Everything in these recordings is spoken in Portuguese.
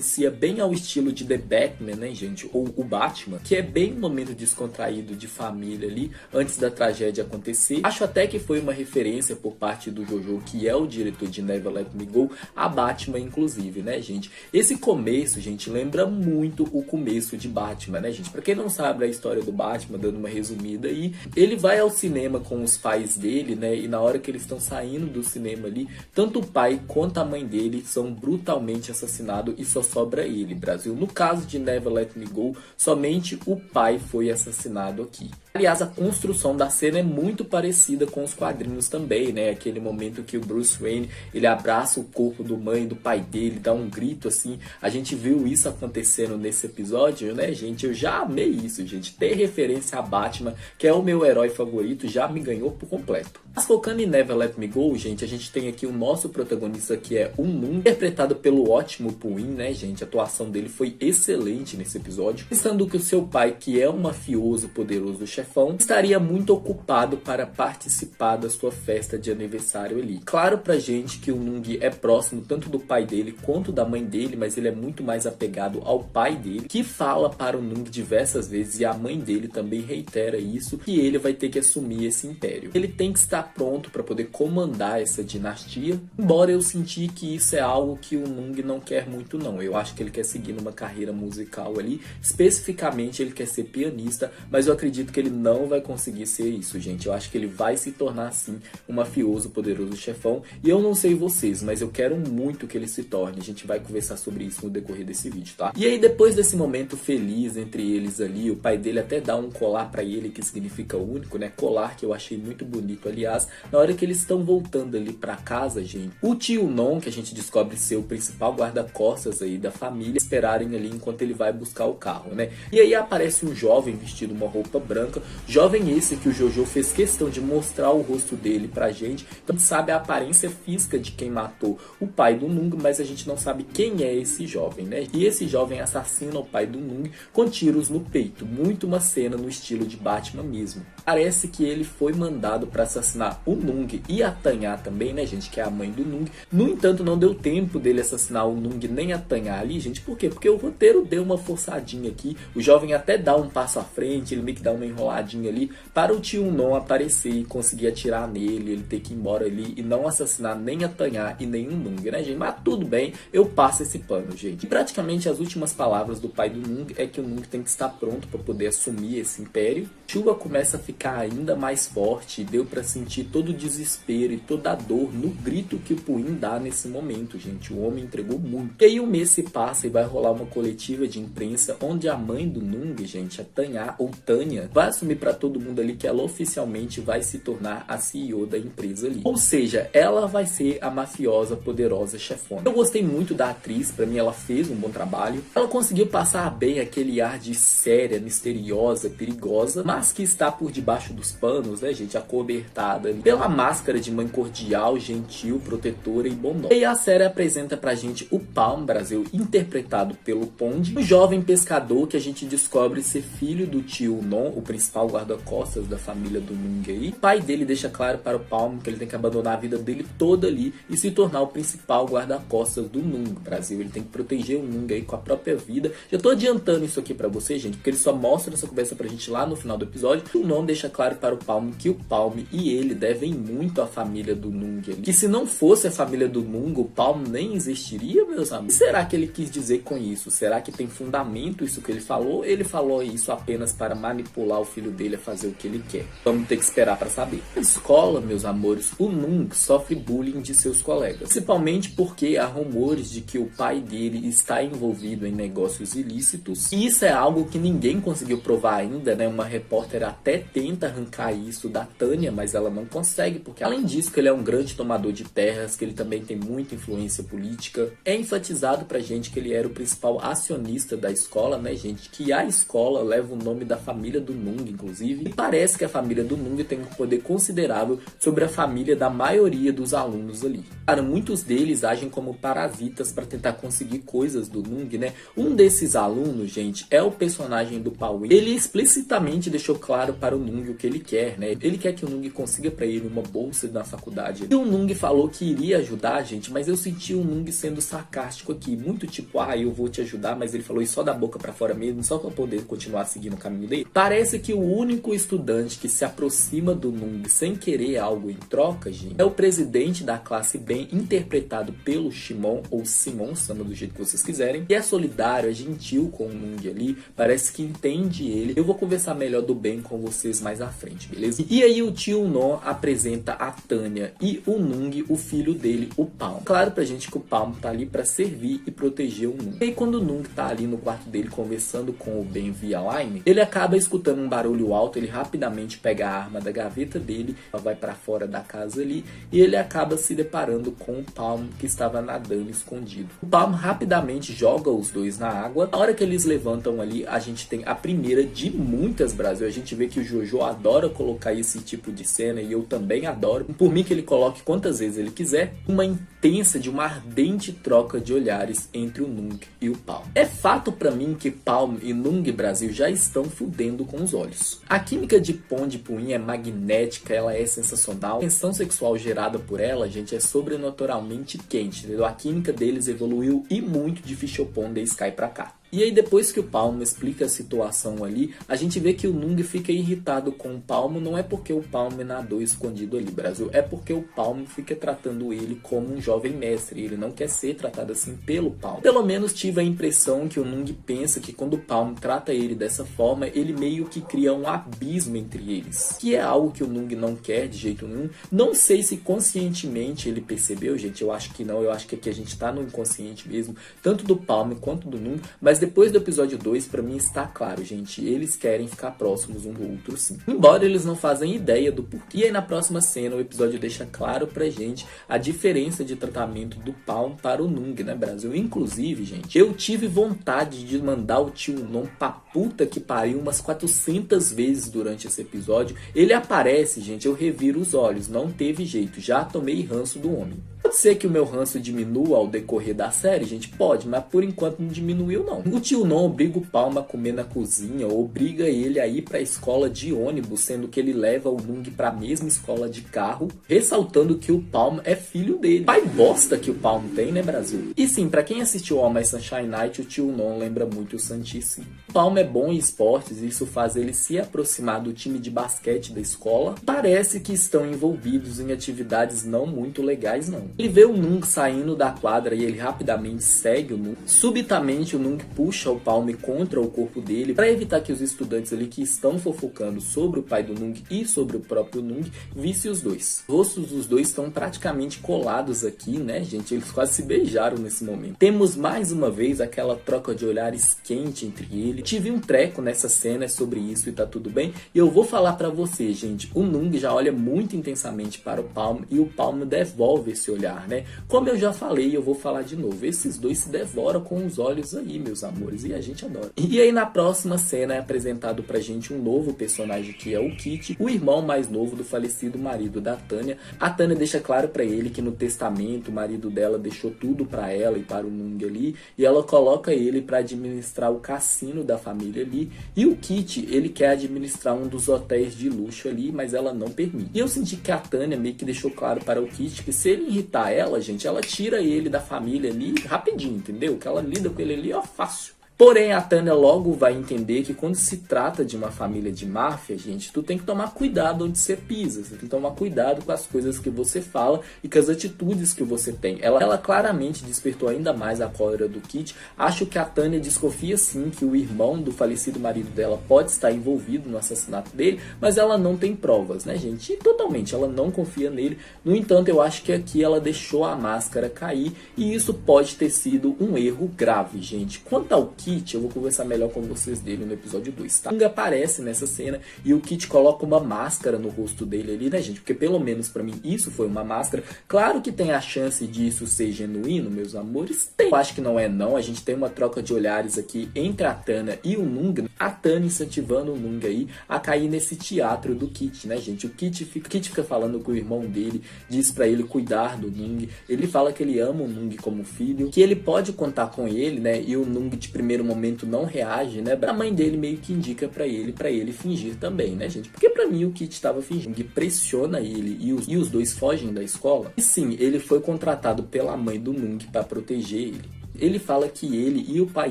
inicia bem ao estilo de The Batman, né, gente? Ou o Batman, que é bem um momento descontraído de família ali, antes da tragédia acontecer. Acho até que foi uma referência por parte do Jojo, que é o diretor de Never Let Me Go, a Batman, inclusive, né, gente? Esse começo, gente, lembra muito o começo de Batman, né, gente? Pra quem não sabe a história do Batman, dando uma resumida aí, ele vai ao cinema com os pais dele, né? E na hora que eles estão saindo do cinema ali, tanto o pai quanto a mãe dele são brutalmente assassinados e só sobra ele, Brasil. No caso de Never Let Me Go, somente o pai foi assassinado aqui. Aliás, a construção da cena é muito parecida com os quadrinhos também, né? Aquele momento que o Bruce Wayne, ele abraça o corpo do mãe e do pai dele, dá um grito assim. A gente viu isso acontecendo nesse episódio, né, gente? Eu já amei isso, gente. Ter referência a Batman, que é o meu herói favorito, já me ganhou por completo. Mas focando em Never Let Me Go, gente, a gente tem aqui o nosso protagonista, que é o Nung, interpretado pelo ótimo Puin, né, gente? A atuação dele foi excelente nesse episódio. Pensando que o seu pai, que é um mafioso poderoso chefão, estaria muito ocupado para participar da sua festa de aniversário ali. Claro pra gente que o Nung é próximo tanto do pai dele quanto da mãe dele, mas ele é muito mais apegado ao pai dele, que fala para o Nung diversas vezes, e a mãe dele também reitera isso, que ele vai ter que assumir esse império. Ele tem que estar pronto para poder comandar essa dinastia, embora eu senti que isso é algo que o Nung não quer muito não. Eu acho que ele quer seguir numa carreira musical ali, especificamente ele quer ser pianista, mas eu acredito que ele não vai conseguir ser isso, gente. Eu acho que ele vai se tornar sim um mafioso poderoso chefão, e eu não sei vocês, mas eu quero muito que ele se torne. A gente vai conversar sobre isso no decorrer desse vídeo, tá? E aí depois desse momento feliz entre eles ali, o pai dele até dá um colar pra ele, que significa único, né? Colar que eu achei muito bonito, aliás. Na hora que eles estão voltando ali pra casa, gente, o tio Non, que a gente descobre ser o principal guarda-costas aí da família, esperarem ali enquanto ele vai buscar o carro, né? E aí aparece um jovem vestido uma roupa branca, jovem esse que o Jojo fez questão de mostrar o rosto dele pra gente. Então a gente sabe a aparência física de quem matou o pai do Nung, mas a gente não sabe quem é esse jovem, né? E esse jovem assassina o pai do Nung com tiros no peito. Muito uma cena no estilo de Batman mesmo. Parece que ele foi mandado para assassinar o Nung e a Tanya também, né, gente, que é a mãe do Nung. No entanto, não deu tempo dele assassinar o Nung nem a Tanya ali, gente. Por quê? Porque o roteiro deu uma forçadinha aqui. O jovem até dá um passo à frente, ele meio que dá uma enroladinha ali para o tio Non aparecer e conseguir atirar nele, ele ter que ir embora ali e não assassinar nem a Tanya e nem o Nung, né, gente? Mas tudo bem, eu passo esse pano, gente. E praticamente as últimas palavras do pai do Nung é que o Nung tem que estar pronto para poder assumir esse império. A chuva começa a ficar ainda mais forte e deu para sentir todo o desespero e toda a dor no grito que o Puin dá nesse momento, gente. O homem entregou muito. E aí o mês se passa e vai rolar uma coletiva de imprensa onde a mãe do Nung, gente, a Tanya ou Tanya, vai assumir para todo mundo ali que ela oficialmente vai se tornar a CEO da empresa ali. Ou seja, ela vai ser a mafiosa poderosa chefona. Eu gostei muito da atriz, para mim ela fez um bom trabalho. Ela conseguiu passar bem aquele ar de séria, misteriosa, perigosa, mas que está por debaixo dos panos, né, gente, acobertada pela máscara de mãe cordial, gentil, protetora e bondosa. E a série apresenta pra gente o Palm Brasil, interpretado pelo Pond, um jovem pescador que a gente descobre ser filho do tio Non, o principal guarda-costas da família do Nung aí. O pai dele deixa claro para o Palm que ele tem que abandonar a vida dele toda ali e se tornar o principal guarda-costas do Nung Brasil. Ele tem que proteger o Nung aí com a própria vida. Já tô adiantando isso aqui pra vocês, gente, porque ele só mostra essa conversa pra gente lá no final do episódio. O Non deixa claro para o Palm que o Palm e ele devem muito à família do Nung ali. Que se não fosse a família do Nung, o Palm nem existiria, meus amigos. O que será que ele quis dizer com isso? Será que tem fundamento isso que ele falou? Ele falou isso apenas para manipular o filho dele a fazer o que ele quer? Vamos ter que esperar para saber. Na escola, meus amores, o Nung sofre bullying de seus colegas. Principalmente porque há rumores de que o pai dele está envolvido em negócios ilícitos. E isso é algo que ninguém conseguiu provar ainda, né? Uma repórter até tenta arrancar isso da Tanya, mas ela não consegue, porque além disso que ele é um grande tomador de terras, que ele também tem muita influência política. É enfatizado pra gente que ele era o principal acionista da escola, né, gente? Que a escola leva o nome da família do Nung, Nung, inclusive, e parece que a família do Nung tem um poder considerável sobre a família da maioria dos alunos ali. Cara, muitos deles agem como parasitas para tentar conseguir coisas do Nung, né? Um desses alunos, gente, é o personagem do Paul. Ele explicitamente deixou claro para o Nung o que ele quer, né? Ele quer que o Nung consiga para ele uma bolsa na faculdade. E o Nung falou que iria ajudar, gente, mas eu senti o Nung sendo sarcástico aqui, muito tipo, eu vou te ajudar, mas ele falou isso só da boca para fora mesmo, só para poder continuar seguindo o caminho dele. Parece que o único estudante que se aproxima do Nung sem querer algo em troca, gente, é o presidente da classe Ben, interpretado pelo Shimon, ou Simon, chama do jeito que vocês quiserem, que é solidário, é gentil com o Nung ali, parece que entende ele. Eu vou conversar melhor do Ben com vocês mais à frente, beleza? E aí o tio Non apresenta a Tanya e o Nung, o filho dele, o Palm. Claro pra gente que o Palm tá ali pra servir e proteger o Nung. E aí quando o Nung tá ali no quarto dele conversando com o Ben via line, ele acaba escutando um barulho alto, ele rapidamente pega a arma da gaveta dele, vai pra fora da casa ali, e ele acaba se deparando com o Palm, que estava nadando escondido. O Palm rapidamente joga os dois na água. Na hora que eles levantam ali, a gente tem a primeira de muitas, Brasil. A gente vê que o Jojo adora colocar esse tipo de cena, e eu também adoro. Por mim que ele coloque quantas vezes ele quiser. Uma intensa, de uma ardente troca de olhares entre o Nung e o Palm. É fato pra mim que Palm e Nung, Brasil, já estão fudendo com os olhos. A química de Pon de Puin é magnética, ela é sensacional. A tensão sexual gerada por ela, gente, é sobrenaturalmente quente, entendeu? A química deles evoluiu e muito de Fichopon da Sky pra cá. E aí depois que o Palm explica a situação ali, a gente vê que o Nung fica irritado com o Palm. Não é porque o Palm nadou escondido ali, Brasil, é porque o Palm fica tratando ele como um jovem mestre. Ele não quer ser tratado assim pelo Palm. Pelo menos tive a impressão que o Nung pensa que quando o Palm trata ele dessa forma, ele meio que cria um abismo entre eles, que é algo que o Nung não quer de jeito nenhum. Não sei se conscientemente ele percebeu, gente, eu acho que não. Eu acho que aqui a gente tá no inconsciente mesmo, tanto do Palm quanto do Nung. Mas depois do episódio 2, pra mim está claro, gente, eles querem ficar próximos um do outro, sim. Embora eles não fazem ideia do porquê. E aí na próxima cena o episódio deixa claro pra gente a diferença de tratamento do Palm para o Nung, né, Brasil? Inclusive, gente, eu tive vontade de mandar o tio Non pra puta que pariu umas 400 vezes durante esse episódio. Ele aparece, gente, eu reviro os olhos, não teve jeito, já tomei ranço do homem. Pode ser que o meu ranço diminua ao decorrer da série, gente? Pode, mas por enquanto não diminuiu, não. O tio Non obriga o Palm a comer na cozinha, obriga ele a ir pra escola de ônibus, sendo que ele leva o Nung pra mesma escola de carro, ressaltando que o Palm é filho dele. Pai bosta que o Palm tem, né, Brasil? E sim, pra quem assistiu All My Sunshine Night, o tio Non lembra muito o Santi, sim. O Palm é bom em esportes, e isso faz ele se aproximar do time de basquete da escola. Parece que estão envolvidos em atividades não muito legais, não. Ele vê o Nung saindo da quadra e ele rapidamente segue o Nung. Subitamente o Nung puxa o Palm contra o corpo dele para evitar que os estudantes ali que estão fofocando sobre o pai do Nung e sobre o próprio Nung vissem os dois. Os rostos dos dois estão praticamente colados aqui, né, gente? Eles quase se beijaram nesse momento. Temos mais uma vez aquela troca de olhares quente entre eles. Tive um treco nessa cena sobre isso e tá tudo bem. E eu vou falar para você, gente, o Nung já olha muito intensamente para o Palm e o Palm devolve esse olhar, né? Como eu já falei, eu vou falar de novo. Esses dois se devoram com os olhos aí, meus amores, e a gente adora. E aí na próxima cena é apresentado pra gente um novo personagem, que é o Kit, o irmão mais novo do falecido marido da Tanya. A Tanya deixa claro pra ele que no testamento o marido dela deixou tudo pra ela e para o Nung ali, e ela coloca ele pra administrar o cassino da família ali, e o Kit, ele quer administrar um dos hotéis de luxo ali, mas ela não permite. E eu senti que a Tanya meio que deixou claro para o Kit que se ele irritar ela, gente, ela tira ele da família ali rapidinho, entendeu? Que ela lida com ele ali, ó, fácil. Porém, a Tanya logo vai entender que quando se trata de uma família de máfia, gente, tu tem que tomar cuidado onde você pisa. Você tem que tomar cuidado com as coisas que você fala e com as atitudes que você tem. Ela claramente despertou ainda mais a cólera do Kit. Acho que a Tanya desconfia sim que o irmão do falecido marido dela pode estar envolvido no assassinato dele, mas ela não tem provas, né, gente? E totalmente, ela não confia nele. No entanto, eu acho que aqui ela deixou a máscara cair e isso pode ter sido um erro grave, gente. Quanto ao Kit, Kit, eu vou conversar melhor com vocês dele no episódio 2, tá? O Nung aparece nessa cena e o Kit coloca uma máscara no rosto dele ali, né, gente? Porque pelo menos pra mim isso foi uma máscara. Claro que tem a chance disso ser genuíno, meus amores. Tem. Eu acho que não é não. A gente tem uma troca de olhares aqui entre a Tânia e o Nung. A Tânia incentivando o Nung aí a cair nesse teatro do Kit, né, gente? O Kit fica falando com o irmão dele, diz pra ele cuidar do Nung. Ele fala que ele ama o Nung como filho, que ele pode contar com ele, né? E o Nung de primeiro momento não reage, né? A mãe dele meio que indica pra ele fingir também, né, gente? Porque pra mim o Kit tava fingindo, que pressiona ele e os dois fogem da escola. E sim, ele foi contratado pela mãe do Nung pra proteger ele. Ele fala que ele e o pai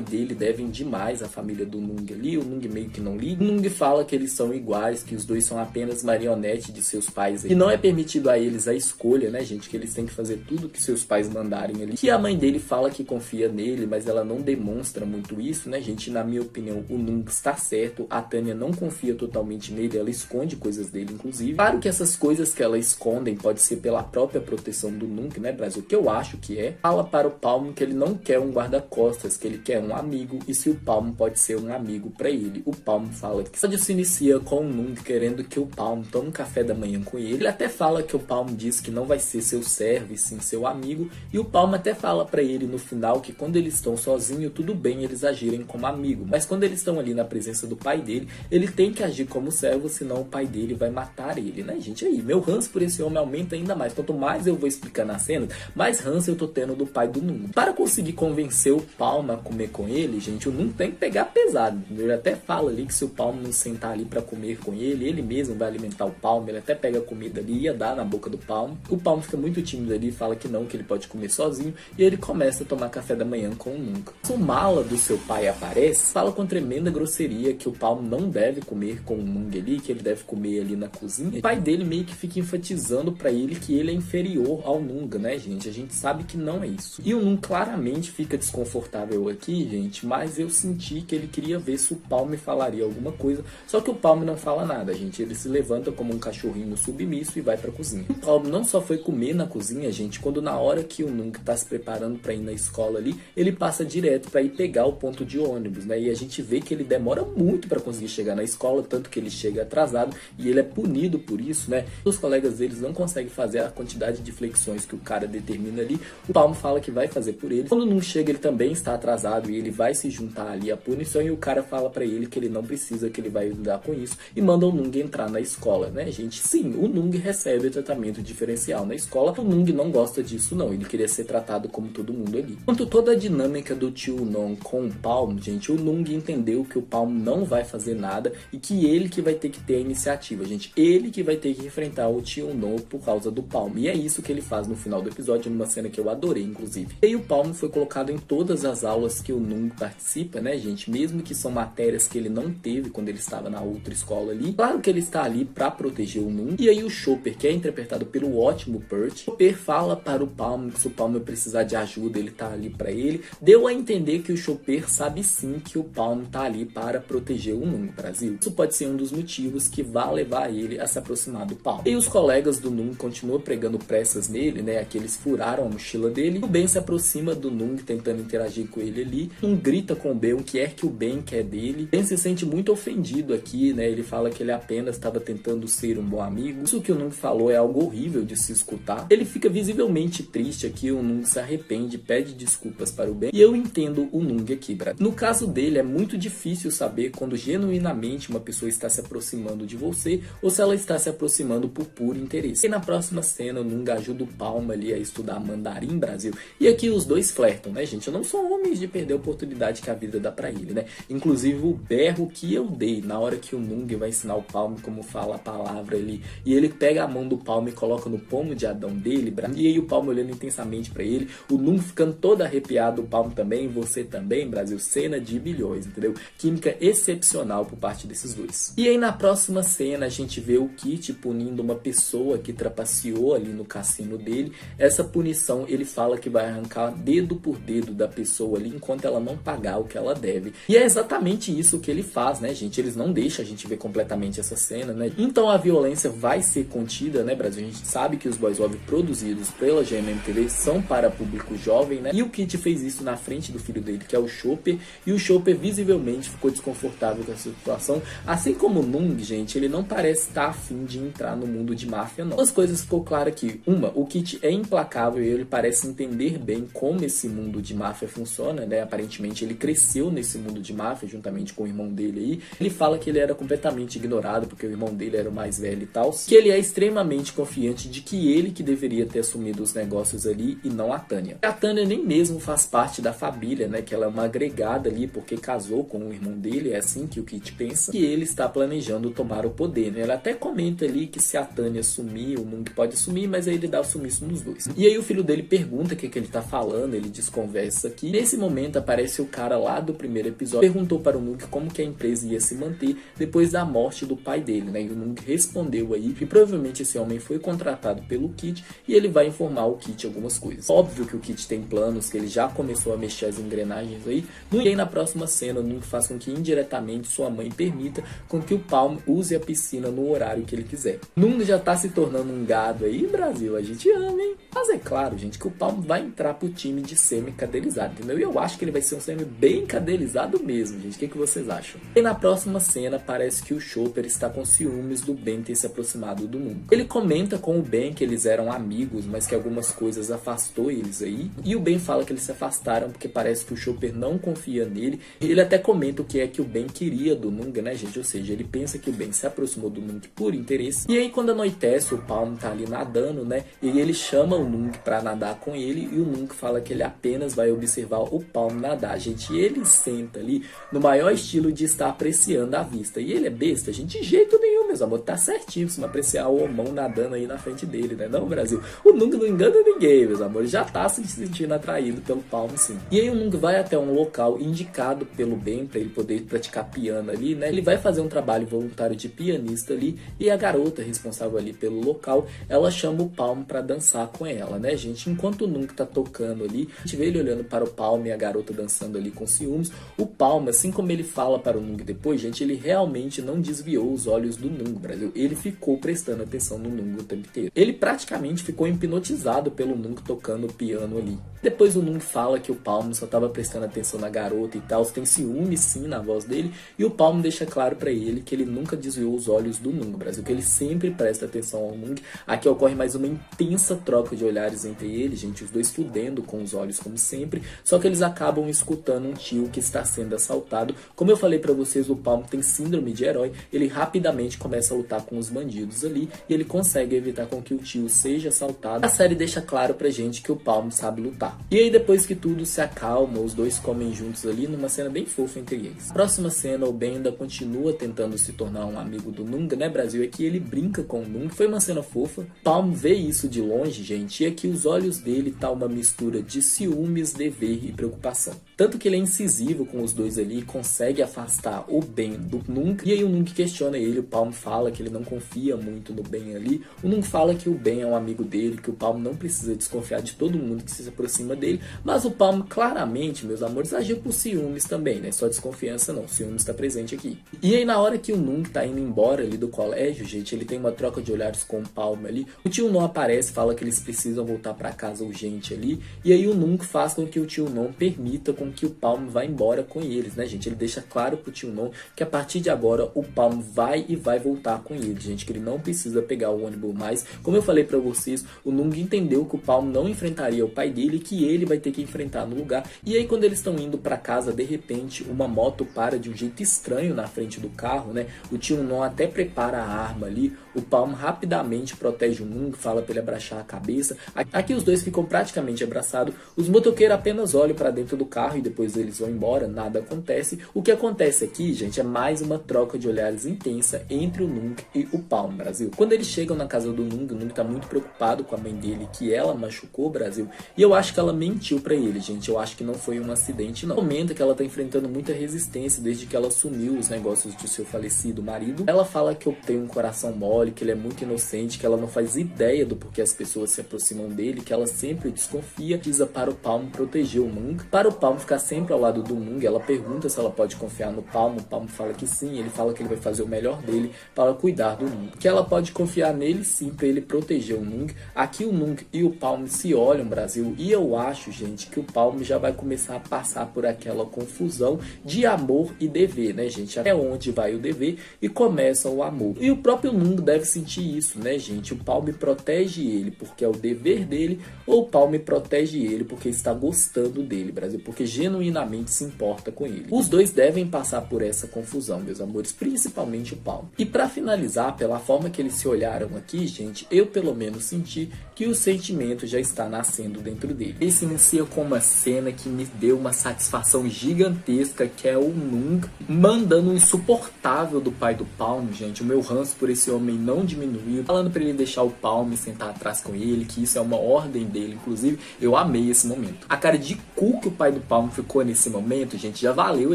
dele devem demais à família do Nung ali, o Nung meio que não liga. O Nung fala que eles são iguais, que os dois são apenas marionete de seus pais. E não é permitido a eles a escolha, né, gente? Que eles têm que fazer tudo que seus pais mandarem ali. Que a mãe dele fala que confia nele, mas ela não demonstra muito isso, né, gente? Na minha opinião, o Nung está certo. A Tânia não confia totalmente nele, ela esconde coisas dele, inclusive. Claro que essas coisas que ela escondem pode ser pela própria proteção do Nung, né, Brasil? Que eu acho que é. Fala para o Palm que ele não quer um guarda-costas, que ele quer um amigo, e se o Palm pode ser um amigo para ele. O Palm fala que só se inicia com o Nung querendo que o Palm tome um café da manhã com ele. Ele até fala que o Palm diz que não vai ser seu servo e sim seu amigo, e o Palm até fala para ele no final que quando eles estão sozinhos, tudo bem eles agirem como amigo, mas quando eles estão ali na presença do pai dele, ele tem que agir como servo, senão o pai dele vai matar ele, né, gente? Aí, meu ranço por esse homem aumenta ainda mais. Quanto mais eu vou explicar na cena, mais ranço eu tô tendo do pai do Nung. Para conseguir convencer o Palm a comer com ele, gente, o Nung tem que pegar pesado. Ele até fala ali que se o Palm não sentar ali para comer com ele mesmo vai alimentar o Palm. Ele até pega a comida ali e ia dar na boca do Palm. O Palm fica muito tímido ali, fala que não, que ele pode comer sozinho, e ele começa a tomar café da manhã com o Nung. O mala do seu pai aparece, fala com tremenda grosseria que o Palm não deve comer com o Nung ali, que ele deve comer ali na cozinha. O pai dele meio que fica enfatizando para ele que ele é inferior ao Nung, né, gente? A gente sabe que não é isso. E o Nung claramente fica desconfortável aqui, gente, mas eu senti que ele queria ver se o Palm falaria alguma coisa, só que o Palm não fala nada, gente. Ele se levanta como um cachorrinho submisso e vai pra cozinha. O Palm não só foi comer na cozinha, gente, quando na hora que o Nung tá se preparando pra ir na escola ali, ele passa direto pra ir pegar o ponto de ônibus, né, e a gente vê que ele demora muito pra conseguir chegar na escola, tanto que ele chega atrasado e ele é punido por isso, né. Os colegas deles não conseguem fazer a quantidade de flexões que o cara determina ali. O Palm fala que vai fazer por ele. Quando o Nung chega, ele também está atrasado e ele vai se juntar ali à punição, e o cara fala pra ele que ele não precisa, que ele vai lidar com isso, e manda o Nung entrar na escola, né, gente? Sim, o Nung recebe tratamento diferencial na escola. O Nung não gosta disso não, ele queria ser tratado como todo mundo ali. Quanto toda a dinâmica do tio Non com o Palm, gente, o Nung entendeu que o Palm não vai fazer nada e que ele que vai ter que ter a iniciativa, gente. Ele que vai ter que enfrentar o tio Non por causa do Palm, e é isso que ele faz no final do episódio, numa cena que eu adorei, inclusive. E aí o Palm foi colocado em todas as aulas que o Nung participa, né, gente? Mesmo que são matérias que ele não teve quando ele estava na outra escola ali. Claro que ele está ali pra proteger o Nung. E aí o Chopper, que é interpretado pelo ótimo Burt, Chopper fala para o Palm que se o Palm precisar de ajuda, ele tá ali pra ele. Deu a entender que o Chopper sabe sim que o Palm tá ali para proteger o Nung, Brasil. Isso pode ser um dos motivos que vai levar ele a se aproximar do Palm. E os colegas do Nung continuam pregando pressas nele, né? Aqueles furaram a mochila dele. O Ben se aproxima do Nung, tentando interagir com ele ali. Nung grita com o Ben o que é que o Ben quer dele. Ben se sente muito ofendido aqui, né? Ele fala que ele apenas estava tentando ser um bom amigo. Isso que o Nung falou é algo horrível de se escutar. Ele fica visivelmente triste aqui. O Nung se arrepende, pede desculpas para o Ben. E eu entendo o Nung aqui, Brasil. No caso dele, é muito difícil saber quando genuinamente uma pessoa está se aproximando de você ou se ela está se aproximando por puro interesse. E na próxima cena, o Nung ajuda o Palm ali a estudar mandarim, Brasil. E aqui os dois flertam, né, gente? Eu não sou homens de perder a oportunidade que a vida dá pra ele, né? Inclusive o berro que eu dei na hora que o Nung vai ensinar o Palm como fala a palavra ali, e ele pega a mão do Palm e coloca no pomo de Adão dele, e aí o Palm olhando intensamente pra ele, o Nung ficando todo arrepiado, o Palm também, você também, Brasil. Cena de bilhões, entendeu? Química excepcional por parte desses dois. E aí na próxima cena a gente vê o Kit punindo uma pessoa que trapaceou ali no cassino dele. Essa punição ele fala que vai arrancar dedo por por dedo da pessoa ali enquanto ela não pagar o que ela deve. E é exatamente isso que ele faz, né, gente? Eles não deixam a gente ver completamente essa cena, né? Então a violência vai ser contida, né, Brasil? A gente sabe que os Boys Love produzidos pela GMM TV são para público jovem, né? E o Kit fez isso na frente do filho dele, que é o Chopper, e o Chopper visivelmente ficou desconfortável com essa situação. Assim como o Nung, gente, ele não parece estar afim de entrar no mundo de máfia, não. As coisas ficou claras aqui. Uma, o Kit é implacável e ele parece entender bem como esse mundo de máfia funciona, né? Aparentemente ele cresceu nesse mundo de máfia juntamente com o irmão dele aí. Ele fala que ele era completamente ignorado porque o irmão dele era o mais velho e tal, que ele é extremamente confiante de que ele que deveria ter assumido os negócios ali e não a Tânia. A Tânia nem mesmo faz parte da família, né? Que ela é uma agregada ali porque casou com o irmão dele, é assim que o Kit pensa, que ele está planejando tomar o poder, né? Ela até comenta ali que se a Tânia sumir, o Nung pode assumir, mas aí ele dá o sumiço nos dois. E aí o filho dele pergunta o que ele tá falando, ele desconversa aqui. Nesse momento aparece o cara lá do primeiro episódio, perguntou para o Nung como que a empresa ia se manter depois da morte do pai dele, né? E o Nung respondeu aí que provavelmente esse homem foi contratado pelo Kit e ele vai informar o Kit algumas coisas. Óbvio que o Kit tem planos, que ele já começou a mexer as engrenagens aí. E aí na próxima cena o Nung faz com que indiretamente sua mãe permita com que o Palm use a piscina no horário que ele quiser. Nung já tá se tornando um gado aí, Brasil, a gente ama, hein? Mas é claro, gente, que o Palm vai entrar pro time de semi-cadelizado, entendeu? E eu acho que ele vai ser um semi bem cadelizado mesmo, gente. O que vocês acham? E na próxima cena parece que o Chopper está com ciúmes do Ben ter se aproximado do Nung. Ele comenta com o Ben que eles eram amigos, mas que algumas coisas afastou eles aí. E o Ben fala que eles se afastaram porque parece que o Chopper não confia nele. Ele até comenta o que é que o Ben queria do Nung, né, gente? Ou seja, ele pensa que o Ben se aproximou do Nung por interesse. E aí quando anoitece, o Palm tá ali nadando, né? E aí ele chama o Nung pra nadar com ele e o Nung fala que ele apenas vai observar o Palm nadar, gente. E ele senta ali no maior estilo de estar apreciando a vista. E ele é besta, gente, de jeito nenhum, meus amores. Tá certíssimo apreciar o homão nadando aí na frente dele, né? Não, Brasil? O Nung não engana ninguém, meus amores. Já tá se sentindo atraído pelo Palm, sim. E aí o Nung vai até um local indicado pelo Ben pra ele poder praticar piano ali, né? Ele vai fazer um trabalho voluntário de pianista ali e a garota responsável ali pelo local, ela chama o Palm pra dançar com ela, né, gente? Enquanto o Nung tá tocando ali, a gente vê ele olhando para o Palm e a garota dançando ali com ciúmes. O Palm, assim como ele fala para o Nung depois, gente, ele realmente não desviou os olhos do Nung, Brasil. Ele ficou prestando atenção no Nung o tempo inteiro. Ele praticamente ficou hipnotizado pelo Nung tocando o piano ali. Depois o Nung fala que o Palm só tava prestando atenção na garota e tal, tem ciúme sim na voz dele, e o Palm deixa claro pra ele que ele nunca desviou os olhos do Nung, Brasil, que ele sempre presta atenção ao Nung. Aqui ocorre mais uma intensa troca de olhares entre eles, gente, os dois fudendo com os olhos como sempre, só que eles acabam escutando um tio que está sendo assaltado. Como eu falei pra vocês, o Palm tem síndrome de herói, ele rapidamente começa a lutar com os bandidos ali, e ele consegue evitar com que o tio seja assaltado. A série deixa claro pra gente que o Palm sabe lutar. E aí depois que tudo se acalma, os dois comem juntos ali numa cena bem fofa entre eles. Próxima cena, o Ben ainda continua tentando se tornar um amigo do Nung, né, Brasil? É que ele brinca com o Nung, foi uma cena fofa. Palm vê isso de longe, gente, e aqui os olhos dele tá uma mistura de ciúmes, dever e preocupação. Tanto que ele é incisivo com os dois ali, consegue afastar o Ben do Nung, e aí o Nung questiona ele, o Palm fala que ele não confia muito no Ben ali. O Nung fala que o Ben é um amigo dele, que o Palm não precisa desconfiar de todo mundo que se aproxima dele, mas o Palm claramente, meus amores, agiu por ciúmes também, né? Só desconfiança não, ciúmes está presente aqui. E aí na hora que o Nung tá indo embora ali do colégio, gente, ele tem uma troca de olhares com o Palm ali, o tio Non aparece, fala que eles precisam voltar para casa urgente ali, e aí o Nung faz com que o tio Non permita com que o Palm vá embora com eles, né, gente? Ele deixa claro pro tio Non que a partir de agora o Palm vai voltar com ele, gente, que ele não precisa pegar o ônibus mais. Como eu falei pra vocês, o Nung entendeu que o Palm não enfrentaria o pai dele, que ele vai ter que enfrentar no lugar. E aí quando eles estão indo pra casa, de repente uma moto para de um jeito estranho na frente do carro, né? O tio Non até prepara a arma ali, o Palm rapidamente protege o Nung, fala pra ele abaixar a cabeça. Aqui os dois ficam praticamente abraçados, os motoqueiros apenas olham pra dentro do carro e depois eles vão embora, nada acontece. O que acontece aqui, gente, é mais uma troca de olhares intensa entre o Nung e o Palm, Brasil. Quando eles chegam na casa do Nung, o Nung tá muito preocupado com a mãe dele, que ela machucou, Brasil. E eu acho que ela mentiu pra ele, gente. Eu acho que não foi um acidente, não. Comenta que ela tá enfrentando muita resistência desde que ela assumiu os negócios do seu falecido marido. Ela fala que eu tenho um coração mole, que ele é muito inocente, que ela não faz ideia do porquê as pessoas se aproximam dele, que ela sempre desconfia. Diz para o Palm proteger o Mung, para o Palm ficar sempre ao lado do Mung. Ela pergunta se ela pode confiar no Palm. O Palm fala que sim. Ele fala que ele vai fazer o melhor dele para cuidar do Mung, que ela pode confiar nele sim, para ele proteger o Mung. Aqui o Mung e o Palm se olham, Brasil, e eu acho, gente, que o Palm já vai começar a passar por aquela confusão de amor e dever, né, gente? Até onde vai o dever e começa o amor. E o próprio Mung deve sentir isso, né, gente? O Palm protege ele porque é o dever dele, ou o Palm protege ele porque está gostando dele, Brasil, porque genuinamente se importa com ele. Os dois devem passar por essa confusão, meus amores, principalmente o Palm. E para finalizar, pela forma que eles se olharam aqui, gente, eu pelo menos senti que o sentimento já está nascendo dentro dele. Ele se inicia com uma cena que me deu uma satisfação gigantesca, que é o Mung mandando um insuportável do pai do Palm, gente. O meu ranço por esse homem não diminuiu, falando para ele deixar o Palm sentar atrás com ele, que isso é uma ordem dele. Inclusive, eu amei esse momento. A cara de cu que o pai do Palm ficou nesse momento, gente, já valeu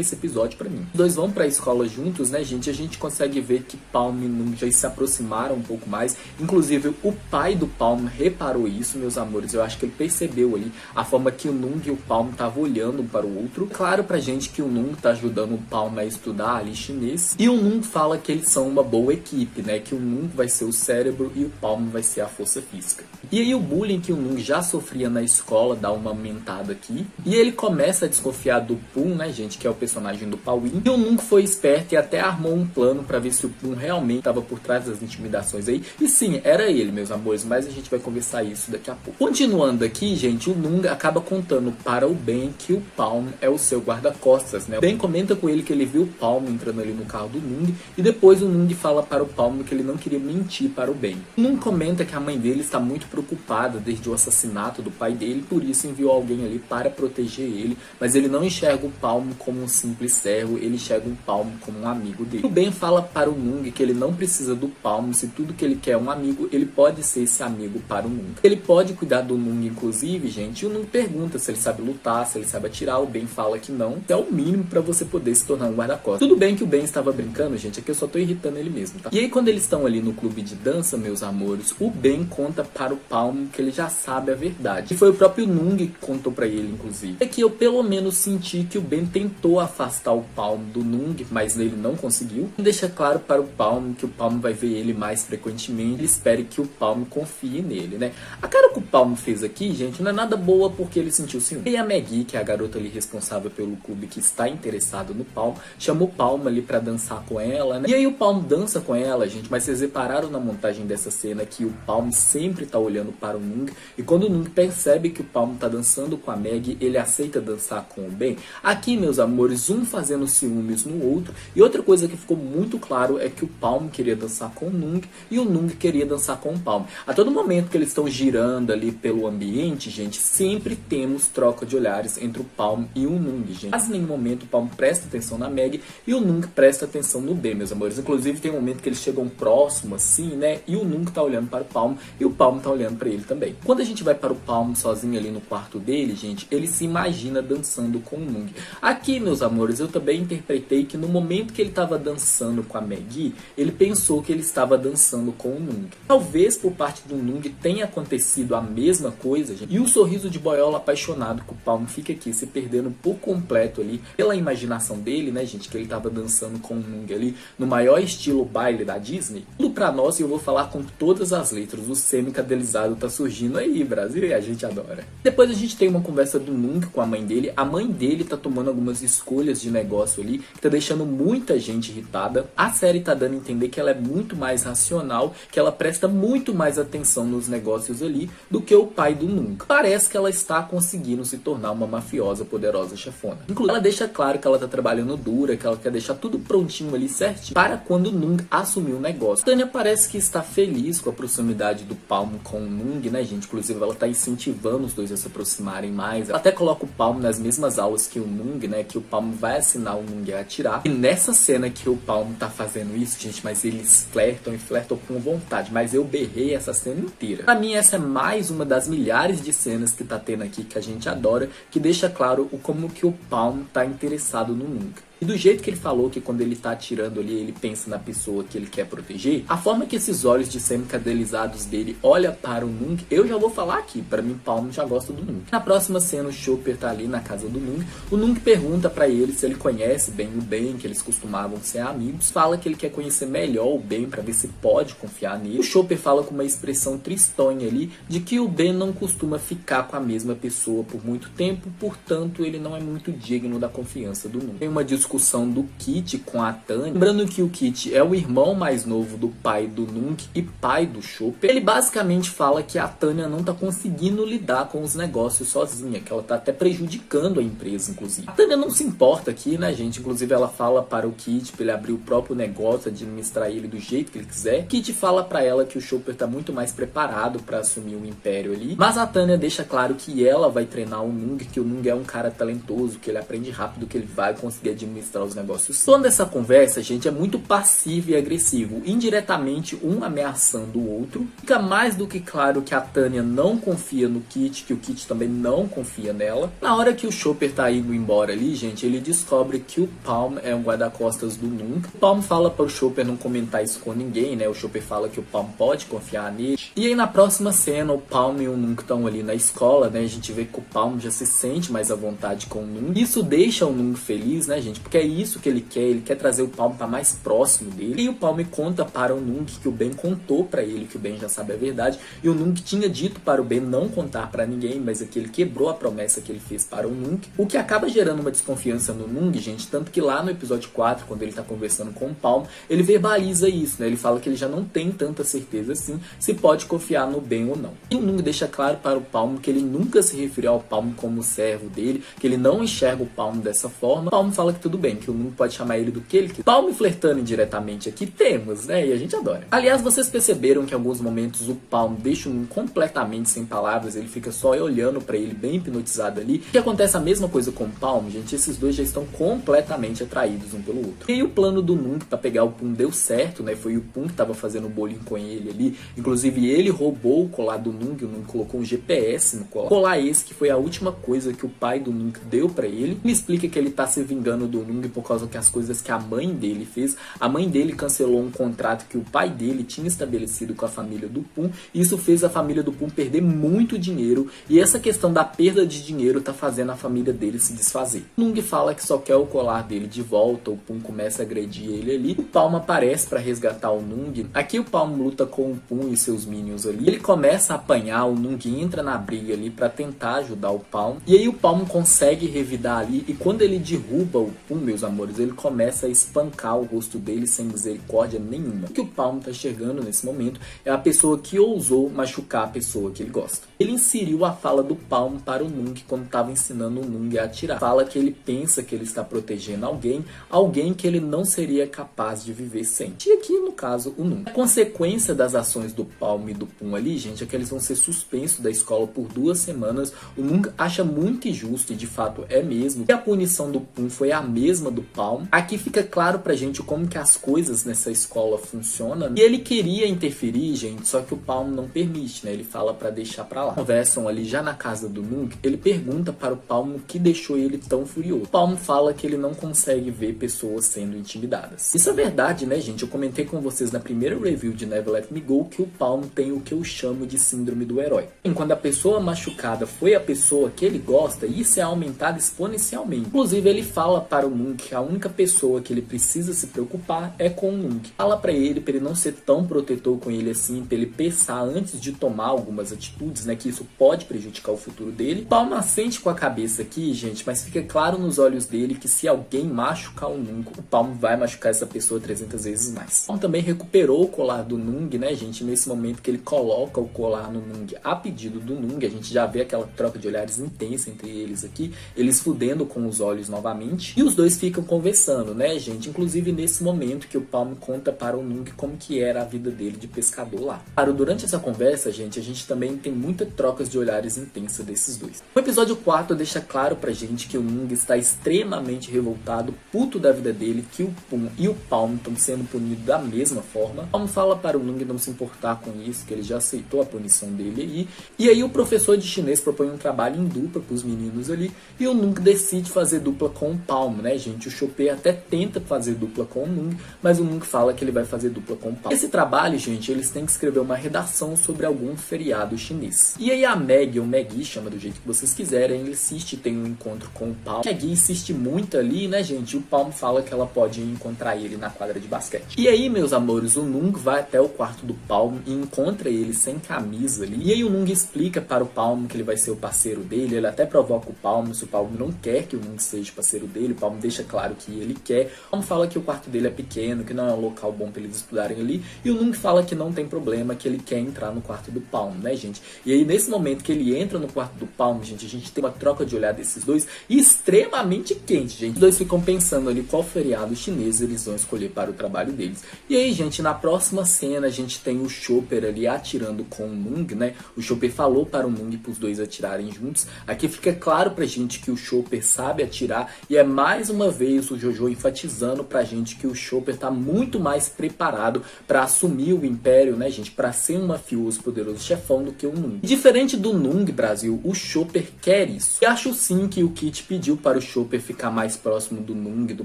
esse episódio pra mim. Os dois vão pra escola juntos, né, gente? A gente consegue ver que Palm e Mung já se aproximaram um pouco mais. Inclusive, o pai do Palm reparou isso, meus amores. Eu acho que ele percebeu ali a forma que o Mung e o Palm estavam olhando um para o outro. Claro pra gente que o Mung tá ajudando o Palm a estudar ali chinês. E o Mung fala que eles são uma boa equipe, né? Que o Mung vai ser o cérebro e o Palm vai ser a força física. E aí o bullying que o Mung já sofria na escola dá uma aumentada aqui. E ele começa a desconfiar do Pum, né, gente? Que é o personagem do Pauin. E o Mung foi esperto e até armou um plano pra ver se o Pum realmente estava por trás das intimidações aí. E sim, era ele, meus amores. Mas a gente vai conversar isso daqui a pouco. Continuando aqui, gente, o Mung acaba contando para o Ben que o Palm é o seu guarda-costas, né? O Ben comenta com ele que ele viu o Palm entrando ali no carro do Mung. E depois o Mung fala para o Palm que ele não queria mentir para o Ben. O Mung comenta que a mãe dele está muito preocupada desde o assassinato do pai dele, por isso enviou alguém ali para proteger ele, mas ele não enxerga o Palm como um simples servo, ele enxerga o Palm como um amigo dele. O Ben fala para o Mung que ele não precisa do Palm, se tudo que ele quer é um amigo, ele pode ser esse amigo para o Mung. Ele pode cuidar do Mung, inclusive, gente, e o Mung pergunta se ele sabe lutar, se ele sabe atirar. O Ben fala que não, é o mínimo para você poder se tornar um guarda-costas. Tudo bem que o Ben estava brincando, gente, aqui eu só tô irritando ele mesmo, tá? E aí quando eles estão ali no clube de dança, meus amores, o Ben conta para o Palm que ele já sabe a verdade. E foi o próprio Mung que contou para ele, inclusive. É que eu pelo menos senti que o Ben tentou afastar o Palm do Mung, mas ele não conseguiu. E deixa claro para o Palm que o Palm vai ver ele mais frequentemente. Ele espera que o Palm confie nele, né? A cara que o Palm fez aqui, gente, não é nada boa porque ele sentiu ciúme. E a Maggie, que é a garota ali responsável pelo clube que está interessada no Palm, chama o Palm ali pra dançar com ela, né? E aí o Palm dança com ela, gente, mas vocês repararam na montagem dessa cena que o Palm sempre tá olhando para o Mung, e quando o Mung percebe que o Palm tá dançando com a Maggie, ele aceita dançar com o Ben. Aqui, meus amores, um fazendo ciúmes no outro, e outra coisa que ficou muito claro é que o Palm queria dançar com o Mung, e o Mung queria dançar com o Palm. A todo momento que eles estão girando ali pelo ambiente, gente, sempre temos troca de olhares entre o Palm e o Mung, gente. Mas em nenhum momento o Palm presta atenção na Maggie e o Mung presta atenção no Ben, meus amores. Inclusive tem um momento que eles chegam próximo assim, né, e o Mung tá olhando para o Palm e o Palm tá olhando para ele também. Quando a gente vai para o Palm sozinho ali no quarto dele, gente, ele se imagina dançando com o Mung. Aqui, meus amores, eu também interpretei que no momento que ele estava dançando com a Maggie, ele pensou que ele estava dançando com o Mung. Talvez por parte do Mung tenha acontecido a mesma coisa, gente, e o sorriso de boiola apaixonado que o Palm fica aqui se perdendo por completo ali pela imaginação dele, né, gente, que ele estava dançando com o Mung ali no maior estilo baile da Disney. Tudo pra nós, e eu vou falar com todas as letras, o semi-cadelizado tá surgindo aí, Brasil, e a gente adora. Depois a gente tem uma conversa do Mung com a mãe dele tá tomando algumas escolhas de negócio ali, que tá deixando muita gente irritada. A série tá dando a entender que ela é muito mais racional, que ela presta muito mais atenção nos negócios ali, do que o pai do Mung. Parece que ela está conseguindo se tornar uma mafiosa poderosa chefona. Inclusive, ela deixa claro que ela tá trabalhando dura, que ela quer deixar tudo prontinho ali certinho, para quando o Mung assumir o negócio. Tânia parece que está feliz com a proximidade do Palm com o Nung, né, gente? Inclusive, ela tá incentivando os dois a se aproximarem mais. Ela até coloca o Palm nas mesmas aulas que o Nung, né? Que o Palm vai ensinar o Nung a atirar. E nessa cena que o Palm tá fazendo isso, gente, mas eles flertam e flertam com vontade. Mas eu berrei essa cena inteira. Pra mim, essa é mais uma das milhares de cenas que tá tendo aqui, que a gente adora, que deixa claro como que o Palm tá interessado no Nung. E do jeito que ele falou que quando ele tá atirando ali, ele pensa na pessoa que ele quer proteger, a forma que esses olhos de semicadelizados dele olha para o Nung, eu já vou falar aqui, para mim Palm já gosta do Nung. Na próxima cena o Chopper tá ali na casa do Nung, o Nung pergunta para ele se ele conhece bem o Ben, que eles costumavam ser amigos, fala que ele quer conhecer melhor o Ben para ver se pode confiar nele. O Chopper fala com uma expressão tristonha ali, de que o Ben não costuma ficar com a mesma pessoa por muito tempo, portanto ele não é muito digno da confiança do Nung. Tem uma discussão do Kit com a Tanya. Lembrando que o Kit é o irmão mais novo do pai do Nung e pai do Chopper. Ele basicamente fala que a Tanya não tá conseguindo lidar com os negócios sozinha, que ela tá até prejudicando a empresa, inclusive. A Tanya não se importa aqui, né, gente? Inclusive ela fala para o Kit pra ele abrir o próprio negócio, administrar ele do jeito que ele quiser. Kit fala para ela que o Chopper tá muito mais preparado para assumir o império ali. Mas a Tanya deixa claro que ela vai treinar o Nung, que o Nung é um cara talentoso, que ele aprende rápido, que ele vai conseguir administrar os negócios. Toda essa conversa, gente, é muito passivo e agressivo, indiretamente um ameaçando o outro. Fica mais do que claro que a Tanya não confia no Kit, que o Kit também não confia nela. Na hora que o Chopper tá indo embora ali, gente, ele descobre que o Palm é um guarda-costas do Nung. O Palm fala para o Chopper não comentar isso com ninguém, né? O Chopper fala que o Palm pode confiar nele. E aí na próxima cena, o Palm e o Nung estão ali na escola, né? A gente vê que o Palm já se sente mais à vontade com o Nung. Isso deixa o Nung feliz, né, gente? Porque é isso que ele quer trazer o Palm para mais próximo dele. E o Palm conta para o Nung que o Ben contou para ele, que o Ben já sabe a verdade. E o Nung tinha dito para o Ben não contar para ninguém, mas é que ele quebrou a promessa que ele fez para o Nung. O que acaba gerando uma desconfiança no Nung, gente, tanto que lá no episódio 4, quando ele tá conversando com o Palm, ele verbaliza isso, né? Ele fala que ele já não tem tanta certeza assim se pode confiar no Ben ou não. E o Nung deixa claro para o Palm que ele nunca se referiu ao Palm como servo dele, que ele não enxerga o Palm dessa forma. O Palm fala que tudo bem, que o Nung pode chamar ele do que ele quiser. Palm flertando indiretamente aqui temos, né? E a gente adora. Aliás, vocês perceberam que em alguns momentos o Palm deixa o Nung completamente sem palavras, ele fica só olhando pra ele, bem hipnotizado ali. Que acontece a mesma coisa com o Palm, gente, esses dois já estão completamente atraídos um pelo outro. E aí o plano do Nung pra pegar o Pum deu certo, né? Foi o Pum que tava fazendo o bolinho com ele ali. Inclusive ele roubou o colar do Nung, o Nung colocou um GPS no colar. Colar esse que foi a última coisa que o pai do Nung deu pra ele. Ele explica que ele tá se vingando do Nung por causa que as coisas que a mãe dele fez. A mãe dele cancelou um contrato que o pai dele tinha estabelecido com a família do Pum. E isso fez a família do Pum perder muito dinheiro. E essa questão da perda de dinheiro tá fazendo a família dele se desfazer. O Nung fala que só quer o colar dele de volta. O Pum começa a agredir ele ali. O Palm aparece para resgatar o Nung. Aqui o Palm luta com o Pum e seus minions ali. Ele começa a apanhar. O Nung entra na briga ali para tentar ajudar o Palm. E aí o Palm consegue revidar ali. E quando ele derruba o Pum, meus amores, ele começa a espancar o rosto dele sem misericórdia nenhuma. O que o Palm tá enxergando nesse momento é a pessoa que ousou machucar a pessoa que ele gosta. Ele inseriu a fala do Palm para o Nung quando estava ensinando o Nung a atirar. Fala que ele pensa que ele está protegendo alguém que ele não seria capaz de viver sem. E aqui, no caso, o Nung. A consequência das ações do Palm e do Pum ali, gente, é que eles vão ser suspensos da escola por 2 semanas. O Nung acha muito injusto, e de fato é mesmo, que a punição do Pum foi a mesma do Palm. Aqui fica claro pra gente como que as coisas nessa escola funcionam. E ele queria interferir, gente, só que o Palm não permite, né? Ele fala pra deixar pra lá. Conversam ali já na casa do Nung, ele pergunta para o Palm o que deixou ele tão furioso. O Palm fala que ele não consegue ver pessoas sendo intimidadas. Isso é verdade, né, gente? Eu comentei com vocês na primeira review de Never Let Me Go que o Palm tem o que eu chamo de síndrome do herói. E quando a pessoa machucada foi a pessoa que ele gosta, isso é aumentado exponencialmente. Inclusive, ele fala para o Nung que a única pessoa que ele precisa se preocupar é com o Nung. Fala pra ele não ser tão protetor com ele assim, pra ele pensar antes de tomar algumas atitudes, né, que isso pode prejudicar o futuro dele. Palm assente com a cabeça aqui, gente, mas fica claro nos olhos dele que se alguém machucar o Nung, o Palm vai machucar essa pessoa 300 vezes mais. Palm também recuperou o colar do Nung, né, gente, nesse momento que ele coloca o colar no Nung a pedido do Nung. A gente já vê aquela troca de olhares intensa entre eles aqui, eles fudendo com os olhos novamente. E os dois ficam conversando, né, gente? Inclusive nesse momento que o Palm conta para o Nung como que era a vida dele de pescador lá. Claro, durante essa conversa, gente, a gente também tem muitas trocas de olhares intensas desses dois. O episódio 4 deixa claro pra gente que o Nung está extremamente revoltado, puto da vida dele, que o Pum e o Palm estão sendo punidos da mesma forma. O Palm fala para o Nung não se importar com isso, que ele já aceitou a punição dele aí. E aí o professor de chinês propõe um trabalho em dupla pros meninos ali, e o Nung decide fazer dupla com o Palm, né, gente? O Chopper até tenta fazer dupla com o Nung, mas o Nung fala que ele vai fazer dupla com o Palm. Esse trabalho, gente, eles têm que escrever uma redação sobre algum feriado chinês. E aí a Meg, ou Maggie, chama do jeito que vocês quiserem, ele insiste, tem um encontro com o Palm. A Maggie insiste muito ali, né, gente? E o Palm fala que ela pode encontrar ele na quadra de basquete. E aí, meus amores, o Nung vai até o quarto do Palm e encontra ele sem camisa ali. E aí o Nung explica para o Palm que ele vai ser o parceiro dele, ele até provoca o Palm, se o Palm não quer que o Nung seja parceiro dele, o Palm deixa claro que ele quer. O Palm fala que o quarto dele é pequeno, que não é um local bom para eles estudarem ali, e o Nung fala que não tem problema, que ele quer entrar no quarto do Palm, né, gente? E aí nesse momento que ele entra no quarto do Palm, gente, a gente tem uma troca de olhar desses dois extremamente quente, gente. Os dois ficam pensando ali qual feriado chinês eles vão escolher para o trabalho deles. E aí, gente, na próxima cena a gente tem o Chopper ali atirando com o Nung, né? O Chopper falou para o Nung para os dois atirarem juntos. Aqui fica claro pra gente que o Chopper sabe atirar, e é mais uma vez o Jojo enfatizando pra gente que o Chopper tá muito mais preparado para assumir o império, né, gente, para ser um mafioso poderoso chefão do que o Nung. Diferente do Nung, Brasil, o Chopper quer isso. E acho sim que o Kit pediu para o Chopper ficar mais próximo do Nung e do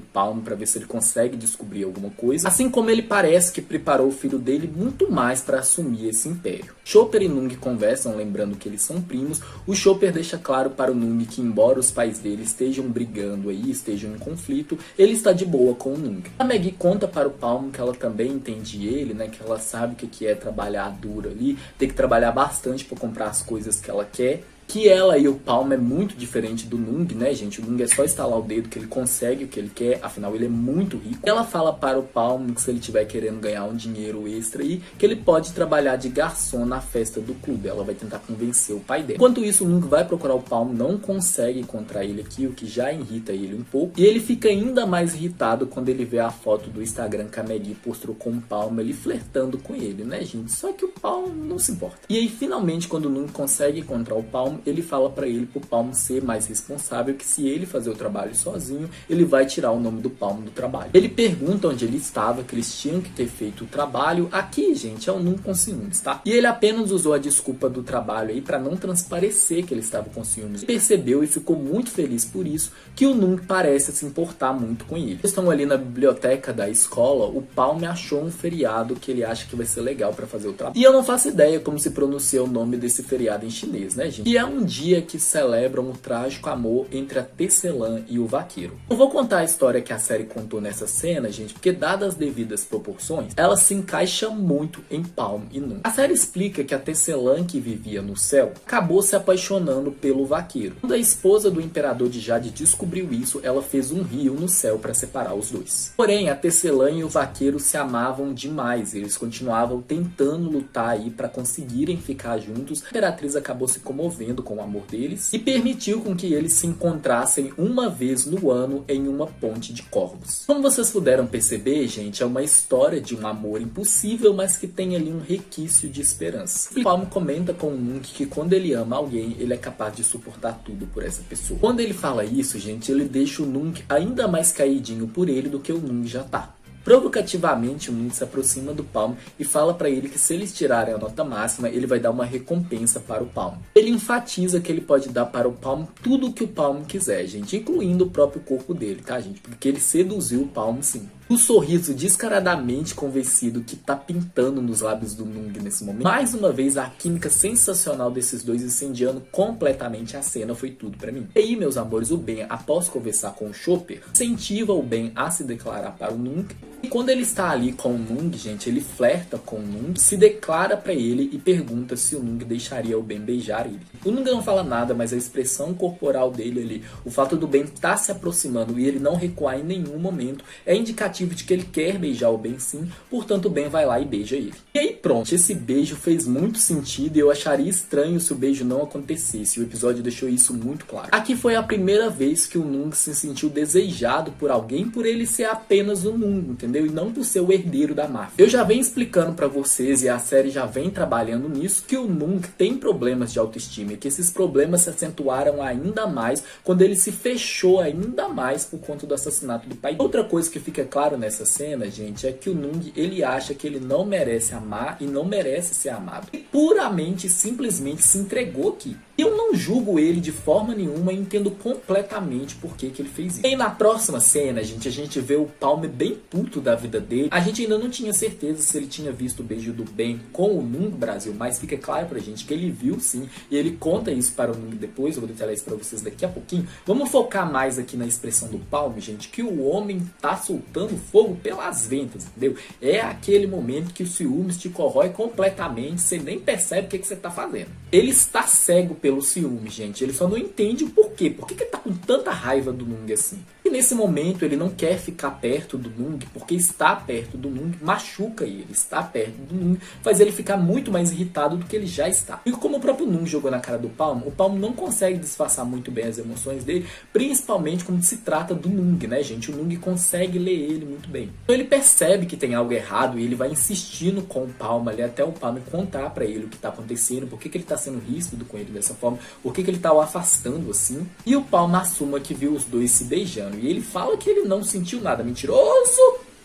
Palm para ver se ele consegue descobrir alguma coisa, assim como ele parece que preparou o filho dele muito mais para assumir esse império. Chopper e Nung conversam, lembrando que eles são primos. O Chopper deixa claro para o Nung que, embora os pais dele estejam brigando aí, estejam em conflito, ele está de boa com o Nung. A Maggie conta para o Palm que ela também entende ele, né, que ela sabe o que é trabalhar duro ali, tem que trabalhar bastante para comprar as coisas que ela quer. Que ela e o Palm é muito diferente do Nung, né, gente? O Nung é só estalar o dedo que ele consegue o que ele quer, afinal ele é muito rico. Ela fala para o Palm que se ele estiver querendo ganhar um dinheiro extra aí, que ele pode trabalhar de garçom na festa do clube. Ela vai tentar convencer o pai dela. Enquanto isso, o Nung vai procurar o Palm, não consegue encontrar ele aqui, o que já irrita ele um pouco. E ele fica ainda mais irritado quando ele vê a foto do Instagram que a Maggie postou com o Palm ali flertando com ele, né, gente? Só que o Palm não se importa. E aí, finalmente, quando o Nung consegue encontrar o Palm, ele fala para ele pro Palm ser mais responsável, que se ele fazer o trabalho sozinho, ele vai tirar o nome do Palm do trabalho. Ele pergunta onde ele estava, que eles tinham que ter feito o trabalho. Aqui, gente, é o Nung com ciúmes, tá? E ele apenas usou a desculpa do trabalho aí para não transparecer que ele estava com ciúmes. Ele percebeu e ficou muito feliz por isso, que o Nung parece se importar muito com ele. Eles estão ali na biblioteca da escola, o Palm achou um feriado que ele acha que vai ser legal para fazer o trabalho. E eu não faço ideia como se pronuncia o nome desse feriado em chinês, né, gente? E é um dia que celebram o trágico amor entre a tecelã e o vaqueiro. Não vou contar a história que a série contou nessa cena, gente, porque dadas as devidas proporções, ela se encaixa muito em Palm e Nung. A série explica que a tecelã que vivia no céu acabou se apaixonando pelo vaqueiro. Quando a esposa do imperador de Jade descobriu isso, ela fez um rio no céu para separar os dois. Porém, a tecelã e o vaqueiro se amavam demais, eles continuavam tentando lutar aí para conseguirem ficar juntos. A imperatriz acabou se comovendo com o amor deles e permitiu com que eles se encontrassem uma vez no ano em uma ponte de corvos. Como vocês puderam perceber, gente, é uma história de um amor impossível, mas que tem ali um requício de esperança. O Palm comenta com o Nung que quando ele ama alguém, ele é capaz de suportar tudo por essa pessoa. Quando ele fala isso, gente, ele deixa o Nung ainda mais caidinho por ele do que o Nung já tá. Provocativamente, o Nung se aproxima do Palm e fala para ele que se eles tirarem a nota máxima, ele vai dar uma recompensa para o Palm. Ele enfatiza que ele pode dar para o Palm tudo o que o Palm quiser, gente, incluindo o próprio corpo dele, tá, gente? Porque ele seduziu o Palm, sim. O sorriso descaradamente convencido que tá pintando nos lábios do Nung nesse momento. Mais uma vez, a química sensacional desses dois incendiando completamente a cena foi tudo pra mim. E aí, meus amores, o Ben, após conversar com o Chopper, incentiva o Ben a se declarar para o Nung. E quando ele está ali com o Nung, gente, ele flerta com o Nung, se declara pra ele e pergunta se o Nung deixaria o Ben beijar ele. O Nung não fala nada, mas a expressão corporal dele ali, o fato do Ben estar se aproximando e ele não recuar em nenhum momento, é indicativo indicativo de que ele quer beijar o Ben sim, portanto o Ben vai lá e beija ele. E aí pronto, esse beijo fez muito sentido e eu acharia estranho se o beijo não acontecesse, o episódio deixou isso muito claro. Aqui foi a primeira vez que o Nung se sentiu desejado por alguém por ele ser apenas o Nung, entendeu? E não por ser o herdeiro da máfia. Eu já venho explicando pra vocês, e a série já vem trabalhando nisso, que o Nung tem problemas de autoestima e que esses problemas se acentuaram ainda mais quando ele se fechou ainda mais por conta do assassinato do pai. Outra coisa que fica claro nessa cena, gente, é que o Nung, ele acha que ele não merece amar e não merece ser amado. E puramente, simplesmente se entregou aqui. Eu não julgo ele de forma nenhuma e entendo completamente por que ele fez isso. E na próxima cena, gente, a gente vê o Palmer bem puto da vida dele. A gente ainda não tinha certeza se ele tinha visto o beijo do Ben com o Nung Brasil, mas fica claro pra gente que ele viu sim, e ele conta isso para o Nung depois, eu vou detalhar isso pra vocês daqui a pouquinho. Vamos focar mais aqui na expressão do Palmer, gente, que o homem tá soltando fogo pelas ventas, entendeu? É aquele momento que o ciúmes te corrói completamente, você nem percebe o que você tá fazendo. Ele está cego pelo ciúme, gente. Ele só não entende o porquê. Por que ele tá com tanta raiva do Nung assim? E nesse momento ele não quer ficar perto do Nung, porque estar perto do Nung machuca ele. Estar perto do Nung faz ele ficar muito mais irritado do que ele já está. E como o próprio Nung jogou na cara do Palmer, o Palmer não consegue disfarçar muito bem as emoções dele, principalmente quando se trata do Nung, né, gente? O Nung consegue ler ele muito bem. Então ele percebe que tem algo errado e ele vai insistindo com o Palmer ali, até o Palmer contar pra ele o que tá acontecendo, por que ele tá sendo ríspido com ele dessa forma, por que ele tá o afastando assim. E o Palmer assuma que viu os dois se beijando. E ele fala que ele não sentiu nada. Mentiroso!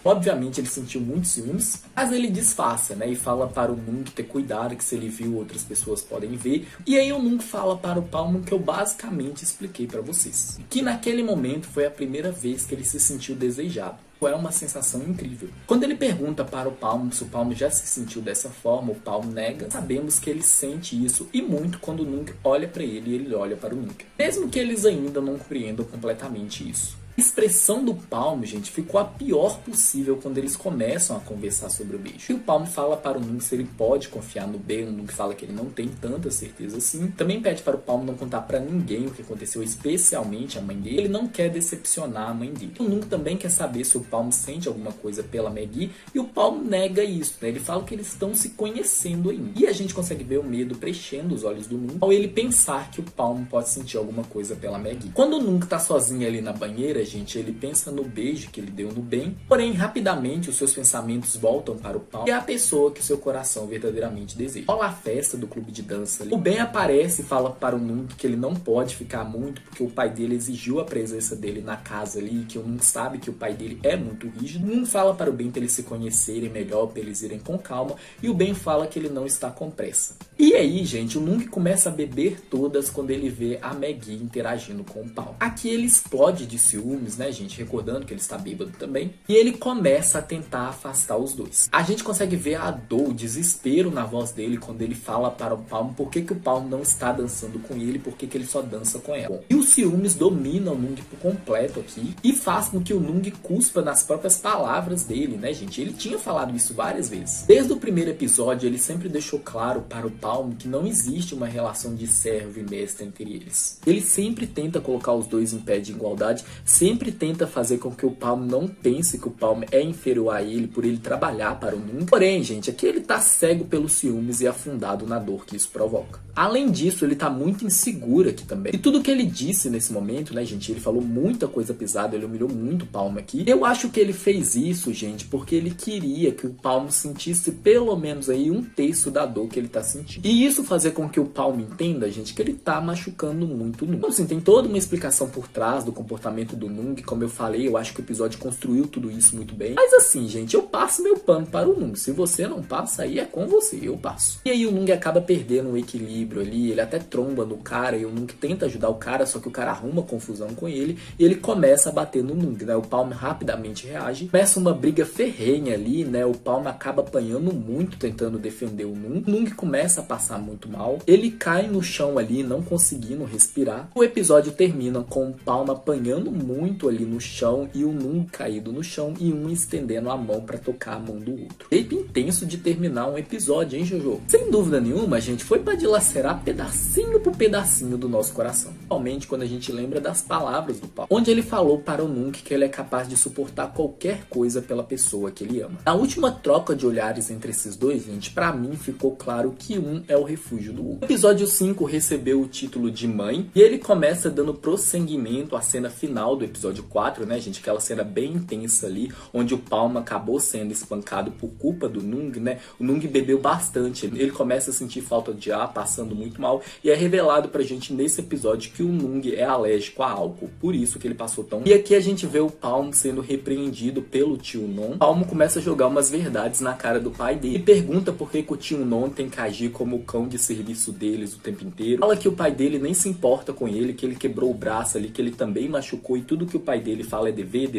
Obviamente ele sentiu muitos ciúmes, mas ele disfarça, né? E fala para o Nung ter cuidado, que se ele viu outras pessoas podem ver. E aí o Nung fala para o Palmer que eu basicamente expliquei para vocês. Que naquele momento foi a primeira vez que ele se sentiu desejado. É uma sensação incrível. Quando ele pergunta para o Palmer se o Palmer já se sentiu dessa forma, o Palmer nega. Sabemos que ele sente isso e muito quando o Nung olha para ele e ele olha para o Nung. Mesmo que eles ainda não compreendam completamente isso. A expressão do Palmer, gente, ficou a pior possível quando eles começam a conversar sobre o beijo. E o Palmer fala para o Nung se ele pode confiar no Ben. O Nung fala que ele não tem tanta certeza assim. Também pede para o Palmer não contar para ninguém o que aconteceu, especialmente a mãe dele. Ele não quer decepcionar a mãe dele. O Nung também quer saber se o Palmer sente alguma coisa pela Maggie e o Palmer nega isso, né? Ele fala que eles estão se conhecendo ainda. E a gente consegue ver o medo preenchendo os olhos do Nung ao ele pensar que o Palmer pode sentir alguma coisa pela Maggie. Quando o Nung tá sozinho ali na banheira, gente, ele pensa no beijo que ele deu no Ben, porém rapidamente os seus pensamentos voltam para o Palmer e é a pessoa que seu coração verdadeiramente deseja. Rola a festa do clube de dança ali. O Ben aparece e fala para o Nung que ele não pode ficar muito porque o pai dele exigiu a presença dele na casa ali, que o Nung sabe que o pai dele é muito rígido. O Nung fala para o Ben para eles se conhecerem melhor, para eles irem com calma, e o Ben fala que ele não está com pressa. E aí, gente, o Nung começa a beber todas quando ele vê a Maggie interagindo com o Palmer. Aqui ele explode de ciúmes, né, gente? Recordando que ele está bêbado também. E ele começa a tentar afastar os dois. A gente consegue ver a dor, o desespero na voz dele quando ele fala para o Palmer por que o Palmer não está dançando com ele, por que ele só dança com ela. E os ciúmes dominam o Nung por completo aqui e faz com que o Nung cuspa nas próprias palavras dele, né, gente? Ele tinha falado isso várias vezes. Desde o primeiro episódio, ele sempre deixou claro para o Palmer que não existe uma relação de servo e mestre entre eles. Ele sempre tenta colocar os dois em pé de igualdade, sempre tenta fazer com que o Palmer não pense que o Palmer é inferior a ele por ele trabalhar para o Nung. Porém, gente, aqui ele tá cego pelos ciúmes e afundado na dor que isso provoca. Além disso, ele tá muito inseguro aqui também. E tudo que ele disse nesse momento, né, gente, ele falou muita coisa pesada, ele humilhou muito o Palmer aqui. Eu acho que ele fez isso, gente, porque ele queria que o Palmer sentisse pelo menos aí 1/3 da dor que ele tá sentindo. E isso fazer com que o Palmer entenda, gente, que ele tá machucando muito o Nung. Então, assim, tem toda uma explicação por trás do comportamento do Nung. Como eu falei, eu acho que o episódio construiu tudo isso muito bem. Mas assim, gente, eu passo meu pano para o Nung. Se você não passa, aí é com você, eu passo. E aí o Nung acaba perdendo o equilíbrio ali, ele até tromba no cara, e o Nung tenta ajudar o cara, só que o cara arruma confusão com ele, e ele começa a bater no Nung, né? O Palmer rapidamente reage, começa uma briga ferrenha ali, né? O Palmer acaba apanhando muito, tentando defender o Nung. O Nung começa a passar muito mal, ele cai no chão ali, não conseguindo respirar. O episódio termina com o Palmer apanhando muito muito ali no chão e o Nung caído no chão e um estendendo a mão pra tocar a mão do outro. Jeito intenso de terminar um episódio, hein, Jojo? Sem dúvida nenhuma, gente, foi pra dilacerar pedacinho por pedacinho do nosso coração. Principalmente quando a gente lembra das palavras do Palm, onde ele falou para o Nung que ele é capaz de suportar qualquer coisa pela pessoa que ele ama. Na última troca de olhares entre esses dois, gente, pra mim ficou claro que um é o refúgio do outro. O episódio 5 recebeu o título de Mãe e ele começa dando prosseguimento à cena final do episódio 4, né, gente? Aquela cena bem intensa ali, onde o Palm acabou sendo espancado por culpa do Nung, né? O Nung bebeu bastante, ele começa a sentir falta de ar, passando muito mal, e é revelado pra gente nesse episódio que o Nung é alérgico a álcool, por isso que ele passou tão... E aqui a gente vê o Palm sendo repreendido pelo tio Non. O Palm começa a jogar umas verdades na cara do pai dele e pergunta por que o tio Non tem que agir como o cão de serviço deles o tempo inteiro. Fala que o pai dele nem se importa com ele, que ele quebrou o braço ali, que ele também machucou e tudo que o pai dele fala é dever.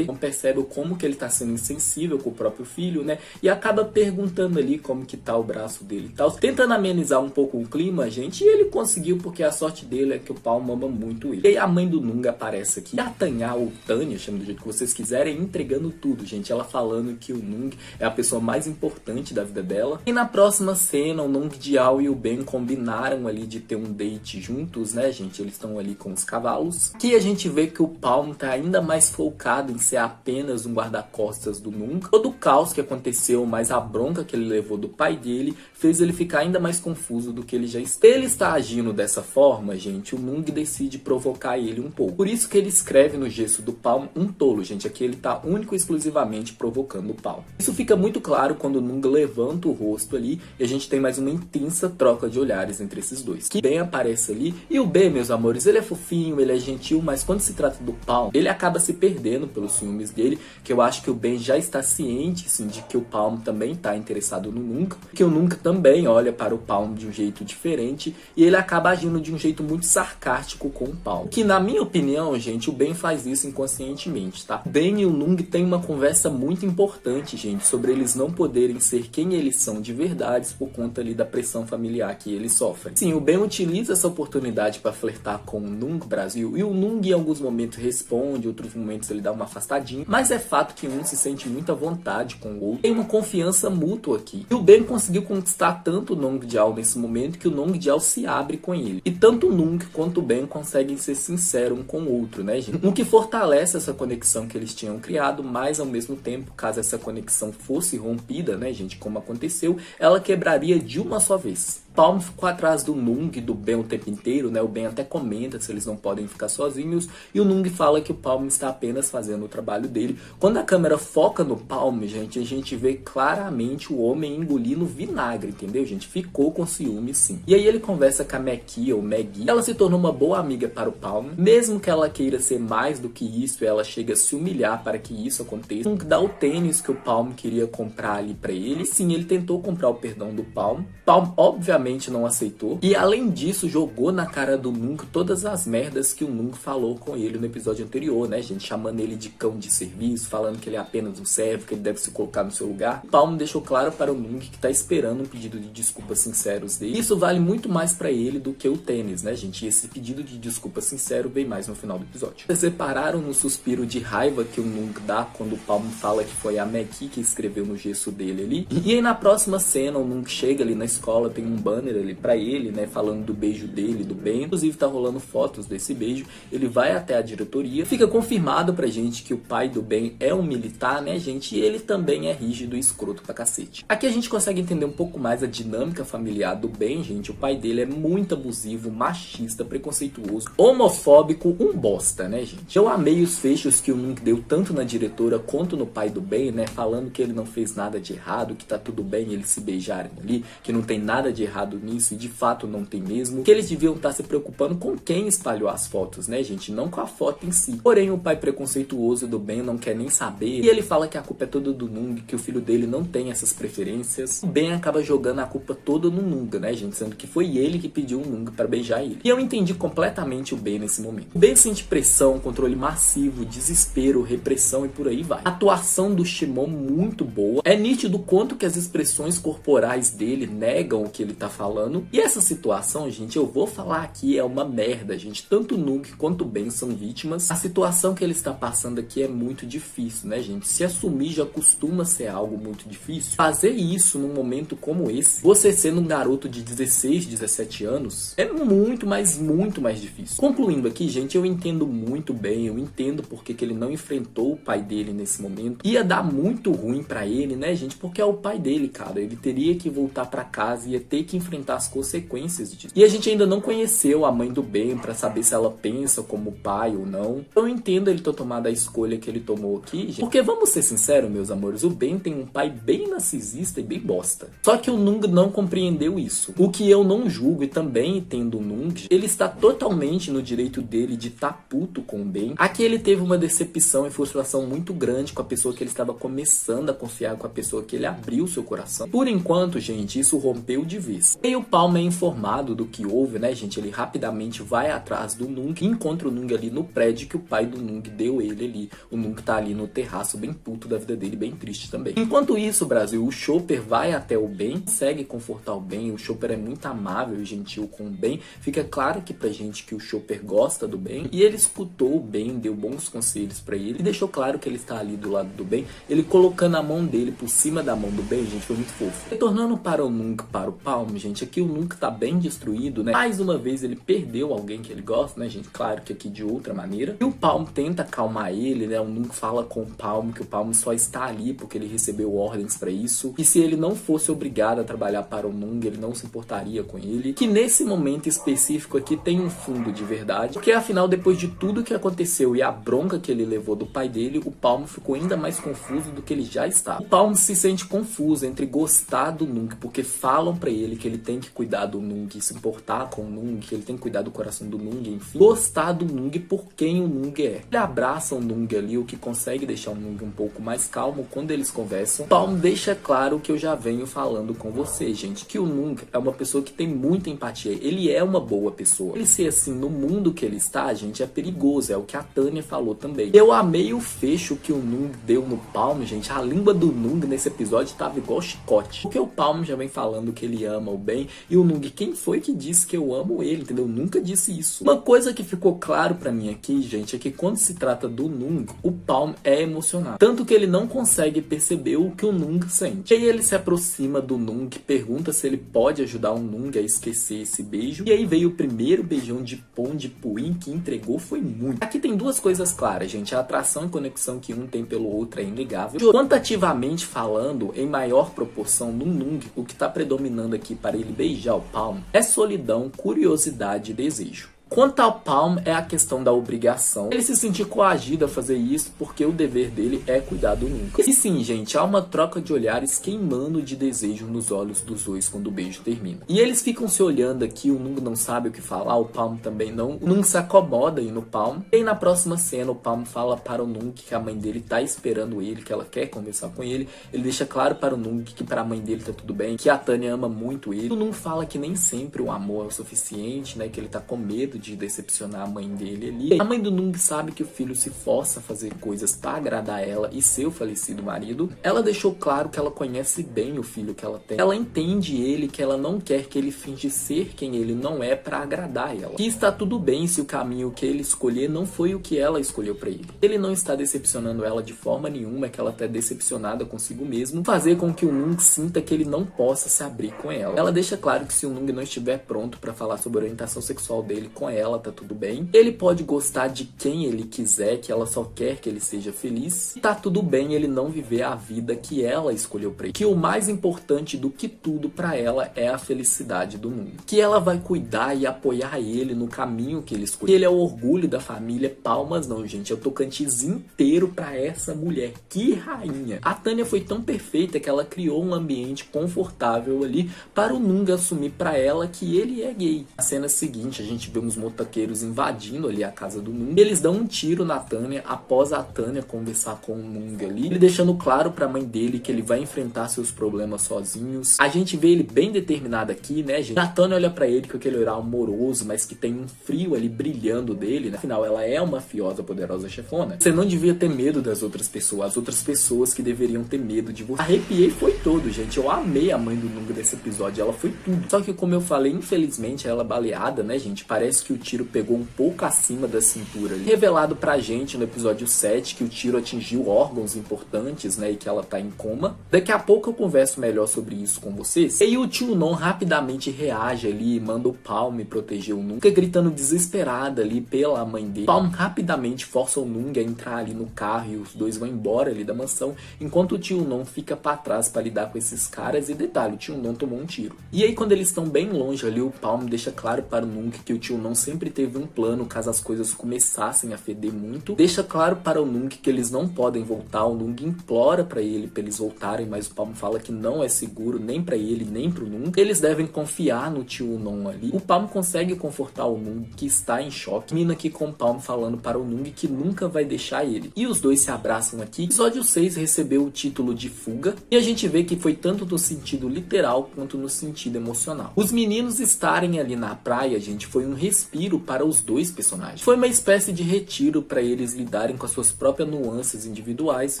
Então percebe como que ele tá sendo insensível com o próprio filho, né? E acaba perguntando ali como que tá o braço dele e tal, tentando amenizar um pouco o clima, gente, e ele conseguiu porque a sorte dele é que o Palm ama muito ele. E aí a mãe do Nung aparece aqui, a Tanya ou Tanya, chama do jeito que vocês quiserem, entregando tudo, gente, ela falando que o Nung é a pessoa mais importante da vida dela. E na próxima cena, o Nung Diao e o Ben combinaram ali de ter um date juntos, né, gente, eles estão ali com os cavalos. Aqui a gente vê que o Palm tá ainda mais focado em ser apenas um guarda-costas do Nung. Todo o caos que aconteceu, mais a bronca que ele levou do pai dele, fez ele ficar ainda mais confuso do que ele já está. Ele está agindo dessa forma, gente, o Nung decide provocar ele um pouco. Por isso que ele escreve no gesso do Palm um tolo, gente. Aqui ele tá único e exclusivamente provocando o Palm. Isso fica muito claro quando o Nung levanta o rosto ali e a gente tem mais uma intensa troca de olhares entre esses dois. Que Ben aparece ali e o Ben, meus amores, ele é fofinho, ele é gentil, mas quando se trata do Palm, ele acaba se perdendo pelos ciúmes dele, que eu acho que o Ben já está ciente, assim, de que o Palm também tá interessado no Nung, que o Nung também olha para o Palm de um jeito diferente e ele acaba agindo de um jeito muito sarcástico com o Palm. Que na minha opinião, gente, o Ben faz isso inconscientemente, tá? Ben e o Nung têm uma conversa muito importante, gente, sobre eles não poderem ser quem eles são de verdade por conta ali da pressão familiar que eles sofrem. Sim, o Ben utiliza essa oportunidade para flertar com o Nung Brasil e o Nung em alguns momentos responde, em outros momentos ele dá uma afastadinha, mas é fato que um se sente muito à vontade com o outro. Tem uma confiança mútua aqui. E o Ben conseguiu conquistar tanto o Nung Diao nesse momento que o Nung Diao se abre com ele. E tanto o Nung quanto o Ben conseguem ser sinceros um com o outro, né, gente? O que fortalece essa conexão que eles tinham criado, mas ao mesmo tempo, caso essa conexão fosse rompida, né, gente, como aconteceu, ela quebraria de uma só vez. Palm ficou atrás do Nung e do Ben o tempo inteiro, né? O Ben até comenta se eles não podem ficar sozinhos. E o Nung fala que o Palm está apenas fazendo o trabalho dele. Quando a câmera foca no Palm, gente, a gente vê claramente o homem engolindo vinagre, entendeu, gente? Ficou com ciúme, sim. E aí ele conversa com a Meki, ou Maggie. Ela se tornou uma boa amiga para o Palm. Mesmo que ela queira ser mais do que isso, ela chega a se humilhar para que isso aconteça. Nung dá o tênis que o Palm queria comprar ali para ele. E sim, ele tentou comprar o perdão do Palm. Palm, obviamente, não aceitou. E além disso, jogou na cara do Nung todas as merdas que o Nung falou com ele no episódio anterior, né, gente? Chamando ele de cão de serviço, falando que ele é apenas um servo, que ele deve se colocar no seu lugar. O Palm deixou claro para o Nung que tá esperando um pedido de desculpas sinceros dele. Isso vale muito mais para ele do que o tênis, né, gente? E esse pedido de desculpa sincero vem mais no final do episódio. Vocês separaram no suspiro de raiva que o Nung dá quando o Palm fala que foi a Meki que escreveu no gesso dele ali. E aí na próxima cena, o Nung chega ali na escola, tem um banner ali pra ele, né, falando do beijo dele, do Ben. Inclusive tá rolando fotos desse beijo. Ele vai até a diretoria. Fica confirmado pra gente que o pai do Ben é um militar, né, gente? E ele também é rígido e escroto pra cacete. Aqui a gente consegue entender um pouco mais a dinâmica familiar do Ben, gente. O pai dele é muito abusivo, machista, preconceituoso, homofóbico, um bosta, né, gente? Eu amei os fechos que o Nung deu tanto na diretora quanto no pai do Ben, né, falando que ele não fez nada de errado, que tá tudo bem eles se beijarem ali, que não tem nada de errado nisso, e de fato não tem mesmo, que eles deviam estar se preocupando com quem espalhou as fotos, né, gente, não com a foto em si. Porém, o pai preconceituoso do Ben não quer nem saber, e ele fala que a culpa é toda do Nung, que o filho dele não tem essas preferências. O Ben acaba jogando a culpa toda no Nung, né, gente, sendo que foi ele que pediu o Nung para beijar ele. E eu entendi completamente o Ben nesse momento. O Ben sente pressão, controle massivo, desespero, repressão e por aí vai. A atuação do Shimon muito boa. É nítido quanto que as expressões corporais dele negam o que ele tá falando. E essa situação, gente, eu vou falar aqui, é uma merda, gente. Tanto o Nung quanto o Ben são vítimas. A situação que ele está passando aqui é muito difícil, né, gente? Se assumir já costuma ser algo muito difícil. Fazer isso num momento como esse, você sendo um garoto de 16, 17 anos, é muito, mas muito mais difícil. Concluindo aqui, gente, eu entendo muito bem, eu entendo porque que ele não enfrentou o pai dele nesse momento. Ia dar muito ruim pra ele, né, gente? Porque é o pai dele, cara. Ele teria que voltar pra casa, ia ter que enfrentar as consequências disso. E a gente ainda não conheceu a mãe do Ben pra saber se ela pensa como pai ou não. Eu entendo ele ter tomado a escolha que ele tomou aqui, gente. Porque vamos ser sinceros, meus amores, o Ben tem um pai bem narcisista e bem bosta. Só que o Nung não compreendeu isso. O que eu não julgo, e também entendo o Nung, ele está totalmente no direito dele de estar puto com o Ben. Aqui ele teve uma decepção e frustração muito grande com a pessoa que ele estava começando a confiar, com a pessoa que ele abriu seu coração. Por enquanto, gente, isso rompeu de vez. E o Palm é informado do que houve, né, gente? Ele rapidamente vai atrás do Nung e encontra o Nung ali no prédio que o pai do Nung deu ele ali. O Nung tá ali no terraço, bem puto da vida dele, bem triste também. Enquanto isso, Brasil, o Chopper vai até o Ben, consegue confortar o Ben. O Chopper é muito amável e gentil com o Ben. Fica claro aqui pra gente que o Chopper gosta do Ben. E ele escutou o Ben, deu bons conselhos pra ele e deixou claro que ele está ali do lado do Ben. Ele colocando a mão dele por cima da mão do Ben, gente, foi muito fofo. Retornando para o Nung, para o Palm, gente, aqui o Nung tá bem destruído, né? Mais uma vez ele perdeu alguém que ele gosta, né, gente? Claro que aqui de outra maneira. E o Palm tenta acalmar ele, né? O Nung fala com o Palm que o Palm só está ali porque ele recebeu ordens pra isso. E se ele não fosse obrigado a trabalhar para o Nung, ele não se importaria com ele. Que nesse momento específico aqui tem um fundo de verdade. Porque afinal, depois de tudo que aconteceu e a bronca que ele levou do pai dele, o Palm ficou ainda mais confuso do que ele já estava. O Palm se sente confuso entre gostar do Nung, porque falam pra ele que ele tem que cuidar do Nung, se importar com o Nung, que ele tem que cuidar do coração do Nung, enfim. Gostar do Nung por quem o Nung é. Ele abraça o Nung ali, o que consegue deixar o Nung um pouco mais calmo quando eles conversam. O Palm deixa claro o que eu já venho falando com você, gente, que o Nung é uma pessoa que tem muita empatia. Ele é uma boa pessoa. Ele ser assim no mundo que ele está, gente, é perigoso. É o que a Tânia falou também. Eu amei o fecho que o Nung deu no Palm, gente. A língua do Nung nesse episódio tava igual chicote. Porque o Palm já vem falando que ele ama o Ben. E o Nung, quem foi que disse que eu amo ele, entendeu? Eu nunca disse isso. Uma coisa que ficou claro pra mim aqui, gente, é que quando se trata do Nung, o Palm é emocionado. Tanto que ele não consegue perceber o que o Nung sente. E aí ele se aproxima do Nung, pergunta se ele pode ajudar o Nung a esquecer esse beijo. E aí veio o primeiro beijão de Pon de Puin que entregou foi muito. Aqui tem duas coisas claras, gente. A atração e conexão que um tem pelo outro é inegável. Quantitativamente falando, em maior proporção no Nung, o que tá predominando aqui para ele beijar o Palm é solidão, curiosidade e desejo. Quanto ao Palm, é a questão da obrigação. Ele se sentir coagido a fazer isso porque o dever dele é cuidar do Nung. E sim, gente, há uma troca de olhares queimando de desejo nos olhos dos dois quando o beijo termina. E eles ficam se olhando aqui, o Nung não sabe o que falar, o Palm também não. O Nung se acomoda aí no Palm. E aí, na próxima cena, o Palm fala para o Nung que a mãe dele tá esperando ele, que ela quer conversar com ele. Ele deixa claro para o Nung que para a mãe dele tá tudo bem, que a Tânia ama muito ele. O Nung fala que nem sempre o amor é o suficiente, né, que ele tá com medo de decepcionar a mãe dele ali. A mãe do Nung sabe que o filho se força a fazer coisas para agradar ela e seu falecido marido. Ela deixou claro que ela conhece bem o filho que ela tem. Ela entende ele, que ela não quer que ele finge ser quem ele não é para agradar ela. Que está tudo bem se o caminho que ele escolher não foi o que ela escolheu para ele. Ele não está decepcionando ela de forma nenhuma, é que ela tá decepcionada consigo mesmo, fazer com que o Nung sinta que ele não possa se abrir com ela. Ela deixa claro que se o Nung não estiver pronto para falar sobre a orientação sexual dele com ela, tá tudo bem. Ele pode gostar de quem ele quiser, que ela só quer que ele seja feliz. E tá tudo bem ele não viver a vida que ela escolheu pra ele. Que o mais importante do que tudo pra ela é a felicidade do mundo. Que ela vai cuidar e apoiar ele no caminho que ele escolheu. Que ele é o orgulho da família. Palmas não, gente. É o Tocantins inteiro pra essa mulher. Que rainha. A Tânia foi tão perfeita que ela criou um ambiente confortável ali para o Nung assumir pra ela que ele é gay. Na cena seguinte, a gente vê um os motoqueiros invadindo ali a casa do Nung. Eles dão um tiro na Tanya após a Tanya conversar com o Nung ali, ele deixando claro pra mãe dele que ele vai enfrentar seus problemas sozinhos. A gente vê ele bem determinado aqui, né, gente? A Tanya olha pra ele com aquele olhar amoroso, mas que tem um frio ali brilhando dele, né? Afinal, ela é uma mafiosa poderosa chefona. Você não devia ter medo das outras pessoas, as outras pessoas que deveriam ter medo de você. Arrepiei foi todo, gente. Eu amei a mãe do Nung desse episódio, ela foi tudo. Só que, como eu falei, infelizmente, ela baleada, né, gente? Parece que o tiro pegou um pouco acima da cintura ali. Revelado pra gente no episódio 7 que o tiro atingiu órgãos importantes, né, e que ela tá em coma. Daqui a pouco eu converso melhor sobre isso com vocês. E aí o tio Non rapidamente reage ali, manda o Palm proteger o Nung, fica gritando desesperada ali pela mãe dele. Palm rapidamente força o Nung a entrar ali no carro e os dois vão embora ali da mansão, enquanto o tio Non fica pra trás pra lidar com esses caras. E detalhe, o tio Non tomou um tiro. E aí quando eles estão bem longe ali, o Palm deixa claro para o Nung que o tio Non sempre teve um plano caso as coisas começassem a feder muito. Deixa claro para o Nung que eles não podem voltar. O Nung implora para eles voltarem, mas o Palm fala que não é seguro nem para ele nem pro Nung. Eles devem confiar no tio Non ali. O Palm consegue confortar o Nung, que está em choque. Termina aqui com o Palm falando para o Nung que nunca vai deixar ele. E os dois se abraçam aqui. O episódio 6 recebeu o título de Fuga, e a gente vê que foi tanto no sentido literal quanto no sentido emocional. Os meninos estarem ali na praia, gente, foi um respiro para os dois personagens. Foi uma espécie de retiro para eles lidarem com as suas próprias nuances individuais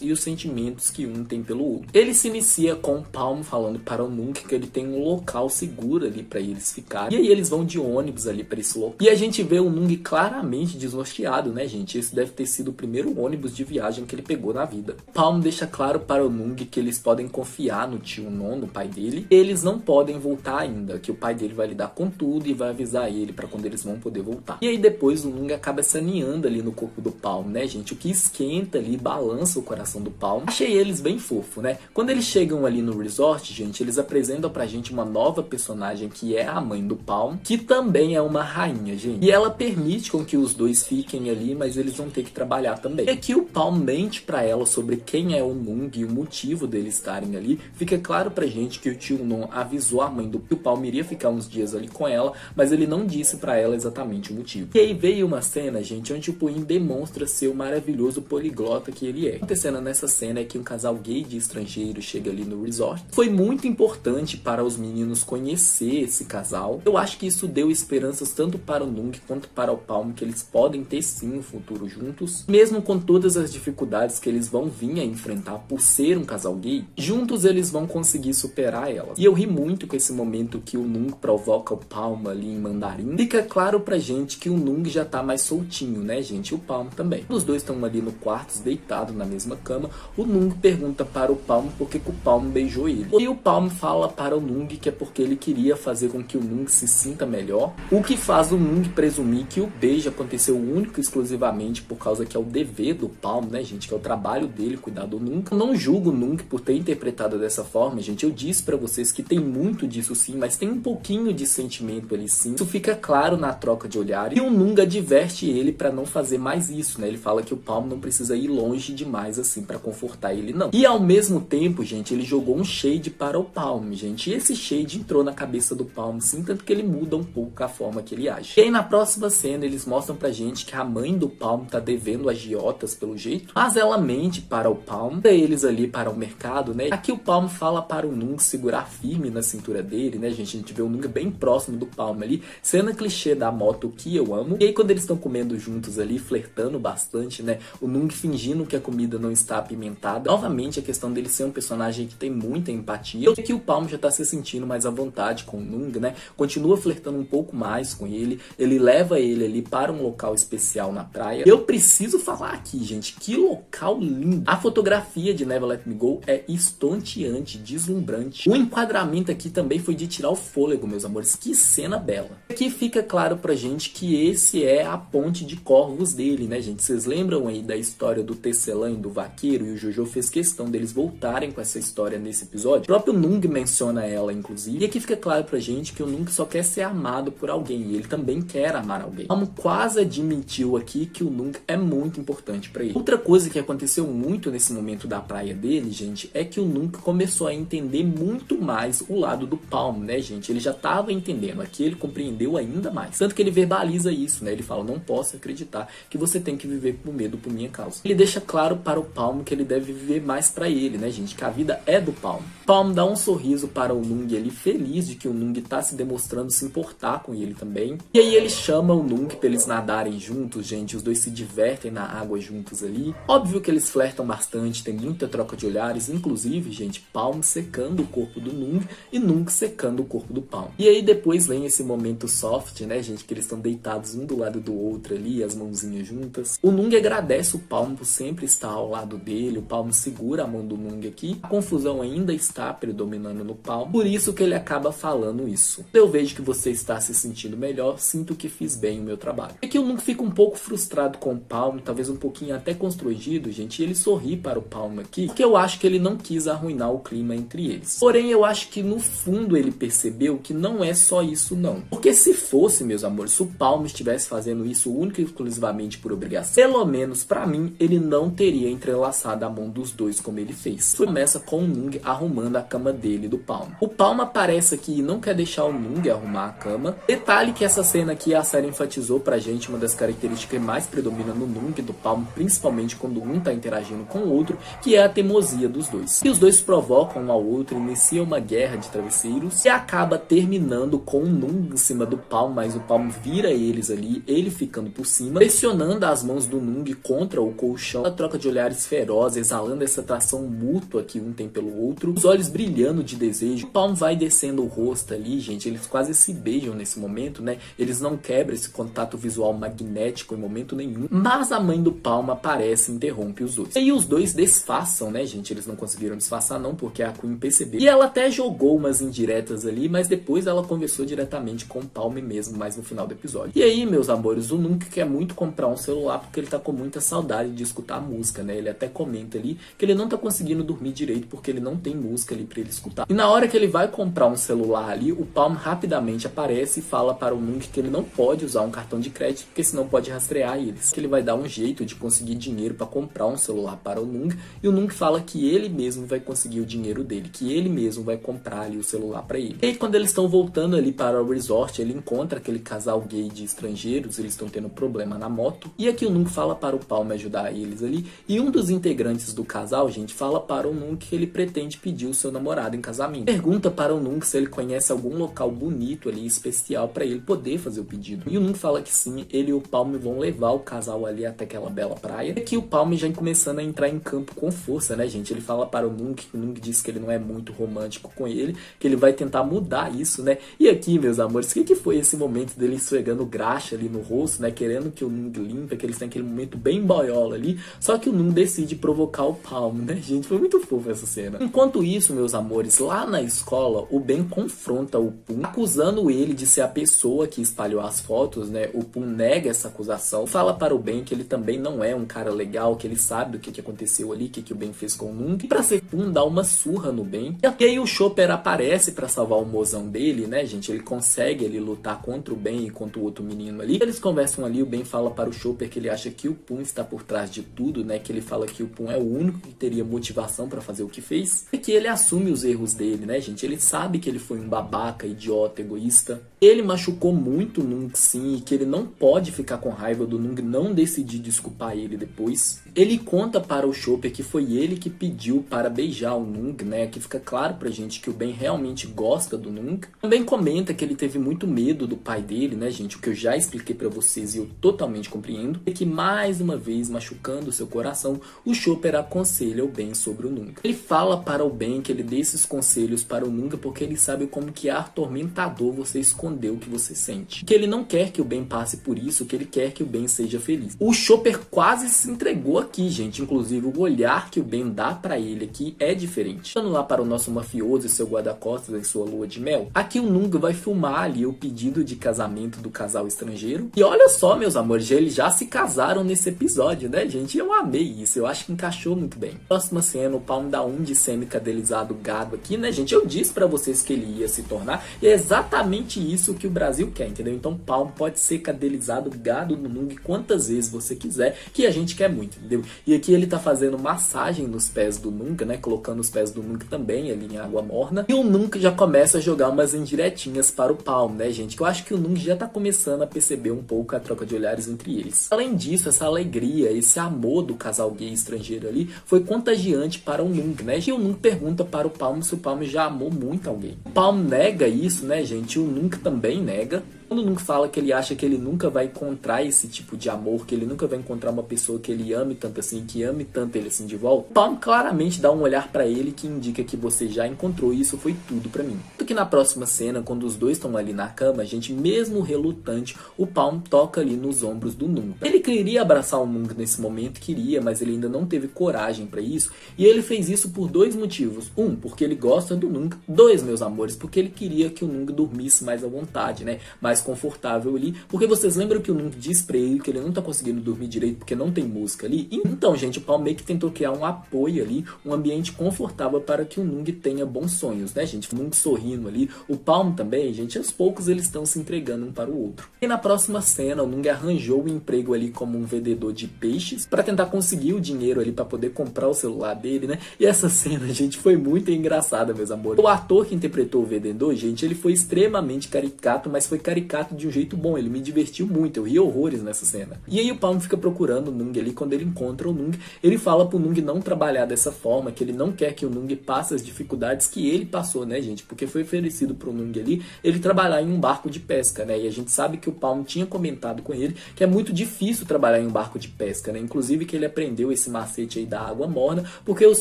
e os sentimentos que um tem pelo outro. Ele se inicia com o Palm falando para o Nung que ele tem um local seguro ali para eles ficarem. E aí eles vão de ônibus ali para esse local. E a gente vê o Nung claramente desnorteado, né, gente? Esse deve ter sido o primeiro ônibus de viagem que ele pegou na vida. Palm deixa claro para o Nung que eles podem confiar no tio Non, no pai dele. Eles não podem voltar ainda, que o pai dele vai lidar com tudo e vai avisar ele para quando eles vão poder voltar. E aí depois o Nung acaba saneando ali no corpo do Palm, né, gente? O que esquenta ali, balança o coração do Palm. Achei eles bem fofo, né? Quando eles chegam ali no resort, gente, eles apresentam pra gente uma nova personagem que é a mãe do Palm, que também é uma rainha, gente. E ela permite com que os dois fiquem ali, mas eles vão ter que trabalhar também. E aqui o Palm mente pra ela sobre quem é o Nung e o motivo deles estarem ali. Fica claro pra gente que o tio Non avisou a mãe do que o Palm iria ficar uns dias ali com ela, mas ele não disse pra ela exatamente o motivo. E aí veio uma cena, gente, onde o Puin demonstra ser o maravilhoso poliglota que ele é. Acontecendo nessa cena é que um casal gay de estrangeiro chega ali no resort. Foi muito importante para os meninos conhecer esse casal. Eu acho que isso deu esperanças tanto para o Nung quanto para o Palm, que eles podem ter sim um futuro juntos. Mesmo com todas as dificuldades que eles vão vir a enfrentar por ser um casal gay, juntos eles vão conseguir superar elas. E eu ri muito com esse momento que o Nung provoca o Palm ali em mandarim. Fica claro pra gente que o Nung já tá mais soltinho, né, gente? E o Palm também. Os dois estão ali no quarto, deitados na mesma cama. O Nung pergunta para o Palm por que o Palm beijou ele. E o Palm fala para o Nung que é porque ele queria fazer com que o Nung se sinta melhor. O que faz o Nung presumir que o beijo aconteceu único e exclusivamente por causa que é o dever do Palm, né, gente? Que é o trabalho dele cuidar do Nung. Eu não julgo o Nung por ter interpretado dessa forma, gente. Eu disse pra vocês que tem muito disso sim, mas tem um pouquinho de sentimento ali sim. Isso fica claro na troca de olhar. E o Nung adverte ele pra não fazer mais isso, né? Ele fala que o Palm não precisa ir longe demais assim pra confortar ele, não. E ao mesmo tempo, gente, ele jogou um shade para o Palm, gente. E esse shade entrou na cabeça do Palm sim, tanto que ele muda um pouco a forma que ele age. E aí na próxima cena eles mostram pra gente que a mãe do Palm tá devendo agiotas pelo jeito, mas ela mente para o Palm, pra eles ali para o mercado, né? Aqui o Palm fala para o Nung segurar firme na cintura dele, né, gente? A gente vê o Nung bem próximo do Palm ali, cena clichê da moto que eu amo. E aí quando eles estão comendo juntos ali, flertando bastante, né? O Nung fingindo que a comida não está apimentada. Novamente a questão dele ser um personagem que tem muita empatia. E aqui o Palm já tá se sentindo mais à vontade com o Nung, né? Continua flertando um pouco mais com ele. Ele leva ele ali para um local especial na praia. Eu preciso falar aqui, gente, que local lindo. A fotografia de Never Let Me Go é estonteante, deslumbrante. O enquadramento aqui também foi de tirar o fôlego, meus amores. Que cena bela. Aqui fica claro pra gente que esse é a ponte de corvos dele, né, gente? Vocês lembram aí da história do tecelã e do vaqueiro? E o Jojo fez questão deles voltarem com essa história nesse episódio. O próprio Nung menciona ela, inclusive. E aqui fica claro pra gente que o Nung só quer ser amado por alguém. E ele também quer amar alguém. Como quase admitiu aqui que o Nung é muito importante pra ele. Outra coisa que aconteceu muito nesse momento da praia dele, gente, é que o Nung começou a entender muito mais o lado do Palm, né, gente? Ele já tava entendendo. Aqui ele compreendeu ainda mais. Tanto que ele verbaliza isso, né? Ele fala, não posso acreditar que você tem que viver por medo por minha causa. Ele deixa claro para o Palm que ele deve viver mais para ele, né, gente? Que a vida é do Palm. Palm dá um sorriso para o Nung ali, feliz de que o Nung tá se demonstrando se importar com ele também. E aí ele chama o Nung pra eles nadarem juntos, gente. Os dois se divertem na água juntos ali. Óbvio que eles flertam bastante, tem muita troca de olhares. Inclusive, gente, Palm secando o corpo do Nung e Nung secando o corpo do Palm. E aí depois vem esse momento soft, né, gente? Que eles estão deitados um do lado do outro ali, as mãozinhas juntas. O Nung agradece o Palm por sempre estar ao lado dele. O Palm segura a mão do Nung aqui. A confusão ainda está predominando no Palm. Por isso que ele acaba falando isso. Eu vejo que você está se sentindo melhor, sinto que fiz bem o meu trabalho. Aqui o Nung fica um pouco frustrado com o Palm, talvez um pouquinho até constrangido, gente, e ele sorri para o Palm aqui, porque eu acho que ele não quis arruinar o clima entre eles. Porém, eu acho que no fundo ele percebeu que não é só isso não. Porque se fosse, meus amores, se o Palm estivesse fazendo isso única e exclusivamente por obrigação, pelo menos pra mim, ele não teria entrelaçado a mão dos dois como ele fez. Começa com o Nung arrumando a cama dele do Palm. O Palm aparece aqui e não quer deixar o Nung arrumar a cama. Detalhe que essa cena aqui a série enfatizou pra gente uma das características que mais predomina no Nung e do Palm, principalmente quando um tá interagindo com o outro, que é a teimosia dos dois. E os dois provocam um ao outro, iniciam uma guerra de travesseiros e acaba terminando com o Nung em cima do Palm, mas o Palm vira eles ali, ele ficando por cima, pressionando as mãos do Nung contra o colchão, a troca de olhares feroz, exalando essa atração mútua que um tem pelo outro, os olhos brilhando de desejo. O Palm vai descendo o rosto ali, gente, eles quase se beijam nesse momento, né? Eles não quebram esse contato visual magnético em momento nenhum, mas a mãe do Palm aparece e interrompe os dois. E aí os dois disfarçam, né, gente? Eles não conseguiram disfarçar não, porque a Queen percebeu. E ela até jogou umas indiretas ali, mas depois ela conversou diretamente com o Palm mesmo, mais no final do episódio. E aí, meus amores, o Nung quer muito comprar um celular porque ele tá com muita saudade de escutar música, né? Ele até comenta ali que ele não tá conseguindo dormir direito porque ele não tem música ali pra ele escutar. E na hora que ele vai comprar um celular ali, o Palm rapidamente aparece e fala para o Nung que ele não pode usar um cartão de crédito porque senão pode rastrear eles. Que ele vai dar um jeito de conseguir dinheiro para comprar um celular para o Nung, e o Nung fala que ele mesmo vai conseguir o dinheiro dele, que ele mesmo vai comprar ali o celular para ele. E aí, quando eles estão voltando ali para o resort, ele encontra aquele casal gay de estrangeiros, eles estão tendo problema na moto, e aqui o Nung fala para o Palm ajudar eles ali, e um dos integrantes do casal, gente, fala para o Nung que ele pretende pedir o seu namorado em casamento. Pergunta para o Nung se ele conhece algum local bonito ali, especial, para ele poder fazer o pedido. E o Nung fala que sim, ele e o Palm vão levar o casal ali até aquela bela praia. E aqui o Palm já começando a entrar em campo com força, né, gente? Ele fala para o Nung que o Nung diz que ele não é muito romântico com ele, que ele vai tentar mudar isso, né? E aqui, meus amores, o que foi esse momento dele esfregando graxa ali no rosto, né? Querendo que o Nung limpe, que eles têm aquele momento bem boiola ali. Só que o Nung decide provocar o Palm, né, gente? Foi muito fofo essa cena. Enquanto isso, meus amores, lá na escola, o Ben confronta o Pum, acusando ele de ser a pessoa que espalhou as fotos, né? O Pum nega essa acusação, fala para o Ben que ele também não é um cara legal, que ele sabe do que aconteceu ali, o que o Ben fez com o Nung. E pra ser Pum, dá uma surra no Ben. E aí o Chopper aparece pra salvar o mozão dele, né, gente? Ele consegue ele lutar contra o Ben e contra o outro menino ali. Eles conversam ali, o Ben fala para o Chopper que ele acha que o Pum está por trás de tudo, né? Que ele fala que o Pum é o único que teria motivação pra fazer o que fez. E que ele assume os erros dele, né, gente? Ele sabe que ele foi um babaca, idiota, egoísta. Ele machucou muito o Nung, sim, e que ele não pode ficar com raiva do Nung não decidir desculpar ele depois. Ele conta para o Chopper que foi ele que pediu para beijar o Nung, né? Que fica claro pra gente que o Ben realmente gosta do Nung. Também comenta que ele teve muito medo do pai dele, né, gente? O que eu já expliquei pra vocês e eu totalmente compreendo. E que, mais uma vez, machucando seu coração, o Chopper aconselha o Ben sobre o Nung. Ele fala para o Ben que ele dê esses conselhos para o Nung porque ele sabe como que é atormentador você esconder o que você sente. Que ele não quer que o Ben passe por isso, que ele quer que o Ben seja feliz. O Chopper quase se entregou aqui, gente. Inclusive, o olhar que o Ben dá pra ele aqui é diferente. Vamos lá para o nosso mafioso e seu guarda-costas em sua lua de mel. Aqui o Nung vai filmar ali o pedido de casamento do casal estrangeiro. E olha só, meus amores, eles já se casaram nesse episódio, né, gente? Eu amei isso. Eu acho que encaixou muito bem. Próxima cena, o Palm dá um de semi-cadelizado gado aqui, né, gente? Eu disse pra vocês que ele ia se tornar. E é exatamente isso que o Brasil quer, entendeu? Então, Palm pode ser cadelizado gado no Nung quantas vezes você quiser, que a gente quer muito, entendeu? E aqui ele tá fazendo massagem nos pés do Nung, né? Colocando os pés do Nung também ali em água morna. E o Nung já começa a jogar umas indiretinhas para o Palm, né, gente? Que eu acho que o Nung Nung já tá começando a perceber um pouco a troca de olhares entre eles. Além disso, essa alegria, esse amor do casal gay estrangeiro ali foi contagiante para o Nung, né? E o Nung pergunta para o Palm se o Palm já amou muito alguém. O Palm nega isso, né, gente? O Nung também nega. Quando o Nung fala que ele acha que ele nunca vai encontrar esse tipo de amor, que ele nunca vai encontrar uma pessoa que ele ame tanto assim, que ame tanto ele assim de volta, o Palm claramente dá um olhar pra ele que indica que você já encontrou e isso foi tudo pra mim. Tanto que na próxima cena, quando os dois estão ali na cama, gente, mesmo relutante, o Palm toca ali nos ombros do Nung. Ele queria abraçar o Nung nesse momento, queria, mas ele ainda não teve coragem pra isso, e ele fez isso por dois motivos. Um, porque ele gosta do Nung. Dois, meus amores, porque ele queria que o Nung dormisse mais à vontade, né? Mais confortável ali, porque vocês lembram que o Nung diz pra ele que ele não tá conseguindo dormir direito porque não tem música ali? Então, gente, o Palm meio que tentou criar um apoio ali, um ambiente confortável para que o Nung tenha bons sonhos, né, gente? O Nung sorrindo ali, o Palm também, gente, aos poucos eles estão se entregando um para o outro. E na próxima cena, o Nung arranjou um emprego ali como um vendedor de peixes para tentar conseguir o dinheiro ali para poder comprar o celular dele, né? E essa cena, gente, foi muito engraçada, meus amores. O ator que interpretou o vendedor, gente, ele foi extremamente caricato, mas foi caricato de um jeito bom, ele me divertiu muito, eu ri horrores nessa cena. E aí o Palm fica procurando o Nung ali, quando ele encontra o Nung, ele fala pro Nung não trabalhar dessa forma, que ele não quer que o Nung passe as dificuldades que ele passou, né, gente, porque foi oferecido pro Nung ali, ele trabalhar em um barco de pesca, né, e a gente sabe que o Palm tinha comentado com ele que é muito difícil trabalhar em um barco de pesca, né, inclusive que ele aprendeu esse macete aí da água morna, porque os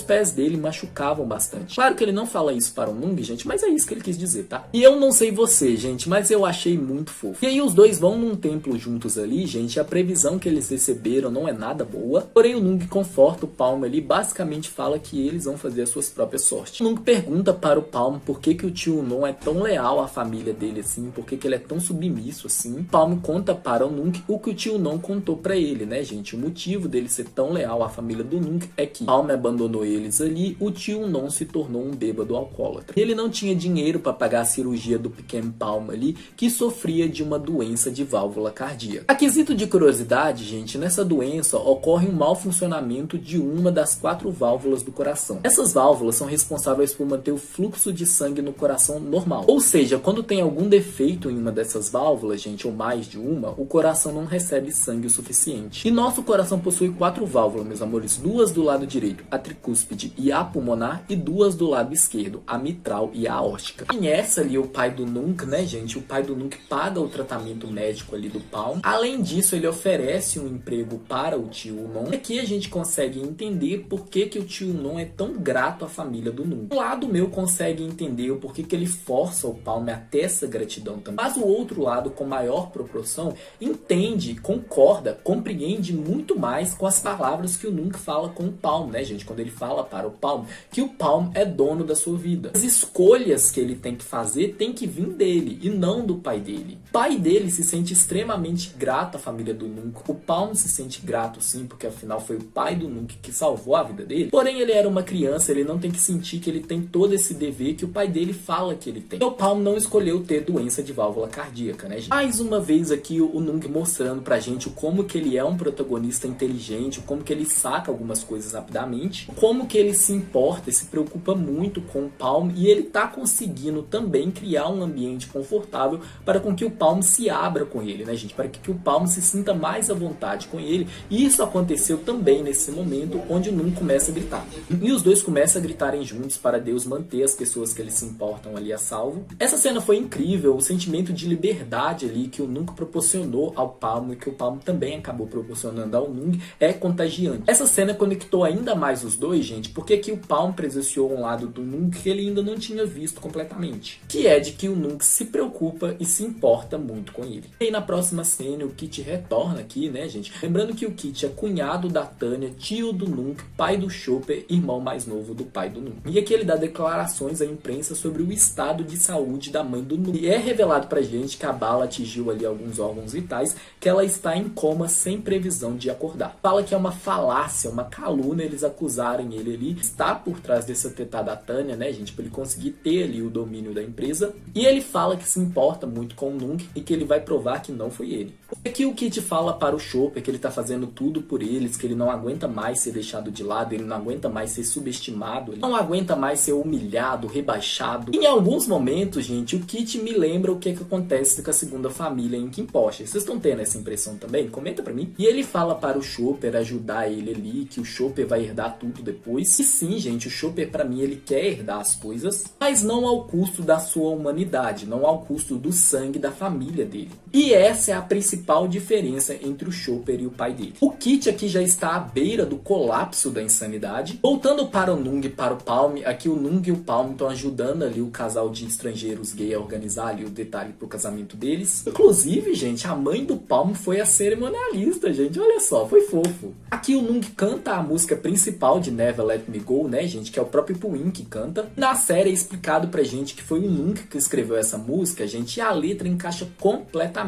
pés dele machucavam bastante. Claro que ele não fala isso para o Nung, gente, mas é isso que ele quis dizer, tá? E eu não sei você, gente, mas eu achei muito fofo. E aí os dois vão num templo juntos ali, gente, e a previsão que eles receberam não é nada boa. Porém o Nung conforta o Palm ali, basicamente fala que eles vão fazer as suas próprias sortes. O Nung pergunta para o Palm por que o tio Non é tão leal à família dele assim, por que ele é tão submisso assim. O Palm conta para o Nung o que o tio Non contou para ele, né, gente? O motivo dele ser tão leal à família do Nung é que Palm abandonou eles ali, o tio Non se tornou um bêbado alcoólatra. Ele não tinha dinheiro para pagar a cirurgia do pequeno Palm ali, que sofria de uma doença de válvula cardíaca. A quesito de curiosidade, gente, nessa doença ocorre um mau funcionamento de uma das 4 válvulas do coração. Essas válvulas são responsáveis por manter o fluxo de sangue no coração normal. Ou seja, quando tem algum defeito em uma dessas válvulas, gente, ou mais de uma, o coração não recebe sangue o suficiente. E nosso coração possui 4 válvulas, meus amores, 2 do lado direito, a tricúspide e a pulmonar, e 2 do lado esquerdo, a mitral e a aórtica. Conhece ali o pai do Nung, né, gente? O pai do Nung paga o tratamento médico ali do Palm. Além disso, ele oferece um emprego para o tio Non. Aqui a gente consegue entender por que o tio Non é tão grato à família do Nung. Um lado meu consegue entender o porquê que ele força o Palm a ter essa gratidão também. Mas o outro lado, com maior proporção, entende, concorda, compreende muito mais com as palavras que o Nung fala com o Palm, né, gente? Quando ele fala para o Palm que o Palm é dono da sua vida. As escolhas que ele tem que fazer tem que vir dele e não do pai dele. O pai dele se sente extremamente grato à família do Nung. O Palm se sente grato sim, porque afinal foi o pai do Nung que salvou a vida dele. Porém, ele era uma criança, ele não tem que sentir que ele tem todo esse dever que o pai dele fala que ele tem. E o Palm não escolheu ter doença de válvula cardíaca, né, gente? Mais uma vez aqui o Nung mostrando pra gente como que ele é um protagonista inteligente, como que ele saca algumas coisas rapidamente, como que ele se importa e se preocupa muito com o Palm, e ele tá conseguindo também criar um ambiente confortável para com que o Palm se abra com ele, né, gente? Para que o Palm se sinta mais à vontade com ele. E isso aconteceu também nesse momento onde o Nung começa a gritar. E os dois começam a gritarem juntos para Deus manter as pessoas que eles se importam ali a salvo. Essa cena foi incrível, o sentimento de liberdade ali que o Nung proporcionou ao Palm e que o Palm também acabou proporcionando ao Nung é contagiante. Essa cena conectou ainda mais os dois, gente, porque aqui o Palm presenciou um lado do Nung que ele ainda não tinha visto completamente, que é de que o Nung se preocupa e se importa muito com ele. E aí na próxima cena o Kit retorna aqui, né, gente? Lembrando que o Kit é cunhado da Tanya, tio do Nung, pai do Chopper, irmão mais novo do pai do Nung. E aqui ele dá declarações à imprensa sobre o estado de saúde da mãe do Nung. E é revelado pra gente que a bala atingiu ali alguns órgãos vitais, que ela está em coma sem previsão de acordar. Fala que é uma falácia, uma calúnia eles acusarem ele ali, está por trás desse atentado da Tanya, né, gente, pra ele conseguir ter ali o domínio da empresa. E ele fala que se importa muito com com o Nung e que ele vai provar que não foi ele. Aqui o Kit fala para o Chopper que ele tá fazendo tudo por eles, que ele não aguenta mais ser deixado de lado, ele não aguenta mais ser subestimado, ele não aguenta mais ser humilhado, rebaixado. E em alguns momentos, gente, o Kit me lembra o que acontece com a segunda família em Kinporsche. Vocês estão tendo essa impressão também? Comenta pra mim. E ele fala para o Chopper ajudar ele ali, que o Chopper vai herdar tudo depois. E sim, gente, o Chopper pra mim ele quer herdar as coisas, mas não ao custo da sua humanidade, não ao custo do sangue da família dele. E essa é a principal diferença entre o Chopper e o pai dele. O Kit aqui já está à beira do colapso da insanidade. Voltando para o Nung e para o Palm, aqui o Nung e o Palm estão ajudando ali o casal de estrangeiros gay a organizar ali o detalhe pro casamento deles. Inclusive, gente, a mãe do Palm foi a cerimonialista, gente, olha só, foi fofo. Aqui o Nung canta a música principal de Never Let Me Go, né, gente, que é o próprio Puin que canta. Na série é explicado pra gente que foi o Nung que escreveu essa música, gente, e a letra encaixa completamente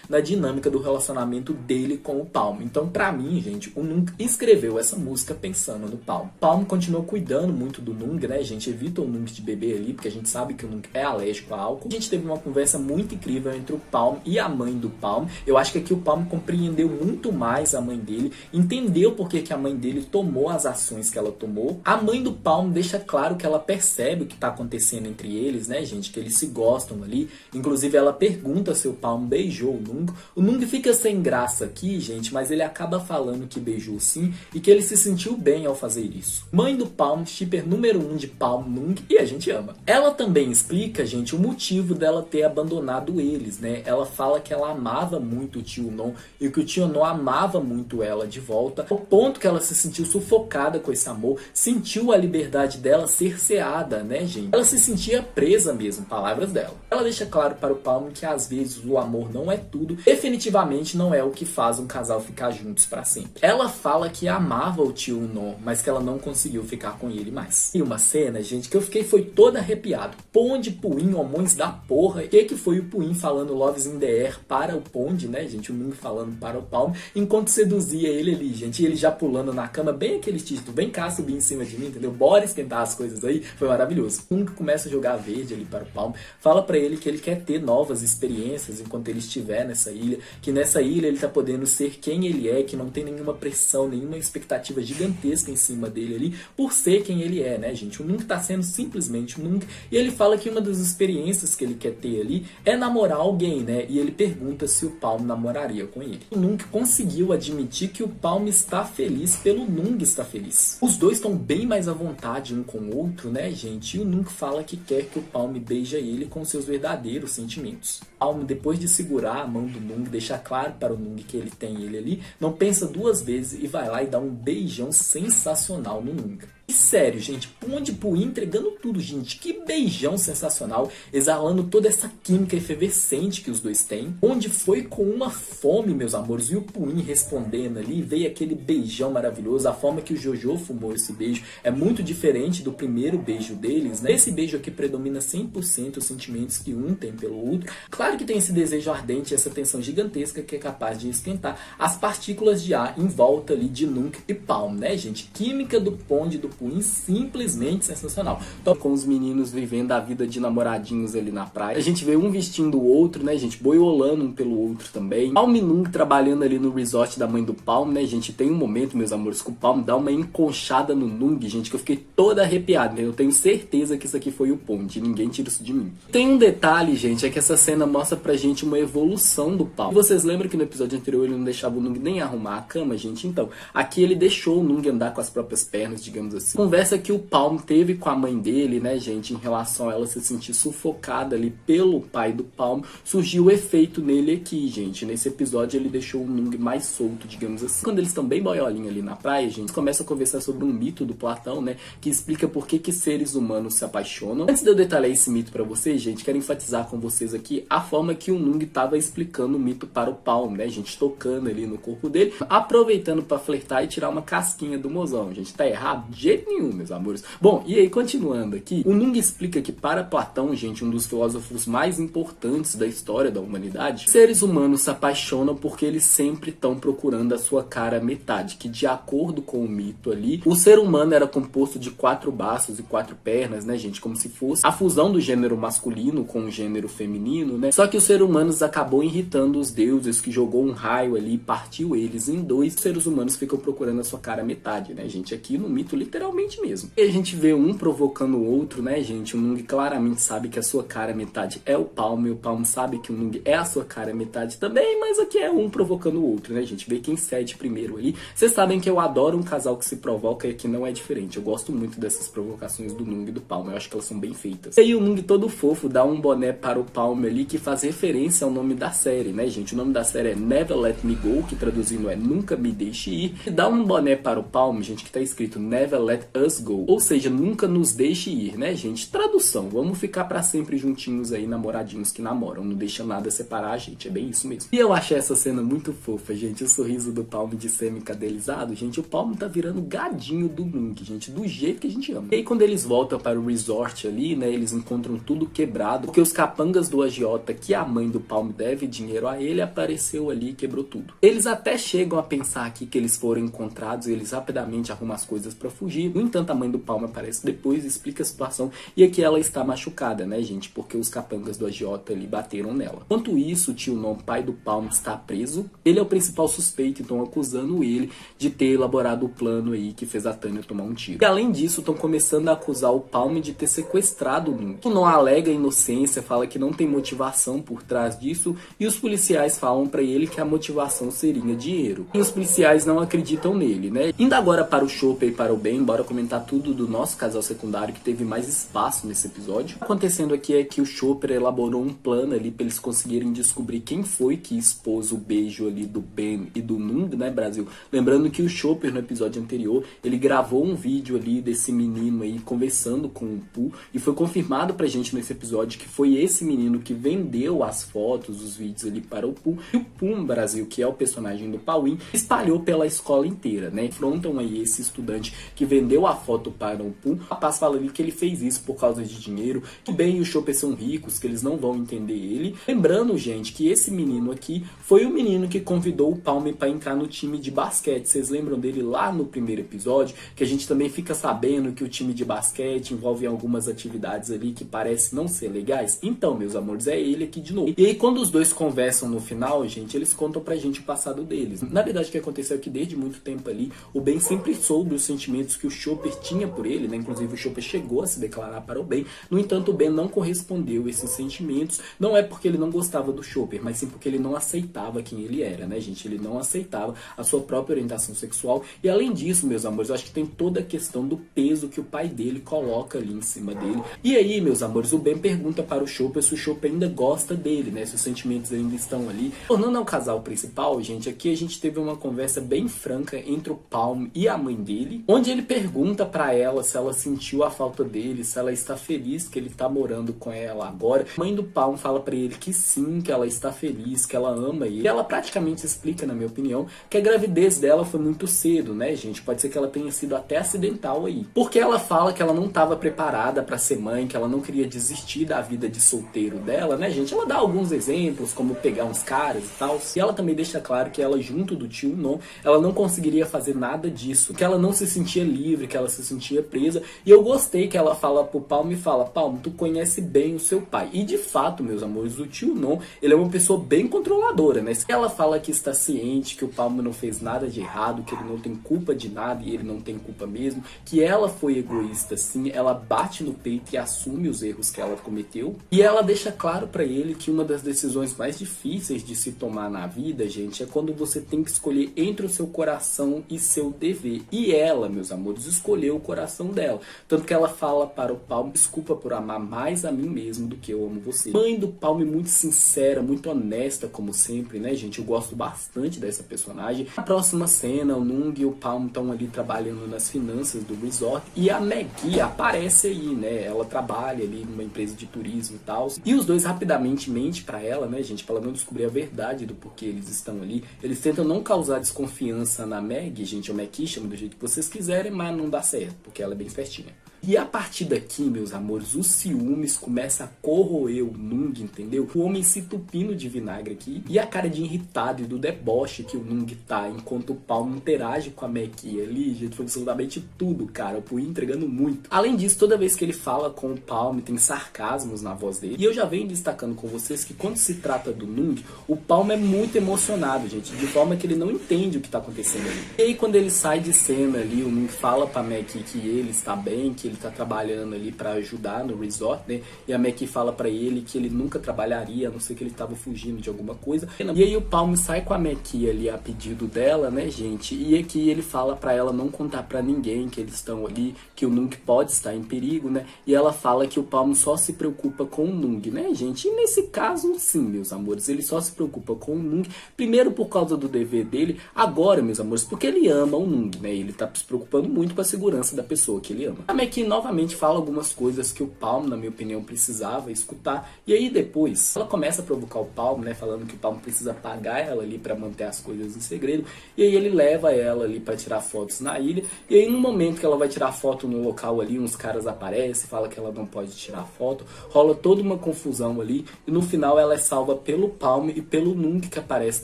na dinâmica do relacionamento dele com o Palm. Então, pra mim, gente, o Nung escreveu essa música pensando no Palm. Palm continuou cuidando muito do Nung, né, gente, evita o Nung de beber ali, porque a gente sabe que o Nung é alérgico a álcool. A gente teve uma conversa muito incrível entre o Palm e a mãe do Palm. Eu acho que aqui o Palm compreendeu muito mais a mãe dele, entendeu por que a mãe dele tomou as ações que ela tomou. A mãe do Palm deixa claro que ela percebe o que tá acontecendo entre eles, né, gente, que eles se gostam ali. Inclusive ela pergunta se o Palm beijou o Nung. O Nung fica sem graça aqui, gente, mas ele acaba falando que beijou sim e que ele se sentiu bem ao fazer isso. Mãe do Palm, shipper número 1 de Palm Nung, e a gente ama. Ela também explica, gente, o motivo dela ter abandonado eles, né? Ela fala que ela amava muito o tio Non e que o tio Non amava muito ela de volta, ao ponto que ela se sentiu sufocada com esse amor, sentiu a liberdade dela cerceada, né, gente? Ela se sentia presa mesmo, palavras dela. Ela deixa claro para o Palm que às vezes o amor não é tudo, definitivamente não é o que faz um casal ficar juntos para sempre. Ela fala que amava o tio Non, mas que ela não conseguiu ficar com ele mais. E uma cena, gente, que eu fiquei foi todo arrepiado. Pond, Puin, homões da porra. O que foi o Puin falando Loves in the Air para o Pond, né, gente? O Nung falando para o Palm, enquanto seduzia ele ali, gente. E ele já pulando na cama, bem aquele título, vem cá subir em cima de mim, entendeu? Bora esquentar as coisas aí. Foi maravilhoso. O Nung começa a jogar verde ali para o Palm, fala para ele que ele quer ter novas experiências enquanto ele estiver nessa ilha, que nessa ilha ele tá podendo ser quem ele é, que não tem nenhuma pressão, nenhuma expectativa gigantesca em cima dele ali, por ser quem ele é, né, gente? O Nung tá sendo simplesmente o Nung, e ele fala que uma das experiências que ele quer ter ali é namorar alguém, né? E ele pergunta se o Palm namoraria com ele. O Nung conseguiu admitir que o Palm está feliz pelo Nung estar feliz. Os dois estão bem mais à vontade um com o outro, né, gente? E o Nung fala que quer que o Palm beije ele com seus verdadeiros sentimentos. Palm, depois de segurar a mão do Nung, deixar claro para o Nung que ele tem ele ali, não pensa duas vezes e vai lá e dá um beijão sensacional no Nung. E sério, gente, Pond Puin entregando tudo, gente. Que beijão sensacional, exalando toda essa química efervescente que os dois têm. Onde foi com uma fome, meus amores, e o Puin respondendo ali, veio aquele beijão maravilhoso. A forma que o Jojo fumou esse beijo é muito diferente do primeiro beijo deles, né? Esse beijo aqui predomina 100% os sentimentos que um tem pelo outro. Claro que tem esse desejo ardente, essa tensão gigantesca que é capaz de esquentar as partículas de ar em volta ali de Nung e Palm, né, gente? Química do Pond e do Puin simplesmente sensacional. Então, com os meninos vivendo a vida de namoradinhos ali na praia, a gente vê um vestindo o outro, né, gente, boiolando um pelo outro também. Palm e Nung trabalhando ali no resort da mãe do Palm, né, gente, tem um momento, meus amores, que o Palm dá uma enconchada no Nung, gente, que eu fiquei toda arrepiada, né? Eu tenho certeza que isso aqui foi o Pond, ninguém tira isso de mim. Tem um detalhe, gente, é que essa cena mostra pra gente uma evolução do Palm. Vocês lembram que no episódio anterior ele não deixava o Nung nem arrumar a cama, gente? Então, aqui ele deixou o Nung andar com as próprias pernas, digamos assim. Conversa que o Palm teve com a mãe dele, né, gente, em relação a ela se sentir sufocada ali pelo pai do Palm, surgiu o efeito nele aqui, gente. Nesse episódio ele deixou o Nung mais solto, digamos assim. Quando eles estão bem boiolinhos ali na praia, gente, começa a conversar sobre um mito do Platão, né, que explica por que seres humanos se apaixonam. Antes de eu detalhar esse mito pra vocês, gente, quero enfatizar com vocês aqui a forma que o Nung tava explicando o mito para o Palm, né, gente, tocando ali no corpo dele, aproveitando pra flertar e tirar uma casquinha do mozão. Gente, tá errado? De jeito nenhum, meus amores. Bom, e aí continuando aqui, o Nung explica que para Platão, gente, um dos filósofos mais importantes da história da humanidade, seres humanos se apaixonam porque eles sempre estão procurando a sua cara metade, que de acordo com o mito ali, o ser humano era composto de 4 braços e 4 pernas, né, gente, como se fosse a fusão do gênero masculino com o gênero feminino, né? Só que os seres humanos acabou irritando os deuses, que jogou um raio ali e partiu eles em 2. Os seres humanos ficam procurando a sua cara metade, né, gente, aqui no mito literalmente mesmo. E a gente vê um provocando o outro, né, gente? O Nung claramente sabe que a sua cara metade é o Palm, e o Palm sabe que o Nung é a sua cara metade também, mas aqui é um provocando o outro, né, gente? Vê quem cede primeiro ali. Vocês sabem que eu adoro um casal que se provoca e aqui não é diferente. Eu gosto muito dessas provocações do Nung e do Palm, eu acho que elas são bem feitas. E aí o Nung todo fofo dá um boné para o Palm ali, que faz referência ao nome da série, né, gente? O nome da série é Never Let Me Go, que traduzindo é Nunca Me Deixe Ir. E dá um boné para o Palm, gente, que tá escrito Never Let Us Go, ou seja, nunca nos deixe ir, né, gente? Tradução, vamos ficar pra sempre juntinhos aí, namoradinhos que namoram, não deixa nada separar a gente, é bem isso mesmo. E eu achei essa cena muito fofa, gente, o sorriso do Palm de semi-cadelizado, gente, o Palm tá virando gadinho do Nung, gente, do jeito que a gente ama. E aí quando eles voltam para o resort ali, né, eles encontram tudo quebrado, porque os capangas do agiota, que a mãe do Palm deve dinheiro a ele, apareceu ali e quebrou tudo. Eles até chegam a pensar aqui que eles foram encontrados e eles rapidamente arrumam as coisas pra fugir. No entanto, a mãe do Palm aparece depois, explica a situação e aqui ela está machucada, né, gente, porque os capangas do agiota ali bateram nela. Enquanto isso, o tio Non, pai do Palm, está preso. Ele é o principal suspeito, então acusando ele de ter elaborado o plano aí que fez a Tânia tomar um tiro. E além disso, estão começando a acusar o Palm de ter sequestrado o Nung. O Non alega inocência, fala que não tem motivação por trás disso e os policiais falam pra ele que a motivação seria dinheiro. E os policiais não acreditam nele, né? Indo agora para o Chopper e para o Ben, bora comentar tudo do nosso casal secundário que teve mais espaço nesse episódio. Acontecendo aqui é que o Chopper elaborou um plano ali pra eles conseguirem descobrir quem foi que expôs o beijo ali do Ben e do Nung, né, Brasil? Lembrando que o Chopper no episódio anterior, ele gravou um vídeo ali desse menino aí conversando com o Pooh e foi confirmado pra gente nesse episódio que foi esse menino que vendeu as fotos, os vídeos ali para o Pooh. E o Pooh, Brasil, que é o personagem do Paulinho, espalhou pela escola inteira, né? Enfrentam aí esse estudante que vendeu a foto para o Pooh. O rapaz fala ali que ele fez isso por causa de dinheiro, que Ben e o Chopper são ricos, que eles não vão entender ele. Lembrando, gente, que esse menino aqui foi o menino que convidou o Palm para entrar no time de basquete. Vocês lembram dele lá no primeiro episódio? Que a gente também fica sabendo que o time de basquete envolve algumas atividades ali que parecem não ser legais. Então, meus amores, é ele aqui de novo. E aí, quando os dois conversam no final, gente, eles contam pra gente o passado deles. Na verdade, o que aconteceu é que desde muito tempo ali, o Ben sempre soube os sentimentos que o Chopper tinha por ele, né? Inclusive, o Chopper chegou a se declarar para o Ben. No entanto, o Ben não correspondeu a esses sentimentos. Não é porque ele não gostava do Chopper, mas sim porque ele não aceitava quem ele era, né, gente? Ele não aceitava a sua própria orientação sexual. E além disso, meus amores, eu acho que tem toda a questão do peso que o pai dele coloca ali em cima dele. E aí, meus amores, o Ben pergunta para o Chopper se o Chopper ainda gosta dele, né? Se os sentimentos ainda estão ali. Tornando ao casal principal, gente, aqui a gente teve uma conversa bem franca entre o Palm e a mãe dele, onde ele pergunta para ela se ela sentiu a falta dele, se ela está feliz que ele tá morando com ela agora. A mãe do Palm fala para ele que sim, que ela está feliz, que ela ama ele. E ela praticamente explica, na minha opinião, que a gravidez dela foi muito cedo, né, gente? Pode ser que ela tenha sido até acidental aí. Porque ela fala que ela não estava preparada para ser mãe, que ela não queria desistir da vida de solteiro dela, né, gente? Ela dá alguns exemplos, como pegar uns caras e tal. E ela também deixa claro que ela, junto do tio Non, ela não conseguiria fazer nada disso, que ela não se sentia livre, que ela se sentia presa. E eu gostei que ela fala pro Palm e fala: Palm, tu conhece bem o seu pai. E de fato, meus amores, o tio Non, ele é uma pessoa bem controladora, né? Ela fala que está ciente que o Palm não fez nada de errado, que ele não tem culpa de nada e ele não tem culpa mesmo, que ela foi egoísta sim, ela bate no peito e assume os erros que ela cometeu. E ela deixa claro pra ele que uma das decisões mais difíceis de se tomar na vida, gente, é quando você tem que escolher entre o seu coração e seu dever. E ela, meus amores, escolheu o coração dela. Tanto que ela fala para o Palm: desculpa por amar mais a mim mesmo do que eu amo você. Mãe do Palm muito sincera, muito honesta, como sempre, né, gente? Eu gosto bastante dessa personagem. Na próxima cena, o Nung e o Palm estão ali trabalhando nas finanças do resort e a Maggie aparece aí, né? Ela trabalha ali numa empresa de turismo e tal. E os dois rapidamente mentem pra ela, né, gente? Pra ela não descobrir a verdade do porquê eles estão ali. Eles tentam não causar desconfiança na Maggie, gente, ou Maggie, chama do jeito que vocês quiserem, mas não dá certo, porque ela é bem espertinha. E a partir daqui, meus amores, os ciúmes começam a corroer o Nung, entendeu? O homem se entupindo de vinagre aqui. E a cara de irritado e do deboche que o Nung tá, enquanto o Palm interage com a Meki ali, gente, foi absolutamente tudo, cara. O Pui entregando muito. Além disso, toda vez que ele fala com o Palm, tem sarcasmos na voz dele. E eu já venho destacando com vocês que quando se trata do Nung, o Palm é muito emocionado, gente, de forma que ele não entende o que tá acontecendo ali. E aí, quando ele sai de cena ali, o Nung fala pra Meki que ele está bem, que ele tá trabalhando ali pra ajudar no resort, né? E a Meki fala pra ele que ele nunca trabalharia, a não ser que ele tava fugindo de alguma coisa. E aí o Palm sai com a Meki ali a pedido dela, né, gente? E aqui ele fala pra ela não contar pra ninguém que eles estão ali, que o Nung pode estar em perigo, né? E ela fala que o Palm só se preocupa com o Nung, né, gente? E nesse caso, sim, meus amores, ele só se preocupa com o Nung, primeiro por causa do dever dele, agora, meus amores, porque ele ama o Nung, né? Ele tá se preocupando muito com a segurança da pessoa que ele ama. A Meki novamente fala algumas coisas que o Palm, na minha opinião, precisava escutar. E aí depois, ela começa a provocar o Palm, né? Falando que o Palm precisa pagar ela ali pra manter as coisas em segredo. E aí ele leva ela ali pra tirar fotos na ilha. E aí no momento que ela vai tirar foto no local ali, uns caras aparecem, fala que ela não pode tirar foto. Rola toda uma confusão ali. E no final ela é salva pelo Palm e pelo Nung, que aparece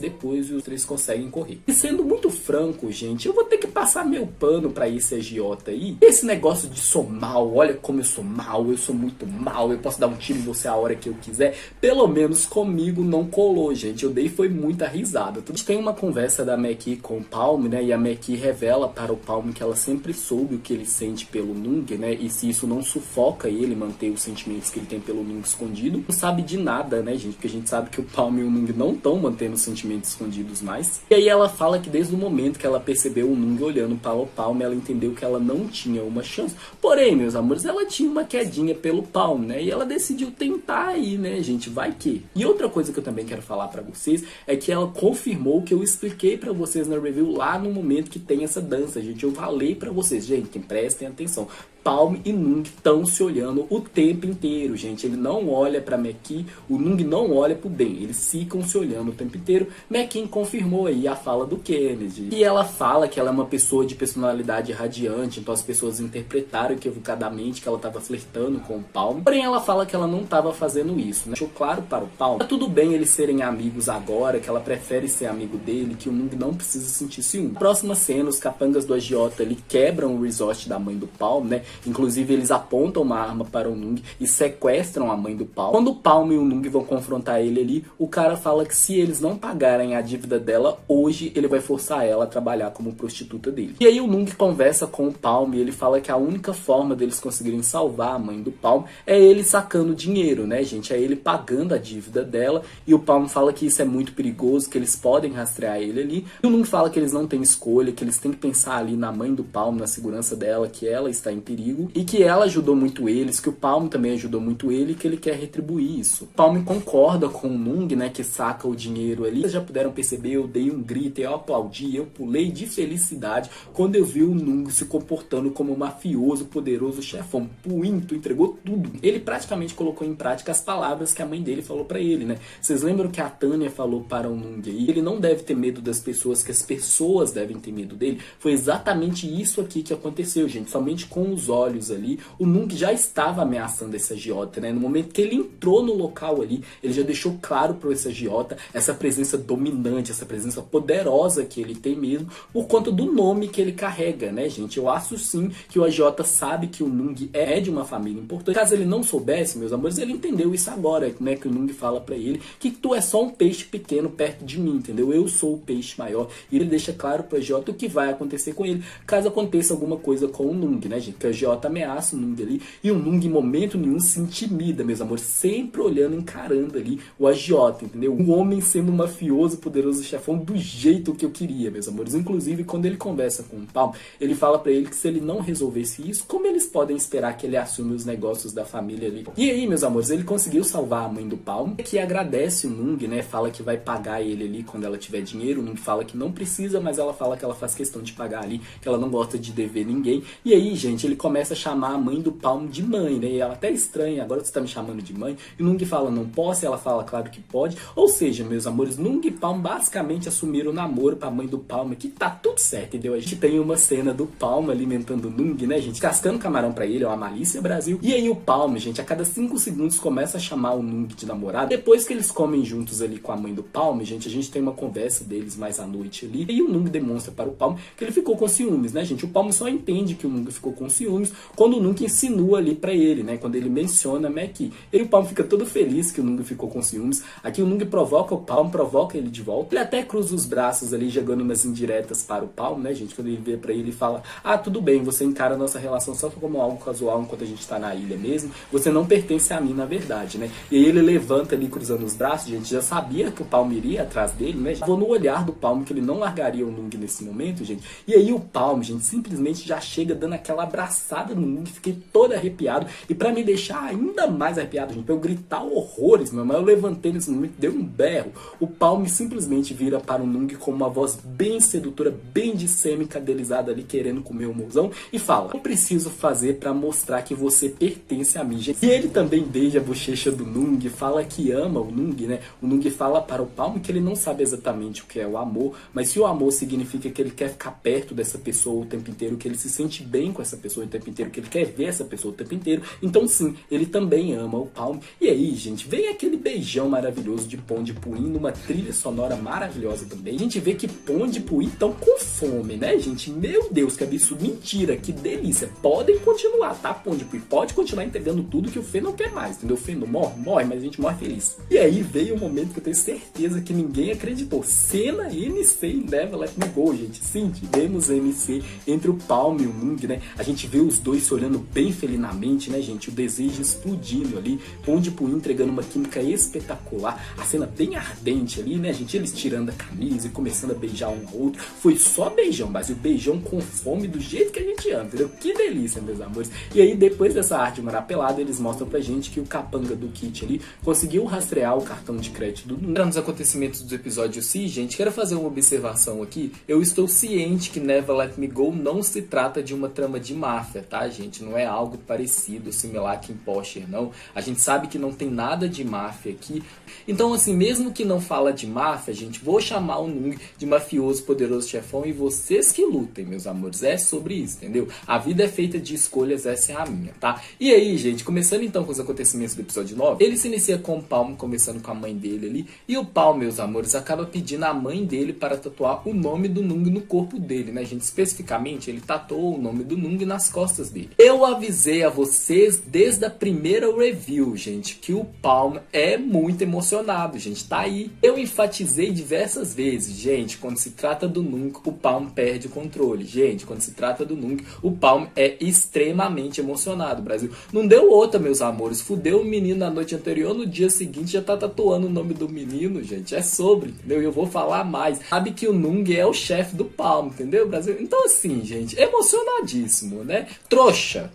depois, e os três conseguem correr. E sendo muito franco, gente, eu vou ter que passar meu pano pra esse agiota aí. Esse negócio de sou mal, olha como eu sou muito mal, eu posso dar um tiro em você a hora que eu quiser. Pelo menos comigo não colou, gente. Eu dei foi muita risada. A gente tem uma conversa da Meki com o Palm, né? E a Meki revela para o Palm que ela sempre soube o que ele sente pelo Nung, né? E se isso não sufoca ele manter os sentimentos que ele tem pelo Nung escondido, não sabe de nada, né, gente? Porque a gente sabe que o Palm e o Nung não estão mantendo os sentimentos escondidos mais. E aí ela fala que desde o momento que ela percebeu o Nung olhando para o Palm, ela entendeu que ela não tinha uma chance. Porém, meus amores, ela tinha uma quedinha pelo Palm, né? E ela decidiu tentar aí, né, gente? Vai que. E outra coisa que eu também quero falar pra vocês é que ela confirmou o que eu expliquei pra vocês na review lá no momento que tem essa dança, gente. Eu falei pra vocês, gente, prestem atenção. Palm e Nung estão se olhando o tempo inteiro, gente. Ele não olha pra Meki, o Nung não olha pro Den. Eles ficam se olhando o tempo inteiro. Meki confirmou aí a fala do Kennedy. E ela fala que ela é uma pessoa de personalidade radiante, então as pessoas interpretaram equivocadamente que ela estava flertando com o Palm. Porém, ela fala que ela não estava fazendo isso, né? Deixou claro para o Palm. Tá tudo bem eles serem amigos agora, que ela prefere ser amigo dele, que o Nung não precisa sentir ciúme. Na próxima cena, os capangas do agiota ali quebram o resort da mãe do Palm, né? Inclusive, eles apontam uma arma para o Nung e sequestram a mãe do Palm. Quando o Palm e o Nung vão confrontar ele ali, o cara fala que se eles não pagarem a dívida dela, hoje ele vai forçar ela a trabalhar como prostituta dele. E aí o Nung conversa com o Palm e ele fala que a única forma deles conseguirem salvar a mãe do Palm é ele sacando dinheiro, né, gente? É ele pagando a dívida dela. E o Palm fala que isso é muito perigoso, que eles podem rastrear ele ali. E o Nung fala que eles não têm escolha, que eles têm que pensar ali na mãe do Palm, na segurança dela, que ela está em perigo. E que ela ajudou muito eles, que o Palm também ajudou muito ele, e que ele quer retribuir isso. O Palm concorda com o Nung, né, que saca o dinheiro ali. Vocês já puderam perceber, eu dei um grito, eu aplaudi, eu pulei de felicidade quando eu vi o Nung se comportando como um mafioso, poderoso chefão. Puinto, entregou tudo. Ele praticamente colocou em prática as palavras que a mãe dele falou pra ele, né? Vocês lembram que a Tânia falou para o Nung aí? Ele não deve ter medo das pessoas, que as pessoas devem ter medo dele. Foi exatamente isso aqui que aconteceu, gente. Somente com os olhos ali, o Nung já estava ameaçando esse agiota, né? No momento que ele entrou no local ali, ele já deixou claro para esse agiota essa presença dominante, essa presença poderosa que ele tem mesmo, por conta do nome que ele carrega, né, gente? Eu acho sim que o agiota sabe que o Nung é de uma família importante. Caso ele não soubesse, meus amores, ele entendeu isso agora, né? Que o Nung fala para ele que tu é só um peixe pequeno perto de mim, entendeu? Eu sou o peixe maior. E ele deixa claro pro agiota o que vai acontecer com ele, caso aconteça alguma coisa com o Nung, né, gente? Que o agiota ameaça o Nung ali, e o Nung em momento nenhum se intimida, meus amores, sempre olhando, encarando ali o agiota, entendeu? O homem sendo um mafioso, poderoso chefão do jeito que eu queria, meus amores. Inclusive, quando ele conversa com o Palm, ele fala pra ele que se ele não resolvesse isso, como eles podem esperar que ele assume os negócios da família ali? E aí, meus amores, ele conseguiu salvar a mãe do Palm, que agradece o Nung, né? Fala que vai pagar ele ali quando ela tiver dinheiro. O Nung fala que não precisa, mas ela fala que ela faz questão de pagar ali, que ela não gosta de dever ninguém. E aí, gente, ele começa começa a chamar a mãe do Palm de mãe, né? E ela até estranha, agora você tá me chamando de mãe. E o Nung fala, não posso, e ela fala, claro que pode. Ou seja, meus amores, Nung e Palm basicamente assumiram o namoro pra mãe do Palm, que tá tudo certo, entendeu? A gente tem uma cena do Palm alimentando o Nung, né, gente? Cascando camarão pra ele, é uma malícia Brasil. E aí o Palm, gente, a cada 5 segundos começa a chamar o Nung de namorado. Depois que eles comem juntos ali com a mãe do Palm, gente, a gente tem uma conversa deles mais à noite ali. E o Nung demonstra para o Palm que ele ficou com ciúmes, né, gente? O Palm só entende que o Nung ficou com ciúmes quando o Nung insinua ali pra ele, né? Quando ele menciona Meki. E o Palm fica todo feliz que o Nung ficou com ciúmes. Aqui o Nung provoca o Palm, provoca ele de volta. Ele até cruza os braços ali, jogando umas indiretas para o Palm, né, gente? Quando ele vê pra ele e fala, ah, tudo bem, você encara a nossa relação só como algo casual enquanto a gente tá na ilha mesmo. Você não pertence a mim, na verdade, né? E aí ele levanta ali, cruzando os braços, gente. Já sabia que o Palm iria atrás dele, né? Vou no olhar do Palm que ele não largaria o Nung nesse momento, gente. E aí o Palm, gente, simplesmente já chega dando aquela abraçada no Nung. Fiquei todo arrepiado. E pra me deixar ainda mais arrepiado, gente, pra eu gritar horrores, meu irmão, eu levantei nesse momento, deu um berro. O Palm simplesmente vira para o Nung com uma voz bem sedutora, bem de semi-cadelizada ali, querendo comer o mozão, e fala, eu preciso fazer pra mostrar que você pertence a mim, gente. E ele também beija a bochecha do Nung, fala que ama o Nung, né? O Nung fala para o Palm que ele não sabe exatamente o que é o amor, mas se o amor significa que ele quer ficar perto dessa pessoa o tempo inteiro, que ele se sente bem com essa pessoa o tempo inteiro, que ele quer ver essa pessoa o tempo inteiro, então sim, ele também ama o Palm. E aí, gente, vem aquele beijão maravilhoso de Pon de Puin numa trilha sonora maravilhosa também. A gente vê que Pon de Puin estão com fome, né, gente? Meu Deus, que absurdo. Mentira, que delícia. Podem continuar, tá, Pon de Puin? Pode continuar entregando tudo que o Fê não quer mais, entendeu? O Fê não morre, morre, mas a gente morre feliz. E aí veio um momento que eu tenho certeza que ninguém acreditou. Cena MC em Never Let Me Go, gente. Sim, tivemos MC entre o Palm e o Nung, né? A gente vê os dois se olhando bem felinamente, né, gente? O desejo explodindo ali. Pon de Puin entregando uma química espetacular. A cena bem ardente ali, né, gente? Eles tirando a camisa e começando a beijar um ao outro. Foi só beijão, mas o beijão com fome do jeito que a gente ama, entendeu? Que delícia, meus amores. E aí, depois dessa arte marapelada, eles mostram pra gente que o capanga do Kit ali conseguiu rastrear o cartão de crédito do Nung. Nos acontecimentos do episódio C, gente, quero fazer uma observação aqui. Eu estou ciente que Never Let Me Go não se trata de uma trama de máfia, tá, gente? Não é algo parecido, similar que em Posher, não. A gente sabe que não tem nada de máfia aqui. Então, assim, mesmo que não fala de máfia, gente, vou chamar o Nung de mafioso poderoso chefão e vocês que lutem, meus amores. É sobre isso, entendeu? A vida é feita de escolhas, essa é a minha, tá? E aí, gente, começando então com os acontecimentos do episódio 9, ele se inicia com o Palm, começando com a mãe dele ali, e o Palm, meus amores, acaba pedindo a mãe dele para tatuar o nome do Nung no corpo dele, né, gente? Especificamente, ele tatuou o nome do Nung nas costas dele. Eu avisei a vocês desde a primeira review, gente, que o Palm é muito emocionado, gente, tá aí. Eu enfatizei diversas vezes, gente, quando se trata do Nung, o Palm perde o controle. Gente, quando se trata do Nung, o Palm é extremamente emocionado, Brasil. Não deu outra, meus amores. Fudeu o menino na noite anterior, no dia seguinte já tá tatuando o nome do menino, gente. É sobre, entendeu? E eu vou falar mais. Sabe que o Nung é o chefe do Palm, entendeu, Brasil? Então assim, gente, emocionadíssimo, né? Trouxa,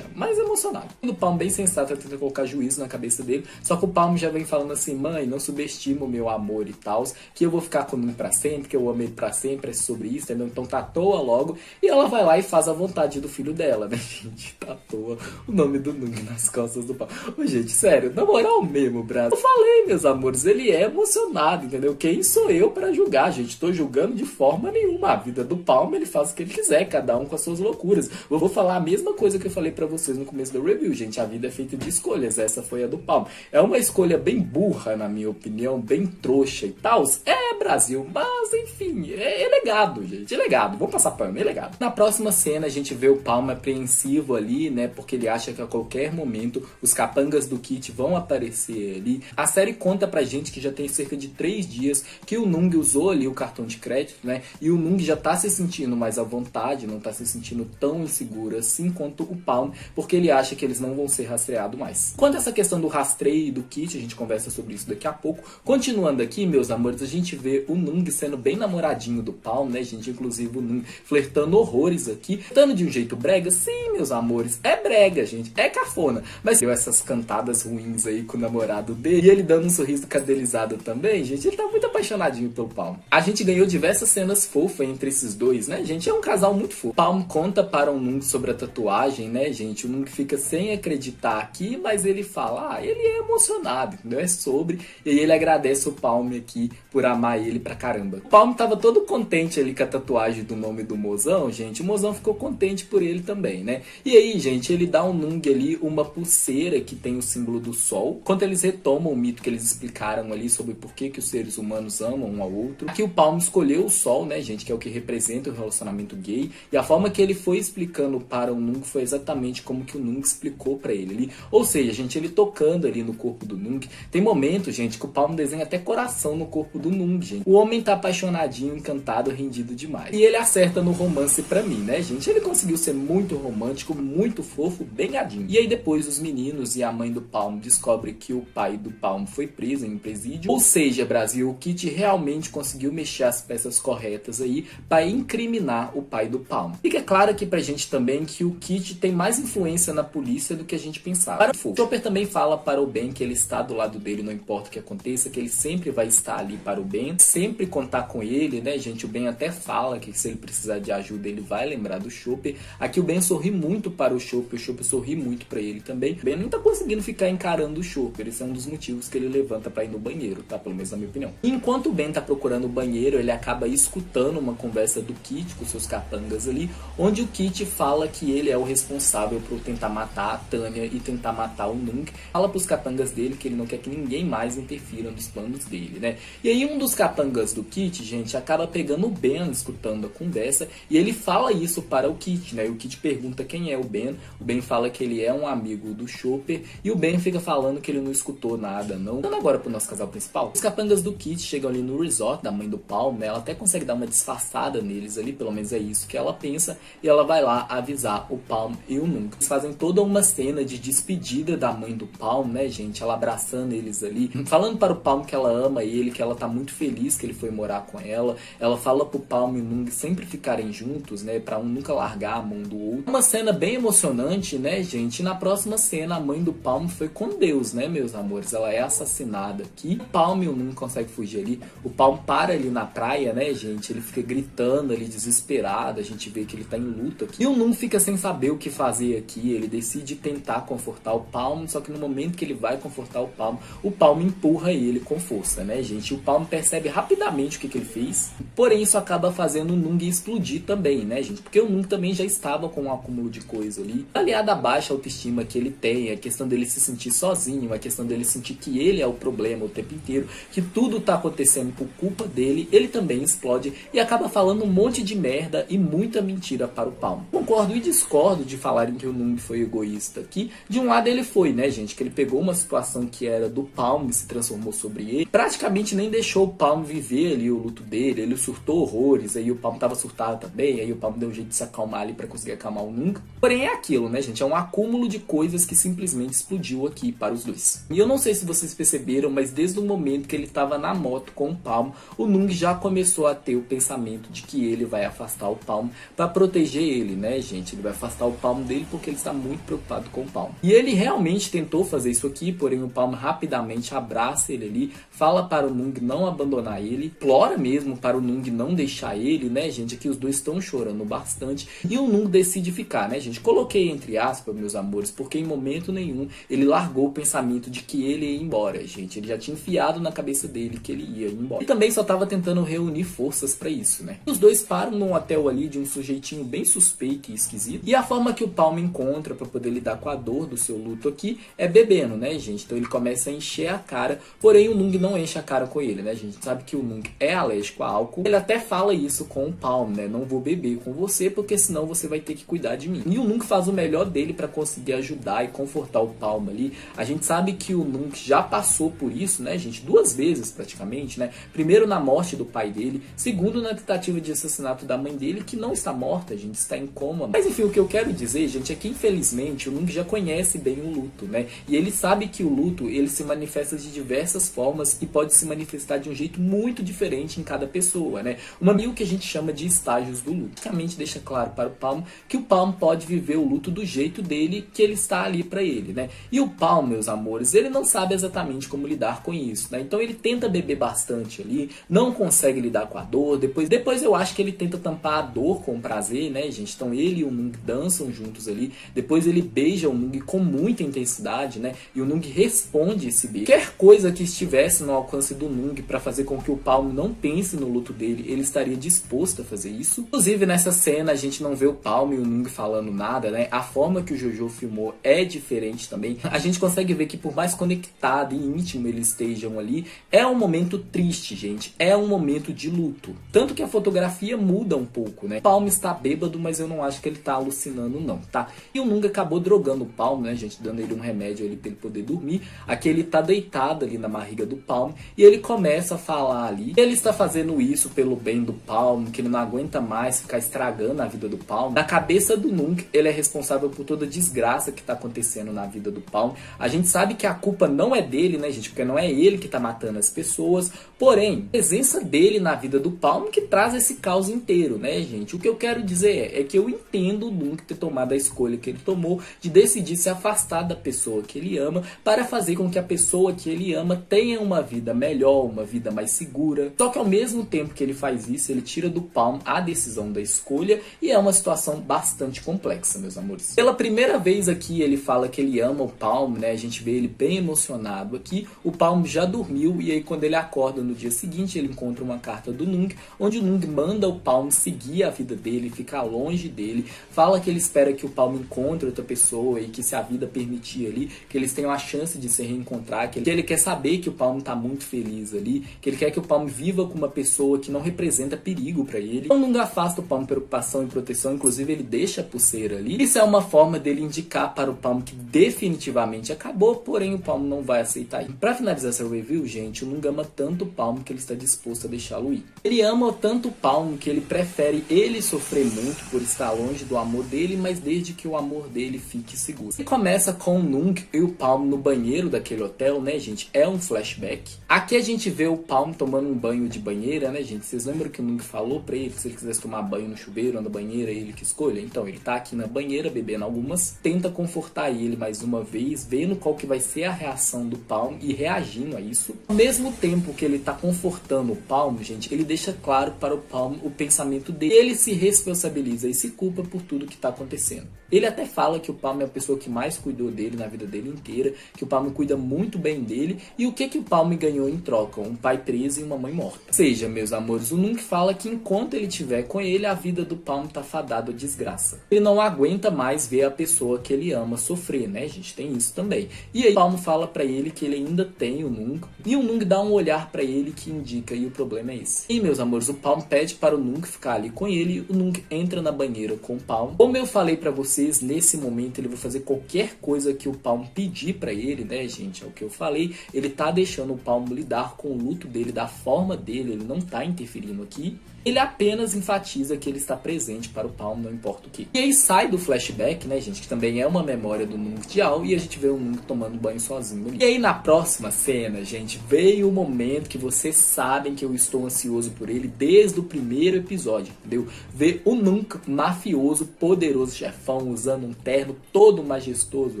mas emocionado. O Palm bem sensato tenta colocar juízo na cabeça dele, só que o Palm já vem falando assim, mãe, não subestima o meu amor e tal, que eu vou ficar com ele pra sempre, que eu amo ele pra sempre, é sobre isso, entendeu? Então tatua logo, e ela vai lá e faz a vontade do filho dela, né, gente? Tatua o nome do Nung nas costas do Palm. Ô, gente, sério, na moral mesmo, Brasil. Eu falei, meus amores, ele é emocionado, entendeu? Quem sou eu pra julgar, gente? Tô julgando de forma nenhuma. A vida do Palm, ele faz o que ele quiser, cada um com as suas loucuras. Eu vou falar a mesma coisa que eu falei pra vocês no começo da review, gente. A vida é feita de escolhas. Essa foi a do Palm. É uma escolha bem burra, na minha opinião, bem trouxa e tal. É, Brasil, mas enfim, é legado, gente. É legado. Vamos passar pano, é legado. Na próxima cena, a gente vê o Palm apreensivo ali, né? Porque ele acha que a qualquer momento os capangas do Kit vão aparecer ali. A série conta pra gente que já tem cerca de 3 dias que o Nung usou ali o cartão de crédito, né? E o Nung já tá se sentindo mais à vontade, não tá se sentindo tão inseguro assim quanto o Palm, porque ele acha que eles não vão ser rastreados mais. Quanto a essa questão do rastreio e do Kit, a gente conversa sobre isso daqui a pouco. Continuando aqui, meus amores, a gente vê o Nung sendo bem namoradinho do Palm, né, gente? Inclusive o Nung flertando horrores aqui, flertando de um jeito brega. Sim, meus amores, é brega, gente, é cafona. Mas deu essas cantadas ruins aí com o namorado dele, e ele dando um sorriso cadelizado também, gente. Ele tá muito apaixonadinho pelo Palm. A gente ganhou diversas cenas fofas entre esses dois, né, gente? É um casal muito fofo. Palm conta para o Nung sobre a tatuagem, né, gente? O Nung fica sem acreditar aqui, mas ele fala, ele é emocionado, entendeu? É sobre. E aí ele agradece o Palm aqui por amar ele pra caramba. O Palm tava todo contente ali com a tatuagem do nome do mozão, gente. O mozão ficou contente por ele também, né? E aí, gente, ele dá ao Nung ali uma pulseira que tem o símbolo do sol. Quando eles retomam o mito que eles explicaram ali sobre por que os seres humanos amam um ao outro. Aqui o Palm escolheu o sol, né, gente, que é o que representa o relacionamento gay. E a forma que ele foi explicando para o Nung foi exatamente como que o Nung explicou pra ele ali. Ou seja, gente, ele tocando ali no corpo do Nung. Tem momentos, gente, que o Palm desenha até coração no corpo do Nung, gente. O homem tá apaixonadinho, encantado, rendido demais. E ele acerta no romance pra mim, né, gente? Ele conseguiu ser muito romântico, muito fofo, bem gadinho. E aí depois os meninos e a mãe do Palm descobrem que o pai do Palm foi preso em um presídio. Ou seja, Brasil, o Kit realmente conseguiu mexer as peças corretas aí para incriminar o pai do Palm. Fica claro aqui pra gente também que o Kit tem mais influência na polícia do que a gente pensava. O Chopper também fala para o Ben que ele está do lado dele, não importa o que aconteça, que ele sempre vai estar ali para o Ben, sempre contar com ele, né, gente? O Ben até fala que se ele precisar de ajuda, ele vai lembrar do Chopper. Aqui o Ben sorri muito para o Chopper sorri muito para ele também. O Ben não tá conseguindo ficar encarando o Chopper, esse é um dos motivos que ele levanta para ir no banheiro, tá? Pelo menos na minha opinião. Enquanto o Ben tá procurando o banheiro, ele acaba escutando uma conversa do Kit com seus capangas ali, onde o Kit fala que ele é o responsável por tentar matar a Tanya e tentar matar o Nung. Fala pros capangas dele que ele não quer que ninguém mais interfira nos planos dele, né? E aí um dos capangas do Kit, gente, acaba pegando o Ben escutando a conversa e ele fala isso para o Kit, né? E o Kit pergunta quem é o Ben. O Ben fala que ele é um amigo do Chopper e o Ben fica falando que ele não escutou nada, não. Dando agora pro nosso casal principal, os capangas do Kit chegam ali no resort da mãe do Palm, né? Ela até consegue dar uma disfarçada neles ali, pelo menos é isso que ela pensa, e ela vai lá avisar o Palm e o Nung. Eles fazem toda uma cena de despedida da mãe do Palm, né, gente? Ela abraçando eles ali, falando para o Palm que ela ama ele, que ela tá muito feliz que ele foi morar com ela. Ela fala pro Palm e o Nung sempre ficarem juntos, né, pra um nunca largar a mão do outro. Uma cena bem emocionante, né, gente? E na próxima cena, a mãe do Palm foi com Deus, né, meus amores? Ela é assassinada aqui. O Palm e o Nung conseguem fugir ali. O Palm para ali na praia, né, gente? Ele fica gritando ali, desesperado. A gente vê que ele tá em luta aqui. E o Nung fica sem saber o que fazer aqui. Ele decide tentar confortar o Palm, só que no momento que ele vai confortar o Palm empurra ele com força, né, gente? O Palm percebe rapidamente o que ele fez. Porém, isso acaba fazendo o Nung explodir também, né, gente? Porque o Nung também já estava com um acúmulo de coisa ali. Aliado à baixa autoestima que ele tem, a questão dele se sentir sozinho, a questão dele sentir que ele é o problema o tempo inteiro, que tudo tá acontecendo por culpa dele, ele também explode e acaba falando um monte de merda e muita mentira para o Palm. Concordo e discordo de falarem que o Nung foi egoísta aqui. De um lado ele foi, né, gente? Que ele pegou uma situação que era do Palm e se transformou sobre ele. Praticamente nem deixou o Palm viver ali o luto dele. Ele surtou horrores, aí o Palm tava surtado também, aí o Palm deu um jeito de se acalmar ali pra conseguir acalmar o Nung. Porém é aquilo, né, gente? É um acúmulo de coisas que simplesmente explodiu aqui para os dois. E eu não sei se vocês perceberam, mas desde o momento que ele tava na moto com o Palm, o Nung já começou a ter o pensamento de que ele vai afastar o Palm pra proteger ele, né, gente? Ele vai afastar o Palm dele porque ele está muito preocupado com o Palm. E ele realmente tentou fazer isso aqui, porém o Palm rapidamente abraça ele ali, fala para o Nung não abandonar ele, implora mesmo para o Nung não deixar ele, né, gente? Aqui os dois estão chorando bastante e o Nung decide ficar, né, gente? Coloquei entre aspas, meus amores, porque em momento nenhum ele largou o pensamento de que ele ia embora, gente. Ele já tinha enfiado na cabeça dele que ele ia embora. E também só tava tentando reunir forças para isso, né? Os dois param num hotel ali de um sujeitinho bem suspeito e esquisito. E a forma que o Palm encontra para poder lidar com a dor do seu luto aqui é bebendo, né, gente? Então ele começa a encher a cara, porém o Nung não enche a cara com ele, né, gente? Sabe que o Nung é alérgico a álcool. Ele até fala isso com o Palm, né? Não vou beber com você, porque senão você vai ter que cuidar de mim. E o Nung faz o melhor dele para conseguir ajudar e confortar o Palm ali. A gente sabe que o Nung já passou por isso, né, gente? 2 vezes praticamente, né? Primeiro na morte do pai dele, segundo na tentativa de assassinato da mãe dele, que não está morta, gente, está em coma. Mas enfim, o que eu quero dizer, gente, é que infelizmente o Nung já conhece bem o luto, né? E ele sabe que o luto, ele se manifesta de diversas formas e pode se manifestar de um jeito muito diferente em cada pessoa, né? Uma meio que a gente chama de estágios do luto. Basicamente deixa claro para o Palm que o Palm pode viver o luto do jeito dele, que ele está ali para ele, né? E o Palm, meus amores, ele não sabe exatamente como lidar com isso, né? Então ele tenta beber bastante ali, não consegue lidar com a dor. Depois eu acho que ele tenta tampar a dor com o prazer, né, gente? Então ele e o Nung dançam juntos ali. Depois ele beija o Nung com muita intensidade, né? E o Nung responde esse beijo. Qualquer coisa que estivesse no alcance do Nung para fazer com que o Palm não pense no luto dele, ele estaria disposto a fazer isso. Inclusive nessa cena a gente não vê o Palm e o Nung falando nada, né? A forma que o Jojo filmou é diferente também. A gente consegue ver que por mais conectado e íntimo eles estejam ali, é um momento triste, gente. É um momento de luto. Tanto que a fotografia muda um pouco, né? O Palm está bêbado, mas eu não acho que ele tá alucinando não, tá? E o Nung acabou drogando o Palm, né, gente? Dando ele um remédio ali pra ele poder dormir. Aqui ele tá deitado ali na barriga do Palm e ele começa a falar ali. Ele está fazendo isso pelo bem do Palm, que ele não aguenta mais ficar estragando a vida do Palm. Na cabeça do Nung, ele é responsável por toda a desgraça que tá acontecendo na vida do Palm. A gente sabe que a culpa não é dele, né, gente? Porque não é ele que tá matando as pessoas. Porém, a presença dele na vida do Palm que traz esse caos inteiro, né, gente? O que eu quero dizer é que eu entendo o Nung ter tomado a escolha que ele tomou de decidir se afastar da pessoa que ele ama para fazer com que a pessoa que ele ama tenha uma vida melhor, uma vida mais segura. Só que ao mesmo tempo que ele faz isso, ele tira do Palm a decisão da escolha e é uma situação bastante complexa, meus amores. Pela primeira vez aqui ele fala que ele ama o Palm, né? A gente vê ele bem emocionado aqui. O Palm já dormiu e aí quando ele acorda no dia seguinte, ele encontra uma carta do Nung, onde o Nung manda o Palm seguir a vida dele, ficar longe dele, fala que ele espera que o Palm encontre outra pessoa e que se a vida permitir ali, que eles tenham a chance de se reencontrar, que ele quer saber que o Palm tá muito feliz ali, que ele quer que o Palm viva com uma pessoa que não representa perigo pra ele. Então o Nung afasta o Palm preocupação e proteção, inclusive ele deixa a pulseira ali. Isso é uma forma dele indicar para o Palm que definitivamente acabou, porém o Palm não vai aceitar isso. Pra finalizar essa review, gente, o Nung ama tanto o Palm que ele está disposto a deixá-lo ir. Ele ama tanto o Palm que ele prefere ele sofrer muito por estar longe do amor dele, mas desde que o amor dele fique seguro. E começa com o Nung e o Palm no banheiro daquele hotel, né, gente? É um flashback. Aqui a gente vê o Palm tomando um banho de banheira, né, gente? Vocês lembram que o Nung falou pra ele que se ele quisesse tomar banho no chuveiro ou na banheira, ele que escolha? Então, ele tá aqui na banheira bebendo algumas, tenta confortar ele mais uma vez, vendo qual que vai ser a reação do Palm e reagindo a isso. Ao mesmo tempo que ele tá confortando o Palm, gente, ele deixa claro para o Palm o pensamento dele. Ele se responsabiliza e se culpa por tudo que tá acontecendo. Ele até fala que o Palm é a pessoa que mais cuidou dele na vida dele inteira, que o Palm cuida muito bem dele, e o que o Palm ganhou em troca? Um pai preso e uma mãe morta. Ou seja, meus amores, o Nung fala que enquanto ele estiver com ele, a vida do Palm tá fadada à desgraça. Ele não aguenta mais ver a pessoa que ele ama sofrer, né, gente? Tem isso também. E aí o Palm fala pra ele que ele ainda tem o Nung, e o Nung dá um olhar pra ele que indica, e o problema é esse. E, meus amores, o Palm pede para o Nung ficar ali com ele, e o Nung entra na banheira com o Palm. Como eu falei pra vocês, nesse momento ele vai fazer qualquer coisa que o Palm pedir pra ele, né, gente? É o que eu falei. Ele tá deixando o Palm lidar com o luto dele, da forma dele, ele não tá interferindo aqui. Ele apenas enfatiza que ele está presente para o Palm, não importa o que. E aí sai do flashback, né, gente, que também é uma memória do Nung Diao, e a gente vê o Nung tomando banho sozinho ali. E aí na próxima cena, gente, veio o momento que vocês sabem que eu estou ansioso por ele desde o primeiro episódio, entendeu? Ver o Nung mafioso, poderoso chefão, usando um terno todo majestoso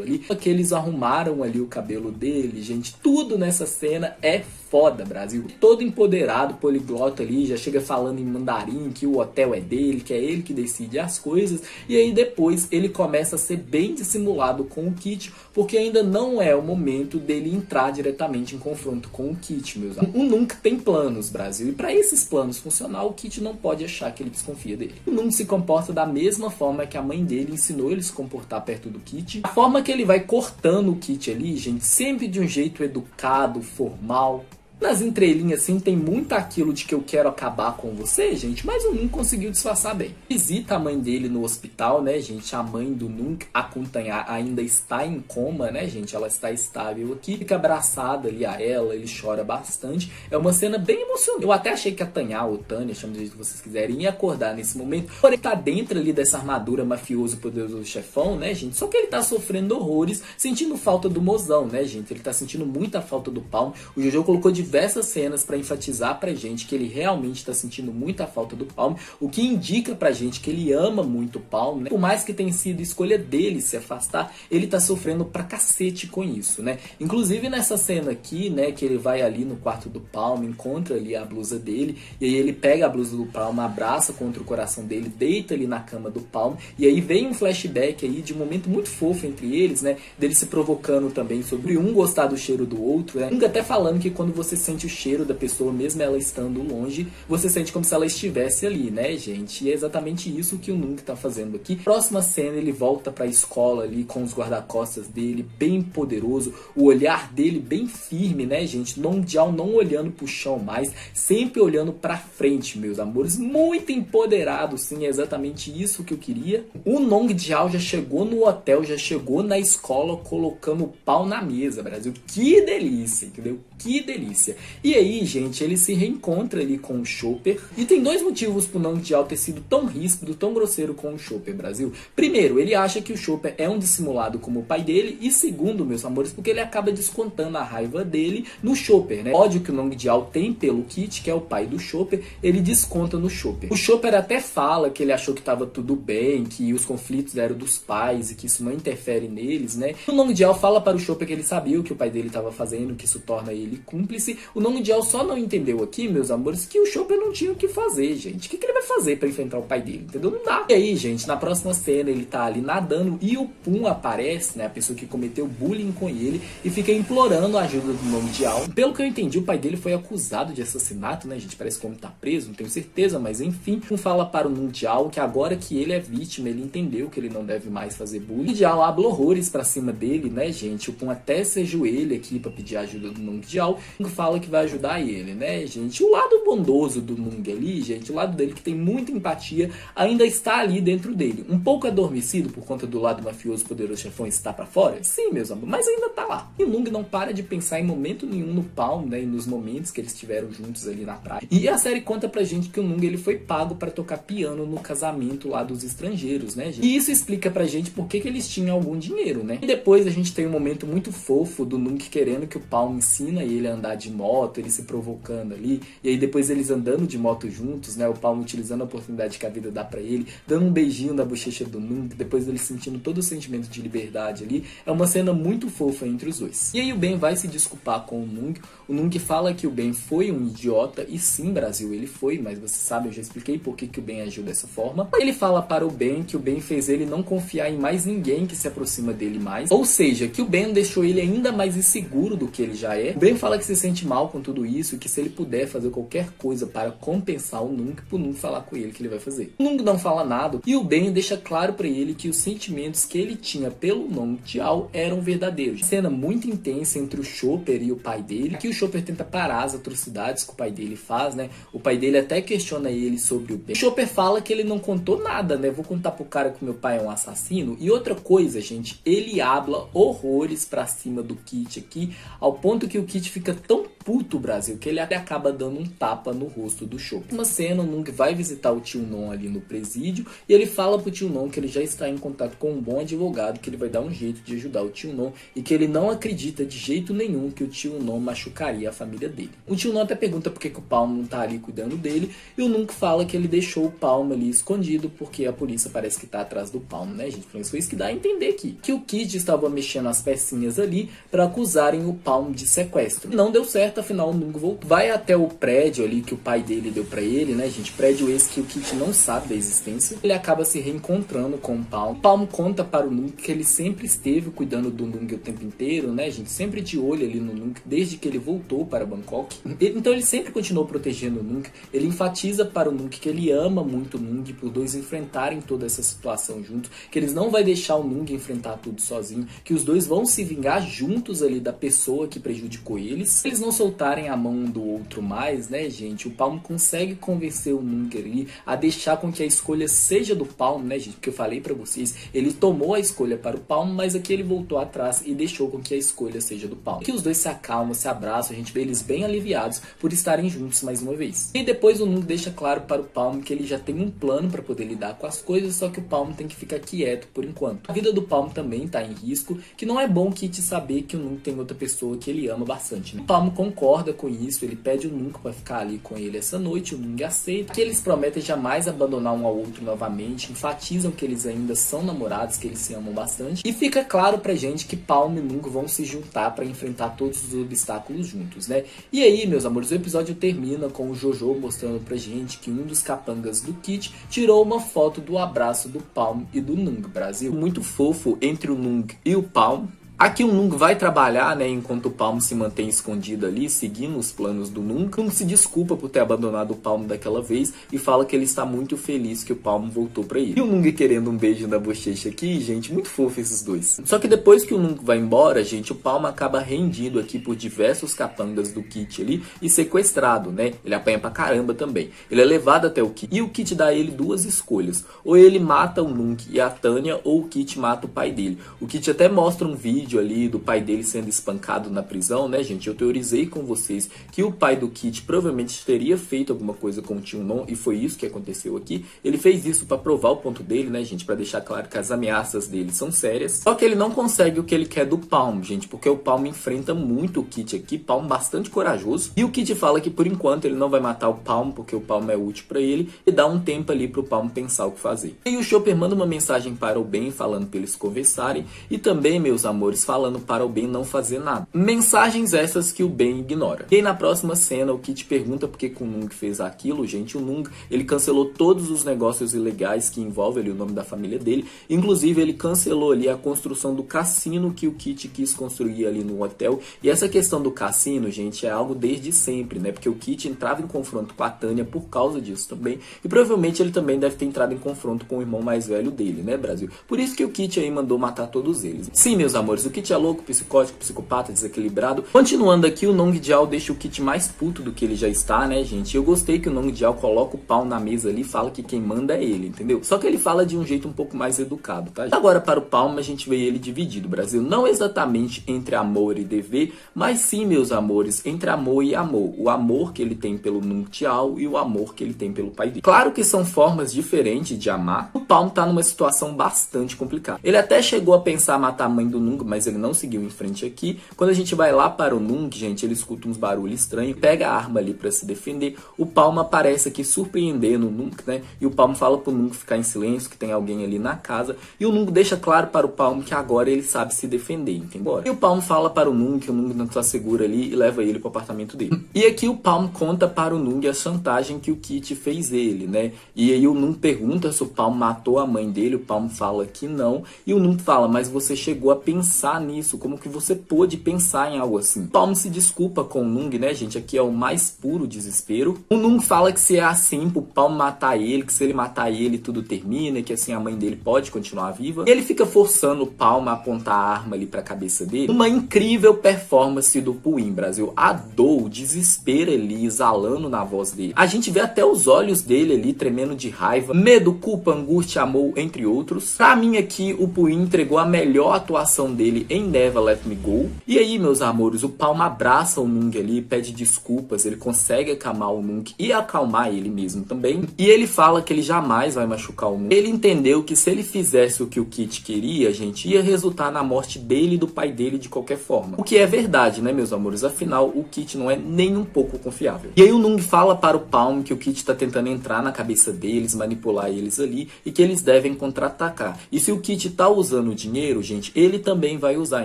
ali. Que eles arrumaram ali o cabelo dele, gente, tudo nessa cena é foda, Brasil. Todo empoderado, poliglota ali, já chega falando em mandarim, que o hotel é dele, que é ele que decide as coisas. E aí depois ele começa a ser bem dissimulado com o Kit, porque ainda não é o momento dele entrar diretamente em confronto com o Kit, meus amigos. O Nung tem planos, Brasil, e para esses planos funcionar, o Kit não pode achar que ele desconfia dele. O Nung se comporta da mesma forma que a mãe dele ensinou ele a se comportar perto do Kit. A forma que ele vai cortando o Kit ali, gente, sempre de um jeito educado, formal. Nas entrelinhas, assim, tem muito aquilo de que eu quero acabar com você, gente, mas o Nung conseguiu disfarçar bem. Visita a mãe dele no hospital, né, gente? A mãe do Nung, a Kuntanya, ainda está em coma, né, gente? Ela está estável aqui. Fica abraçada ali a ela, ele chora bastante. É uma cena bem emocionante. Eu até achei que a Tanya, ou Tânia, chama do jeito que vocês quiserem, ia acordar nesse momento. Porém, tá dentro ali dessa armadura mafioso poderoso chefão, né, gente? Só que ele tá sofrendo horrores, sentindo falta do mozão, né, gente? Ele tá sentindo muita falta do Palm. O Jojo colocou diversas cenas pra enfatizar pra gente que ele realmente tá sentindo muita falta do Palm, o que indica pra gente que ele ama muito o Palm, né? Por mais que tenha sido escolha dele se afastar, ele tá sofrendo pra cacete com isso, né? Inclusive nessa cena aqui, né, que ele vai ali no quarto do Palm, encontra ali a blusa dele, e aí ele pega a blusa do Palm, abraça contra o coração dele, deita ali na cama do Palm, e aí vem um flashback aí de um momento muito fofo entre eles, né, dele se provocando também sobre um gostar do cheiro do outro, né, até falando que quando você sente o cheiro da pessoa, mesmo ela estando longe, você sente como se ela estivesse ali, né, gente, e é exatamente isso que o Nung tá fazendo aqui. Próxima cena, ele volta pra escola ali com os guarda-costas dele, bem poderoso, o olhar dele bem firme, né, gente, Nong Jiao não olhando pro chão mais, sempre olhando pra frente, meus amores, muito empoderado, sim, é exatamente isso que eu queria. O Nong Jiao já chegou no hotel, já chegou na escola colocando o pau na mesa, Brasil, que delícia, entendeu? Que delícia. E aí, gente, ele se reencontra ali com o Chopper, e tem dois motivos pro Nong Jiao ter sido tão ríspido, tão grosseiro com o Chopper, Brasil. Primeiro, ele acha que o Chopper é um dissimulado como o pai dele, e segundo, meus amores, porque ele acaba descontando a raiva dele no Chopper, né? O ódio que o Nong Jiao tem pelo Kit, que é o pai do Chopper, ele desconta no Chopper. O Chopper até fala que ele achou que tava tudo bem, que os conflitos eram dos pais e que isso não interfere neles, né? O Nong Jiao fala para o Chopper que ele sabia o que o pai dele estava fazendo, que isso torna ele cúmplice. O Nong Jiao só não entendeu aqui, meus amores, que o Chopper não tinha o que fazer, gente. O que ele vai fazer para enfrentar o pai dele, entendeu? Não dá. E aí, gente, na próxima cena ele tá ali nadando e o Pum aparece, né? A pessoa que cometeu bullying com ele e fica implorando a ajuda do Nong Jiao. Pelo que eu entendi, o pai dele foi acusado de assassinato, né, gente? Parece que o homem tá preso, não tenho certeza, mas enfim. Pum fala para o Nong Jiao que agora que ele é vítima, ele entendeu que ele não deve mais fazer bullying. O Nong Jiao habla horrores pra cima dele, né, gente? O Pum até se ajoelha aqui pra pedir a ajuda do Nong Jiao. O Pum fala que vai ajudar ele, né, gente? O lado bondoso do Nung ali, gente, o lado dele que tem muita empatia, ainda está ali dentro dele. Um pouco adormecido por conta do lado mafioso poderoso chefão estar pra fora? Sim, meus amores, mas ainda tá lá. E o Nung não para de pensar em momento nenhum no Palm, né, e nos momentos que eles estiveram juntos ali na praia. E a série conta pra gente que o Nung, ele foi pago pra tocar piano no casamento lá dos estrangeiros, né, gente? E isso explica pra gente por que eles tinham algum dinheiro, né? E depois a gente tem um momento muito fofo do Nung querendo que o Palm ensina ele a andar de moto, ele se provocando ali, e aí depois eles andando de moto juntos, né, o Palm utilizando a oportunidade que a vida dá pra ele, dando um beijinho na bochecha do Nung, depois ele sentindo todo o sentimento de liberdade ali. É uma cena muito fofa entre os dois. E aí o Ben vai se desculpar com o Nung fala que o Ben foi um idiota, e sim, Brasil, ele foi, mas você sabe, eu já expliquei por que o Ben agiu dessa forma. Ele fala para o Ben que o Ben fez ele não confiar em mais ninguém que se aproxima dele mais, ou seja, que o Ben deixou ele ainda mais inseguro do que ele já é. O Ben fala que se sente mal com tudo isso e que se ele puder fazer qualquer coisa para compensar o Nung, pro Nung falar com ele que ele vai fazer. O Nung não fala nada e o Ben deixa claro para ele que os sentimentos que ele tinha pelo Nong Jiao eram verdadeiros. Cena muito intensa entre o Chopper e o pai dele, que o Chopper tenta parar as atrocidades que o pai dele faz, né? O pai dele até questiona ele sobre o Ben. O Chopper fala que ele não contou nada, né? Vou contar pro cara que meu pai é um assassino. E outra coisa, gente, ele habla horrores pra cima do Kit aqui, ao ponto que o Kit fica tão puto, Brasil, que ele até acaba dando um tapa no rosto do Chopper. Uma cena, o Nung vai visitar o tio Non ali no presídio e ele fala pro tio Non que ele já está em contato com um bom advogado, que ele vai dar um jeito de ajudar o tio Non e que ele não acredita de jeito nenhum que o tio Non machucaria a família dele. O tio Non até pergunta por que o Palm não tá ali cuidando dele e o Nung fala que ele deixou o Palm ali escondido porque a polícia parece que tá atrás do Palm, né, gente? Então isso foi isso que dá a entender aqui. Que o Kid estava mexendo as pecinhas ali para acusarem o Palm de sequestro. Não deu certo, afinal o Nung voltou. Vai até o prédio ali que o pai dele deu pra ele, né, gente? Prédio esse que o Kid não sabe da existência. Ele acaba se reencontrando com o Palm. O Palm conta para o Nung que ele sempre esteve cuidando do Nung o tempo inteiro, né, gente? Sempre de olho ali no Nung, desde que ele voltou para Bangkok. Então ele sempre continuou protegendo o Nung. Ele enfatiza para o Nung que ele ama muito o Nung, por dois enfrentarem toda essa situação juntos, que eles não vai deixar o Nung enfrentar tudo sozinho, que os dois vão se vingar juntos ali da pessoa que prejudicou eles. Se eles não soltarem a mão um do outro mais, né, gente, o Palm consegue convencer o Nung ali a deixar com que a escolha seja do Palm, né, gente, porque eu falei pra vocês, ele tomou a escolha para o Palm, mas aqui ele voltou atrás e deixou com que a escolha seja do Palm. Que os dois se acalmam, se abraçam, a gente vê eles bem aliviados por estarem juntos mais uma vez. E depois o Nung deixa claro para o Palm que ele já tem um plano para poder lidar com as coisas, só que o Palm tem que ficar quieto por enquanto. A vida do Palm também tá em risco, que não é bom o Kit saber que o Nung tem outra pessoa que ele ama bastante, né? O Palm concorda com isso, ele pede o Nung pra ficar ali com ele essa noite, o Nung aceita, que eles prometem jamais abandonar um ao outro novamente, enfatizam que eles ainda são namorados, que eles se amam bastante, e fica claro pra gente que Palm e Nung vão se juntar pra enfrentar todos os obstáculos juntos, né? E aí, meus amores, o episódio termina com o Jojo mostrando pra gente que um dos capangas do Kit tirou uma foto do abraço do Palm e do Nung, Brasil. Muito fofo entre o Nung e o Palm. Aqui o Nung vai trabalhar, né, enquanto o Palm se mantém escondido ali, seguindo os planos do Nung. Nung se desculpa por ter abandonado o Palm daquela vez e fala que ele está muito feliz que o Palm voltou pra ele. E o Nung querendo um beijo na bochecha aqui, gente, muito fofo esses dois. Só que depois que o Nung vai embora, gente, o Palm acaba rendido aqui por diversos capangas do Kit ali e sequestrado, né? Ele apanha pra caramba também. Ele é levado até o Kit e o Kit dá a ele duas escolhas. Ou ele mata o Nung e a Tanya, ou o Kit mata o pai dele. O Kit até mostra um vídeo ali do pai dele sendo espancado na prisão, né, gente? Eu teorizei com vocês que o pai do Kit provavelmente teria feito alguma coisa com o Tyunon e foi isso que aconteceu aqui. Ele fez isso pra provar o ponto dele, né, gente? Pra deixar claro que as ameaças dele são sérias. Só que ele não consegue o que ele quer do Palm, gente, porque o Palm enfrenta muito o Kit aqui, Palm bastante corajoso. E o Kit fala que por enquanto ele não vai matar o Palm, porque o Palm é útil pra ele, e dá um tempo ali pro Palm pensar o que fazer. E o Chopper manda uma mensagem para o Ben falando pra eles conversarem, e também, meus amores, falando para o Ben não fazer nada. Mensagens essas que o Ben ignora. E aí na próxima cena o Kit pergunta por que o Nung fez aquilo, gente. O Nung, ele cancelou todos os negócios ilegais que envolvem ali o nome da família dele. Inclusive ele cancelou ali a construção do cassino que o Kit quis construir ali no hotel. E essa questão do cassino, gente, é algo desde sempre, né? Porque o Kit entrava em confronto com a Tanya por causa disso também. E provavelmente ele também deve ter entrado em confronto com o irmão mais velho dele, né, Brasil? Por isso que o Kit aí mandou matar todos eles. Sim, meus amores, o Kit é louco, psicótico, psicopata, desequilibrado. Continuando aqui, o Nong Jiao deixa o Kit mais puto do que ele já está, né, gente? Eu gostei que o Nong Jiao coloca o pau na mesa ali e fala que quem manda é ele, entendeu? Só que ele fala de um jeito um pouco mais educado, tá? Agora, para o Palm, a gente vê ele dividido, Brasil. Não exatamente entre amor e dever, mas sim, meus amores, entre amor e amor. O amor que ele tem pelo Nong Jiao e o amor que ele tem pelo pai dele. Claro que são formas diferentes de amar. O Palm tá numa situação bastante complicada. Ele até chegou a pensar em matar a mãe do Nung, mas ele não seguiu em frente aqui. Quando a gente vai lá para o Nung, gente, ele escuta uns barulhos estranhos, pega a arma ali para se defender. O Palm aparece aqui surpreendendo o Nung, né? E o Palm fala pro Nung ficar em silêncio, que tem alguém ali na casa. E o Nung deixa claro para o Palm que agora ele sabe se defender, entendeu? E o Palm fala para o Nung que o Nung não está seguro ali e leva ele pro apartamento dele. E aqui o Palm conta para o Nung a chantagem que o Kit fez ele, né? E aí o Nung pergunta se o Palm matou a mãe dele, o Palm fala que não. E o Nung fala, mas você chegou a pensar nisso, como que você pôde pensar em algo assim? O Palm se desculpa com o Nung, né, gente? Aqui é o mais puro desespero. O Nung fala que se é assim pro Palm matar ele, que se ele matar ele tudo termina, que assim a mãe dele pode continuar viva. E ele fica forçando o Palm a apontar a arma ali pra cabeça dele. Uma incrível performance do Puin, Brasil. A dor, o desespero ali exalando na voz dele. A gente vê até os olhos dele ali tremendo de raiva, medo, culpa, angústia, amor, entre outros. Pra mim aqui, o Puin entregou a melhor atuação dele em Never Let Me Go. E aí, meus amores, o Palm abraça o Nung ali, pede desculpas, ele consegue acalmar o Nung e acalmar ele mesmo também. E ele fala que ele jamais vai machucar o Nung. Ele entendeu que se ele fizesse o que o Kit queria, gente, ia resultar na morte dele e do pai dele de qualquer forma. O que é verdade, né, meus amores? Afinal, o Kit não é nem um pouco confiável. E aí o Nung fala para o Palm que o Kit tá tentando entrar na cabeça deles, manipular eles ali e que eles devem contra-atacar. E se o Kit tá usando o dinheiro, gente, ele também vai usar,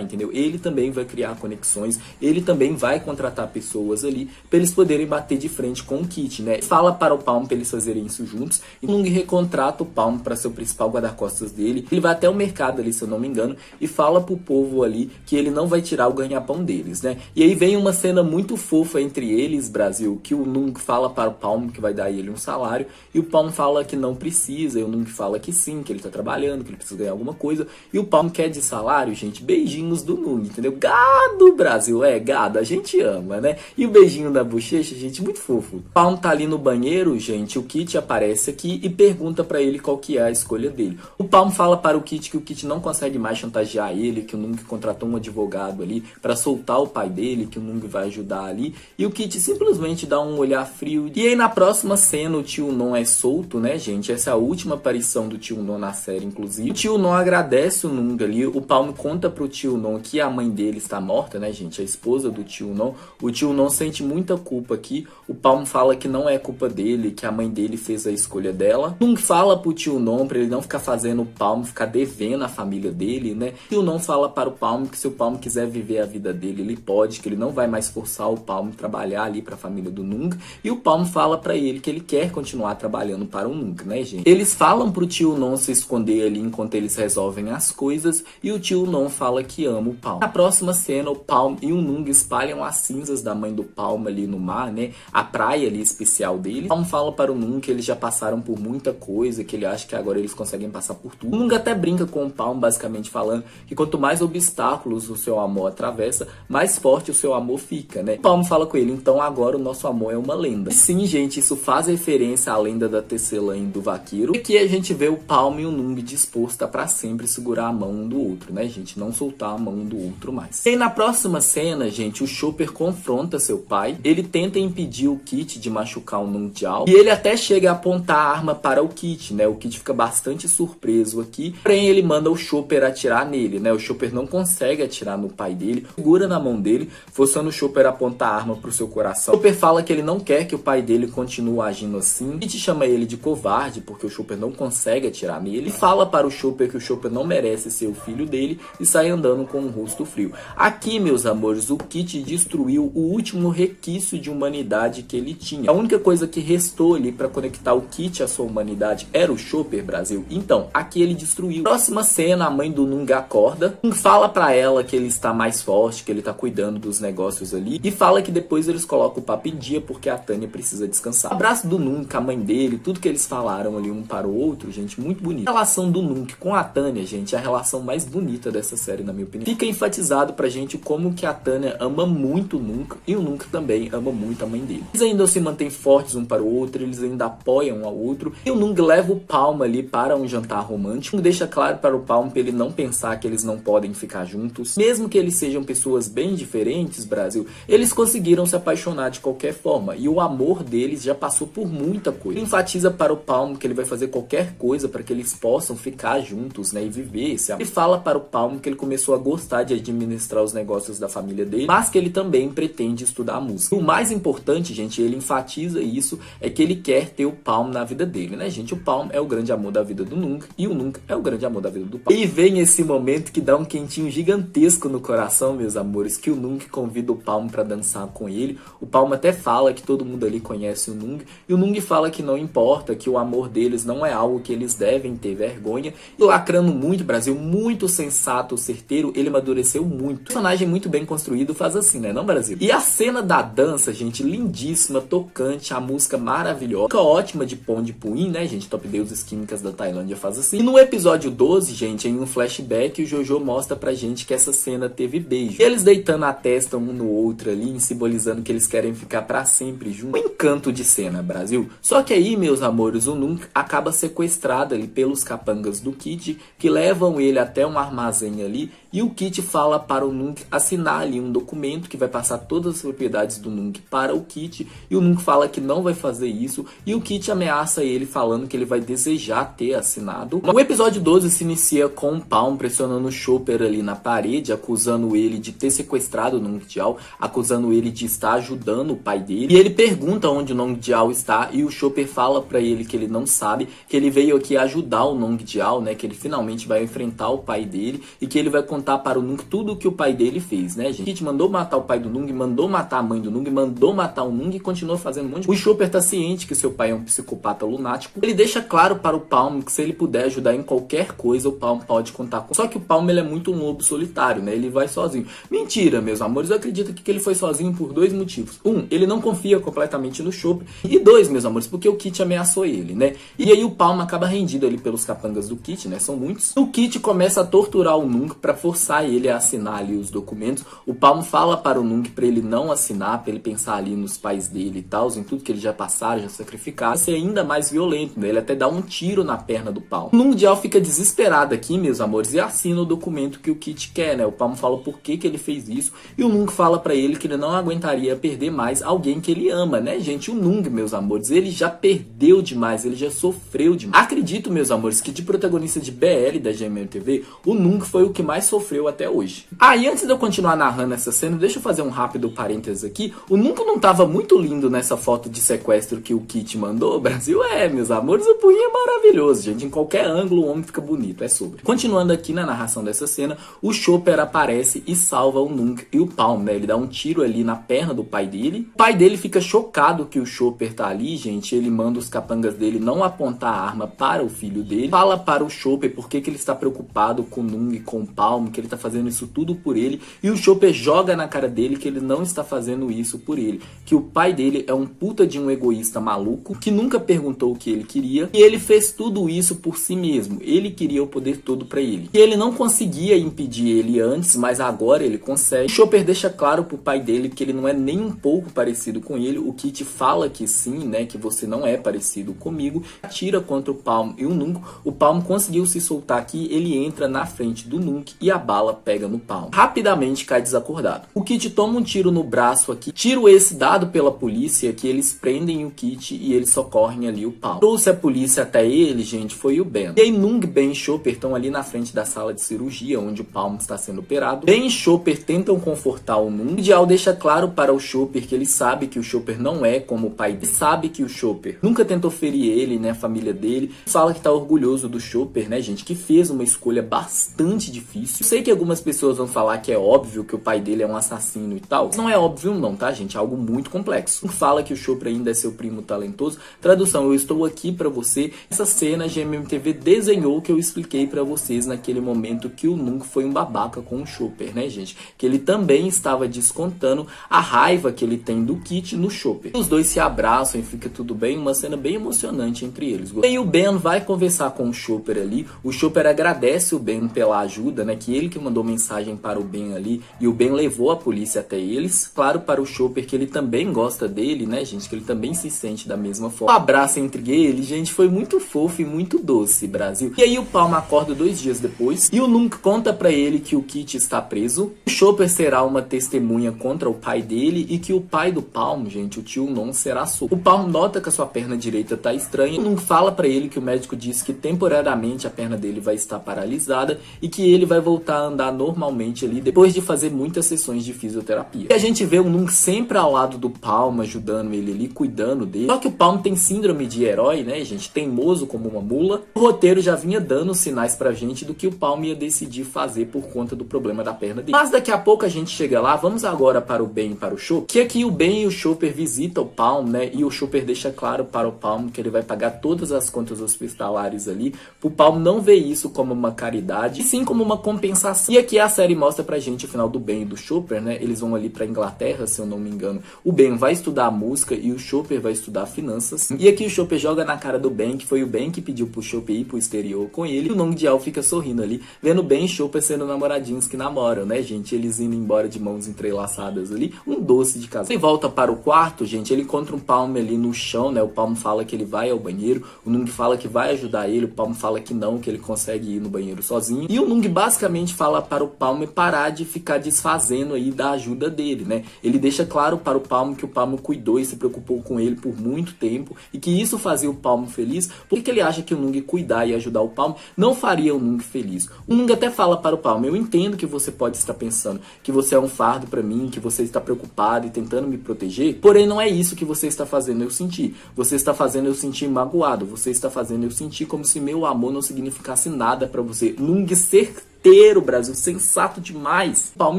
entendeu? Ele também vai criar conexões, ele também vai contratar pessoas ali para eles poderem bater de frente com o Kit, né? Fala para o Palm para eles fazerem isso juntos e o Nung recontrata o Palm para ser o principal guarda-costas dele. Ele vai até o mercado ali, se eu não me engano, e fala pro povo ali que ele não vai tirar o ganha-pão deles, né? E aí vem uma cena muito fofa entre eles, Brasil, que o Nung fala para o Palm que vai dar ele um salário e o Palm fala que não precisa, e o Nung fala que sim, que ele tá trabalhando, que ele precisa ganhar alguma coisa, e o Palm quer de salário, gente, beijinhos do Nung, entendeu? Gado, Brasil, é gado, a gente ama, né? E o beijinho da bochecha, gente, muito fofo. O Palm tá ali no banheiro, gente, o Kit aparece aqui e pergunta pra ele qual que é a escolha dele. O Palm fala para o Kit que o Kit não consegue mais chantagear ele, que o Nung contratou um advogado ali pra soltar o pai dele, que o Nung vai ajudar ali, e o Kit simplesmente dá um olhar frio. E aí na próxima cena o Tyunon é solto, né, gente? Essa é a última aparição do Tyunon na série, inclusive. O Tyunon agradece o Nung ali, o Palm conta pro tio Non que a mãe dele está morta, né, gente? A esposa do tio Non. O tio Non sente muita culpa aqui. O Palm fala que não é culpa dele, que a mãe dele fez a escolha dela. Nung fala pro tio Non pra ele não ficar fazendo o Palm ficar devendo a família dele, né? O tio Non fala para o Palm que se o Palm quiser viver a vida dele, ele pode, que ele não vai mais forçar o Palm a trabalhar ali pra família do Nung. E o Palm fala pra ele que ele quer continuar trabalhando para o Nung, né, gente? Eles falam pro tio Non se esconder ali enquanto eles resolvem as coisas, e o tio Non fala que ama o Palm. Na próxima cena, o Palm e o Nung espalham as cinzas da mãe do Palm ali no mar, né? A praia ali especial dele. O Palm fala para o Nung que eles já passaram por muita coisa, que ele acha que agora eles conseguem passar por tudo. O Nung até brinca com o Palm, basicamente falando que quanto mais obstáculos o seu amor atravessa, mais forte o seu amor fica, né? O Palm fala com ele, então agora o nosso amor é uma lenda. E sim, gente, isso faz referência à lenda da Tecelã do vaqueiro. E aqui a gente vê o Palm e o Nung disposto a pra sempre segurar a mão um do outro, né, gente? Não soltar a mão um do outro mais. E na próxima cena, gente, o Chopper confronta seu pai. Ele tenta impedir o Kit de machucar o Nung Jiao. E ele até chega a apontar a arma para o Kit, né? O Kit fica bastante surpreso aqui. Porém, ele manda o Chopper atirar nele, né? O Chopper não consegue atirar no pai dele. Segura na mão dele, forçando o Chopper a apontar a arma pro seu coração. O Chopper fala que ele não quer que o pai dele continue agindo assim. O Kit chama ele de covarde, porque o Chopper não consegue atirar nele. E fala para o Chopper que o Chopper não merece ser o filho dele e sai andando com um rosto frio. Aqui, meus amores, o Kit destruiu o último requisito de humanidade que ele tinha. A única coisa que restou ali para conectar o Kit à sua humanidade era o Chopper, Brasil. Então, aqui ele destruiu. Próxima cena, a mãe do Nung acorda. Nung fala para ela que ele está mais forte, que ele tá cuidando dos negócios ali. E fala que depois eles colocam o papo em dia porque a Tânia precisa descansar. O abraço do Nung com a mãe dele, tudo que eles falaram ali um para o outro, gente, muito bonito. A relação do Nung com a Tânia, gente, é a relação mais bonita dessa série, na minha opinião. Fica enfatizado pra gente como que a Tânia ama muito o Nung e o Nung também ama muito a mãe dele. Eles ainda se mantêm fortes um para o outro, eles ainda apoiam um ao outro. E o Nung leva o Palm ali para um jantar romântico. Deixa claro para o Palm pra ele não pensar que eles não podem ficar juntos. Mesmo que eles sejam pessoas bem diferentes, Brasil, eles conseguiram se apaixonar de qualquer forma. E o amor deles já passou por muita coisa. Ele enfatiza para o Palm que ele vai fazer qualquer coisa para que eles possam ficar juntos, né, e viver esse amor. Ele fala para o Palm que ele começou a gostar de administrar os negócios da família dele, mas que ele também pretende estudar música. O mais importante, gente, ele enfatiza isso, é que ele quer ter o Palm na vida dele, né, gente? O Palm é o grande amor da vida do Nung e o Nung é o grande amor da vida do Palm. E vem esse momento que dá um quentinho gigantesco no coração, meus amores, que o Nung convida o Palm para dançar com ele. O Palm até fala que todo mundo ali conhece o Nung, e o Nung fala que não importa, que o amor deles não é algo que eles devem ter vergonha. E lacrando muito, Brasil, muito sensato, certeiro, ele amadureceu muito. O personagem muito bem construído faz assim, né, não, Brasil? E a cena da dança, gente, lindíssima, tocante, a música maravilhosa, música ótima de Pon de Puin, né, gente? Top deuses químicas da Tailândia faz assim. E no episódio 12, gente, em um flashback, o Jojo mostra pra gente que essa cena teve beijo. E eles deitando a testa um no outro ali, simbolizando que eles querem ficar pra sempre juntos. Um encanto de cena, Brasil. Só que aí, meus amores, o Nung acaba sequestrado ali pelos capangas do Kit, que levam ele até um armazém ali, e o Kit fala para o Nung assinar ali um documento que vai passar todas as propriedades do Nung para o Kit, e o Nung fala que não vai fazer isso, e o Kit ameaça ele falando que ele vai desejar ter assinado. O episódio 12 se inicia com o Palm pressionando o Chopper ali na parede, acusando ele de ter sequestrado o Nung Jiao, acusando ele de estar ajudando o pai dele, e ele pergunta onde o Nung Jiao está, e o Chopper fala para ele que ele não sabe, que ele veio aqui ajudar o Nung Jiao, né, que ele finalmente vai enfrentar o pai dele, e que ele vai contar para o Nung tudo o que o pai dele fez, né, gente? O Kit mandou matar o pai do Nung, mandou matar a mãe do Nung, mandou matar o Nung e continua fazendo um monte de coisa. O Chopper tá ciente que seu pai é um psicopata lunático. Ele deixa claro para o Palm que se ele puder ajudar em qualquer coisa, o Palm pode contar com. Só que o Palm, ele é muito um lobo solitário, né? Ele vai sozinho. Mentira, meus amores, eu acredito que ele foi sozinho por dois motivos. Um, ele não confia completamente no Chopper. E dois, meus amores, porque o Kit ameaçou ele, né? E aí o Palm acaba rendido ali pelos capangas do Kit, né? São muitos. O Kit começa a torturar o Nung para forçar ele a assinar ali os documentos. O Palm fala para o Nung para ele não assinar, para ele pensar ali nos pais dele e tal, em tudo que eles já passaram, já sacrificaram. Ser ainda mais violento, né? Ele até dá um tiro na perna do Palm. O Nung Jiao fica desesperado aqui, meus amores, e assina o documento que o Kit quer, né? O Palm fala por que ele fez isso, e o Nung fala para ele que ele não aguentaria perder mais alguém que ele ama, né, gente? O Nung, meus amores, ele já perdeu demais, ele já sofreu demais. Acredito, meus amores, que de protagonista de BL da GMM TV, o Nung foi o que mais sofreu até hoje. E antes de eu continuar narrando essa cena, deixa eu fazer um rápido parênteses aqui. O Nunca não tava muito lindo nessa foto de sequestro que o Kit mandou? Brasil, meus amores, o punho é maravilhoso, gente. Em qualquer ângulo o homem fica bonito, é sobre. Continuando aqui na narração dessa cena, o Chopper aparece e salva o Nunca e o Palm, né? Ele dá um tiro ali na perna do pai dele. O pai dele fica chocado que o Chopper tá ali, gente. Ele manda os capangas dele não apontar a arma para o filho dele. Fala para o Chopper porque que ele está preocupado com o Nunca e com o Palm, que ele tá fazendo isso tudo por ele. E o Chopper joga na cara dele que ele não está fazendo isso por ele. Que o pai dele é um puta de um egoísta maluco, que nunca perguntou o que ele queria. E ele fez tudo isso por si mesmo. Ele queria o poder todo pra ele. E ele não conseguia impedir ele antes, mas agora ele consegue. O Chopper deixa claro pro pai dele que ele não é nem um pouco parecido com ele. O Kit fala que sim, né, que você não é parecido comigo. Atira contra o Palm e o Nunca. O Palm conseguiu se soltar aqui, ele entra na frente do Nunca e a bala pega no Palm. Rapidamente cai desacordado. O Kit toma um tiro no braço aqui. Tiro esse dado pela polícia, que eles prendem o Kit e eles socorrem ali o Palm. Trouxe a polícia até ele, gente, foi o Ben. E aí Nunca, Ben e Chopper estão ali na frente da sala de cirurgia, onde o Palm está sendo operado. Ben e Chopper tentam confortar o Nunca. O Dial deixa claro para o Chopper que ele sabe que o Chopper não é como o pai dele. Sabe que o Chopper nunca tentou ferir ele, né, a família dele. Fala que tá orgulhoso do Chopper, né, gente, que fez uma escolha bastante difícil. Eu sei que algumas pessoas vão falar que é óbvio que o pai dele é um assassino e tal. Não é óbvio não, tá, gente? É algo muito complexo. Fala que o Chopper ainda é seu primo talentoso. Tradução, eu estou aqui pra você. Essa cena a GMMTV desenhou que eu expliquei pra vocês naquele momento que o Nunca foi um babaca com o Chopper, né, gente? Que ele também estava descontando a raiva que ele tem do Kit no Chopper. Os dois se abraçam e fica tudo bem, uma cena bem emocionante entre eles. E aí o Ben vai conversar com o Chopper ali. O Chopper agradece o Ben pela ajuda, né, que ele que mandou mensagem para o Ben ali e o Ben levou a polícia até eles. Claro para o Chopper que ele também gosta dele, né, gente, que ele também se sente da mesma forma. O abraço entre eles, gente, foi muito fofo e muito doce, Brasil. E aí o Palm acorda 2 dias depois e o Nunca conta pra ele que o Kit está preso. O Chopper será uma testemunha contra o pai dele e que o pai do Palm, gente, o tio Non, será solto. O Palm nota que a sua perna direita tá estranha. O Nunca fala pra ele que o médico disse que temporariamente a perna dele vai estar paralisada e que ele vai voltar a andar normalmente ali depois de fazer muitas sessões de fisioterapia. E a gente vê o Nunca sempre ao lado do Palm, ajudando ele ali, cuidando dele. Só que o Palm tem síndrome de herói, né, gente? Teimoso como uma mula. O roteiro já vinha dando sinais pra gente do que o Palm ia decidir fazer por conta do problema da perna dele. Mas daqui a pouco a gente chega lá. Vamos agora para o Ben e para o Chopper. Que aqui o Ben e o Chopper visitam o Palm, né? E o Chopper deixa claro para o Palm que ele vai pagar todas as contas hospitalares ali. O Palm não vê isso como uma caridade, e sim como uma compensação. E aqui a série mostra pra gente o final do Ben e do Chopper, né? Eles vão ali pra Inglaterra, se eu não me engano. O Ben vai estudar música e o Chopper vai estudar finanças. E aqui o Chopper joga na cara do Ben, que foi o Ben que pediu pro Chopper ir pro exterior com ele. E o Nong Diao fica sorrindo ali, vendo Ben e Chopper sendo namoradinhos que namoram, né, gente? Eles indo embora de mãos entrelaçadas ali. Um doce de casal. Ele volta para o quarto, gente. Ele encontra um Palm ali no chão, né? O Palm fala que ele vai ao banheiro. O Nung fala que vai ajudar ele. O Palm fala que não, que ele consegue ir no banheiro sozinho. E o Nung basicamente fala para o Palm parar de ficar desfazendo aí da ajuda dele, né? Ele deixa claro para o Palm que o Palm cuidou e se preocupou com ele por muito tempo e que isso fazia o Palm feliz, porque ele acha que o Nung cuidar e ajudar o Palm não faria o Nung feliz. O Nung até fala para o Palm: eu entendo que você pode estar pensando que você é um fardo para mim, que você está preocupado e tentando me proteger, porém não é isso que você está fazendo eu sentir. Você está fazendo eu sentir magoado, você está fazendo eu sentir como se meu amor não significasse nada para você. Nung certeiro, Brasil, sensato demais. O Palm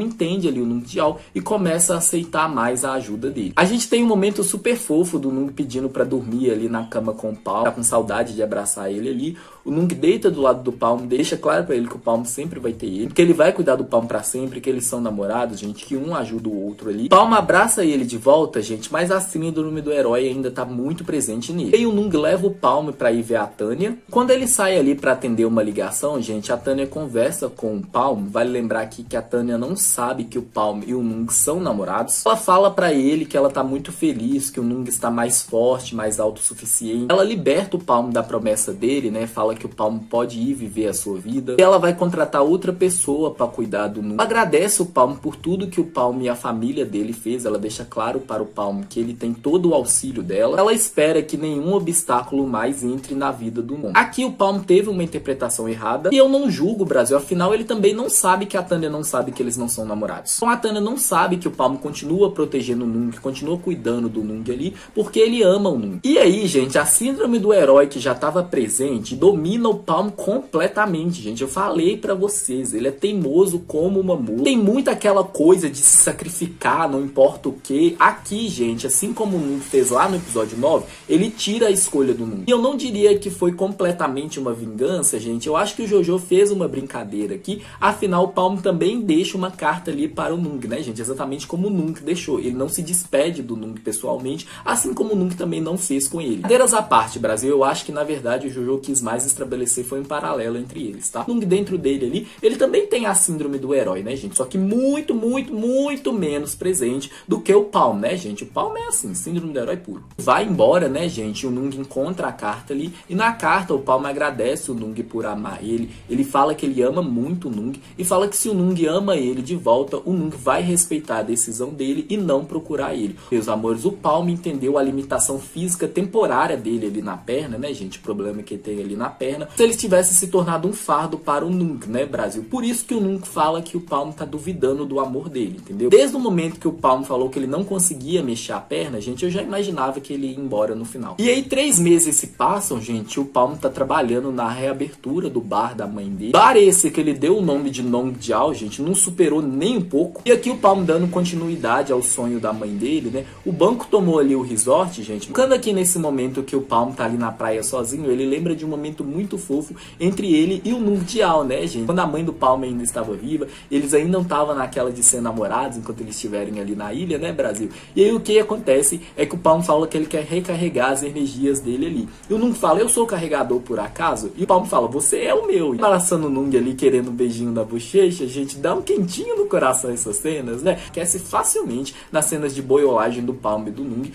entende ali o Nung Diao e começa a aceitar mais a ajuda dele. A gente tem um momento super fofo do Nung pedindo pra dormir ali na cama com o Palm, tá com saudade de abraçar ele ali. O Nung deita do lado do Palm, deixa claro pra ele que o Palm sempre vai ter ele, que ele vai cuidar do Palm pra sempre, que eles são namorados, gente, que um ajuda o outro ali. Palm abraça ele de volta, gente, mas a síndrome do herói ainda tá muito presente nele. E aí o Nung leva o Palm pra ir ver a Tânia. Quando ele sai ali pra atender uma ligação, gente, a Tânia conversa com o Palm. Vale lembrar aqui que a Tânia não sabe que o Palm e o Nung são namorados. Ela fala pra ele que ela tá muito feliz, que o Nung está mais forte, mais autossuficiente. Ela liberta o Palm da promessa dele, né, fala que o Palm pode ir viver a sua vida. E ela vai contratar outra pessoa para cuidar do Nung. Ela agradece o Palm por tudo que o Palm e a família dele fez. Ela deixa claro para o Palm que ele tem todo o auxílio dela. Ela espera que nenhum obstáculo mais entre na vida do Nung. Aqui o Palm teve uma interpretação errada e eu não julgo o Brasil. Afinal, ele também não sabe que a Tânia não sabe que eles não são namorados. Então a Tânia não sabe que o Palm continua protegendo o Nung, continua cuidando do Nung ali, porque ele ama o Nung. E aí, gente, a síndrome do herói que já estava presente domina o Palm completamente, gente. Eu falei pra vocês, ele é teimoso como uma mula. Tem muito aquela coisa de se sacrificar, não importa o que. Aqui, gente, assim como o Nung fez lá no episódio 9, ele tira a escolha do Nung. E eu não diria que foi completamente uma vingança, gente. Eu acho que o Jojo fez uma brincadeira aqui. Afinal, o Palm também deixa uma carta ali para o Nung, né, gente? Exatamente como o Nung deixou. Ele não se despede do Nung pessoalmente, assim como o Nung também não fez com ele. Cadeiras à parte, Brasil, eu acho que na verdade o Jojo quis mais estabelecer foi um paralelo entre eles, tá? O Nung dentro dele ali, ele também tem a síndrome do herói, né, gente? Só que muito, muito, muito menos presente do que o Palm, né, gente? O Palm é assim, síndrome do herói puro. Vai embora, né, gente? O Nung encontra a carta ali e na carta o Palm agradece o Nung por amar ele. Ele fala que ele ama muito o Nung e fala que se o Nung ama ele de volta, o Nung vai respeitar a decisão dele e não procurar ele. Meus amores, o Palm entendeu a limitação física temporária dele ali na perna, né, gente? O problema que ele tem ali na perna. Se ele tivesse se tornado um fardo para o Nung, né, Brasil? Por isso que o Nung fala que o Palm tá duvidando do amor dele, entendeu? Desde o momento que o Palm falou que ele não conseguia mexer a perna, gente, eu já imaginava que ele ia embora no final. E aí 3 meses se passam, gente, o Palm tá trabalhando na reabertura do bar da mãe dele. Bar esse que ele deu o nome de Nongjiao, gente, não superou nem um pouco. E aqui o Palm dando continuidade ao sonho da mãe dele, né? O banco tomou ali o resort, gente. Ficando aqui nesse momento que o Palm tá ali na praia sozinho, ele lembra de um momento muito fofo entre ele e o Nongjiao, né, gente? Quando a mãe do Palm ainda estava viva, eles ainda não estavam naquela de ser namorados enquanto eles estiverem ali na ilha, né, Brasil? E aí o que acontece é que o Palm fala que ele quer recarregar as energias dele ali. E o Nung fala, eu sou o carregador por acaso? E o Palm fala, você é o meu. E abraçando o Nung ali, querendo um beijinho na bochecha, gente, dá um quentinho no coração essas cenas, né? Aquece facilmente nas cenas de boiolagem do Palm e do Nung.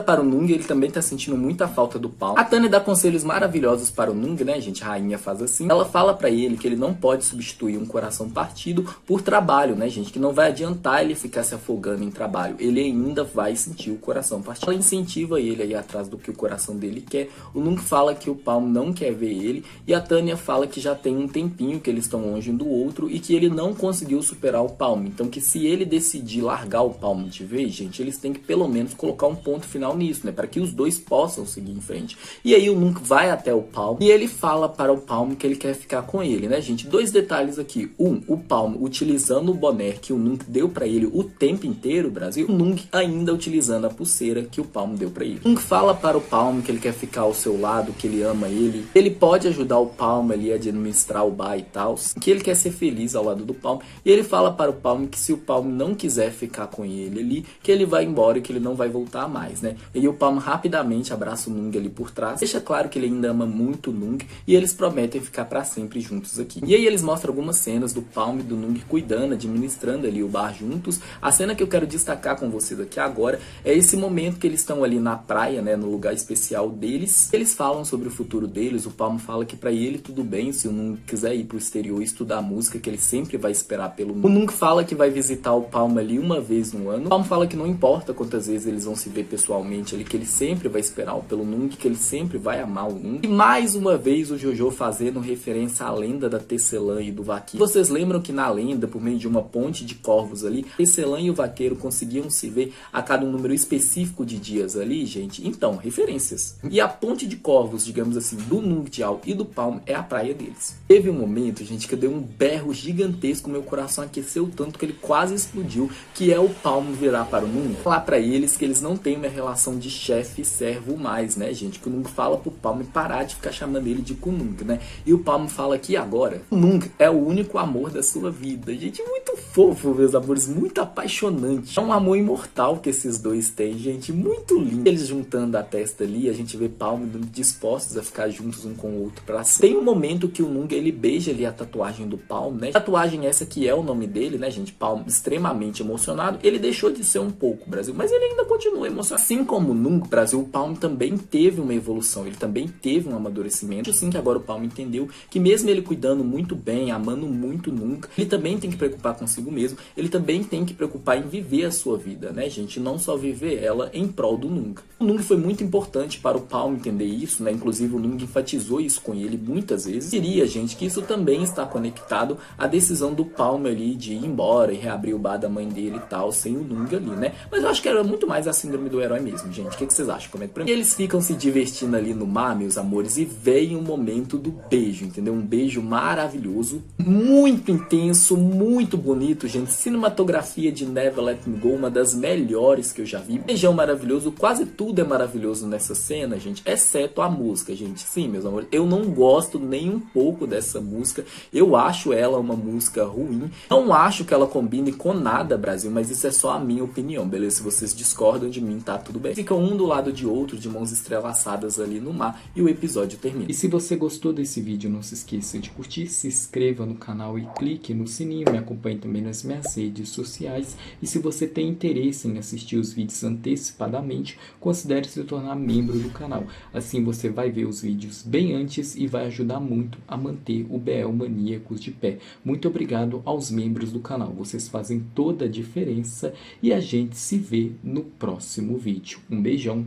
Para o Nung, ele também tá sentindo muita falta do Palm. A Tânia dá conselhos maravilhosos para o Nung, né, gente? A rainha faz assim. Ela fala pra ele que ele não pode substituir um coração partido por trabalho, né, gente? Que não vai adiantar ele ficar se afogando em trabalho. Ele ainda vai sentir o coração partido. Ela incentiva ele aí atrás do que o coração dele quer. O Nung fala que o Palm não quer ver ele. E a Tânia fala que já tem um tempinho que eles estão longe um do outro e que ele não conseguiu superar o Palm. Então que se ele decidir largar o Palm de vez, gente, eles têm que pelo menos colocar um ponto final nisso, né? Para que os dois possam seguir em frente. E aí o Nung vai até o Palm e ele fala para o Palm que ele quer ficar com ele, né, gente? 2 detalhes aqui. O Palm utilizando o boné que o Nung deu para ele o tempo inteiro, Brasil. O Nung ainda utilizando a pulseira que o Palm deu para ele. O Nung fala para o Palm que ele quer ficar ao seu lado, que ele ama ele. Ele pode ajudar o Palm ali a administrar o bar e tal, que ele quer ser feliz ao lado do Palm. E ele fala para o Palm que se o Palm não quiser ficar com ele ali, que ele vai embora e que ele não vai voltar mais, né? E o Palm rapidamente abraça o Nung ali por trás, deixa claro que ele ainda ama muito o Nung e eles prometem ficar para sempre juntos aqui. E aí eles mostram algumas cenas do Palm e do Nung cuidando, administrando ali o bar juntos. A cena que eu quero destacar com vocês aqui agora é esse momento que eles estão ali na praia, né, no lugar especial deles. Eles falam sobre o futuro deles. O Palm fala que para ele tudo bem se o Nung quiser ir pro exterior e estudar música, que ele sempre vai esperar pelo Nung. O Nung fala que vai visitar o Palm ali uma vez no ano. O Palm fala que não importa quantas vezes eles vão se ver pessoalmente ali, que ele sempre vai esperar pelo Nung, que ele sempre vai amar o Nung. E mais uma vez o Jojo fazendo referência à lenda da Tecelã e do vaqueiro. Vocês lembram que na lenda, por meio de uma ponte de corvos ali, Tecelã e o vaqueiro conseguiam se ver a cada um número específico de dias ali, gente? Então, referências. E a ponte de corvos, digamos assim, do Nongjiao e do Palm é a praia deles. Teve um momento, gente, que eu dei um berro gigantesco, meu coração aqueceu tanto que ele quase explodiu, que é o Palm virar para o Nung, falar para eles que eles não têm uma relação de chefe e servo mais, né, gente? Que o Nung fala pro Palm parar de ficar chamando ele de Kunung, né? E o Palm fala que agora o Nung é o único amor da sua vida. Gente, muito fofo, meus amores, muito apaixonante. É um amor imortal que esses dois têm, gente, muito lindo. Eles juntando a testa ali, a gente vê Palm e Nung dispostos a ficar juntos um com o outro pra sempre. Tem um momento que o Nung, ele beija ali a tatuagem do Palm, né? A tatuagem essa que é o nome dele, né, gente? Palm extremamente emocionado. Ele deixou de ser um pouco, Brasil, mas ele ainda continua emocionado. Assim como o Nung, Brasil, o Palm também teve uma evolução, ele também teve um amadurecimento. sentimento. Assim que agora o Palma entendeu que mesmo ele cuidando muito bem, amando muito Nunca, ele também tem que preocupar consigo mesmo, ele também tem que preocupar em viver a sua vida, né, gente? Não só viver ela em prol do Nunca. O Nunca foi muito importante para o Palma entender isso, né? Inclusive o Nunca enfatizou isso com ele muitas vezes. Queria, gente, que isso também está conectado à decisão do Palma ali de ir embora e reabrir o bar da mãe dele e tal, sem o Nunca ali, né? Mas eu acho que era muito mais a síndrome do herói mesmo, gente. O que vocês acham? Comenta pra mim. E eles ficam se divertindo ali no mar, meus amores, e vem o momento do beijo, entendeu? Um beijo maravilhoso, muito intenso, muito bonito, gente. Cinematografia de Never Let Me Go, uma das melhores que eu já vi. Beijão maravilhoso, quase tudo é maravilhoso nessa cena, gente, exceto a música, gente. Sim, meus amores, eu não gosto nem um pouco dessa música. Eu acho ela uma música ruim. Não acho que ela combine com nada, Brasil, mas isso é só a minha opinião, beleza? Se vocês discordam de mim, tá tudo bem. Ficam um do lado de outro, de mãos entrelaçadas ali no mar, e o episódio termina. E se você gostou desse vídeo, não se esqueça de curtir, se inscreva no canal e clique no sininho, me acompanhe também nas minhas redes sociais. E se você tem interesse em assistir os vídeos antecipadamente, considere se tornar membro do canal. Assim você vai ver os vídeos bem antes e vai ajudar muito a manter o BL Maníacos de pé. Muito obrigado aos membros do canal, vocês fazem toda a diferença e a gente se vê no próximo vídeo. Um beijão,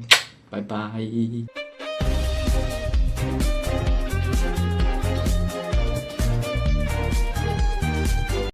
bye bye!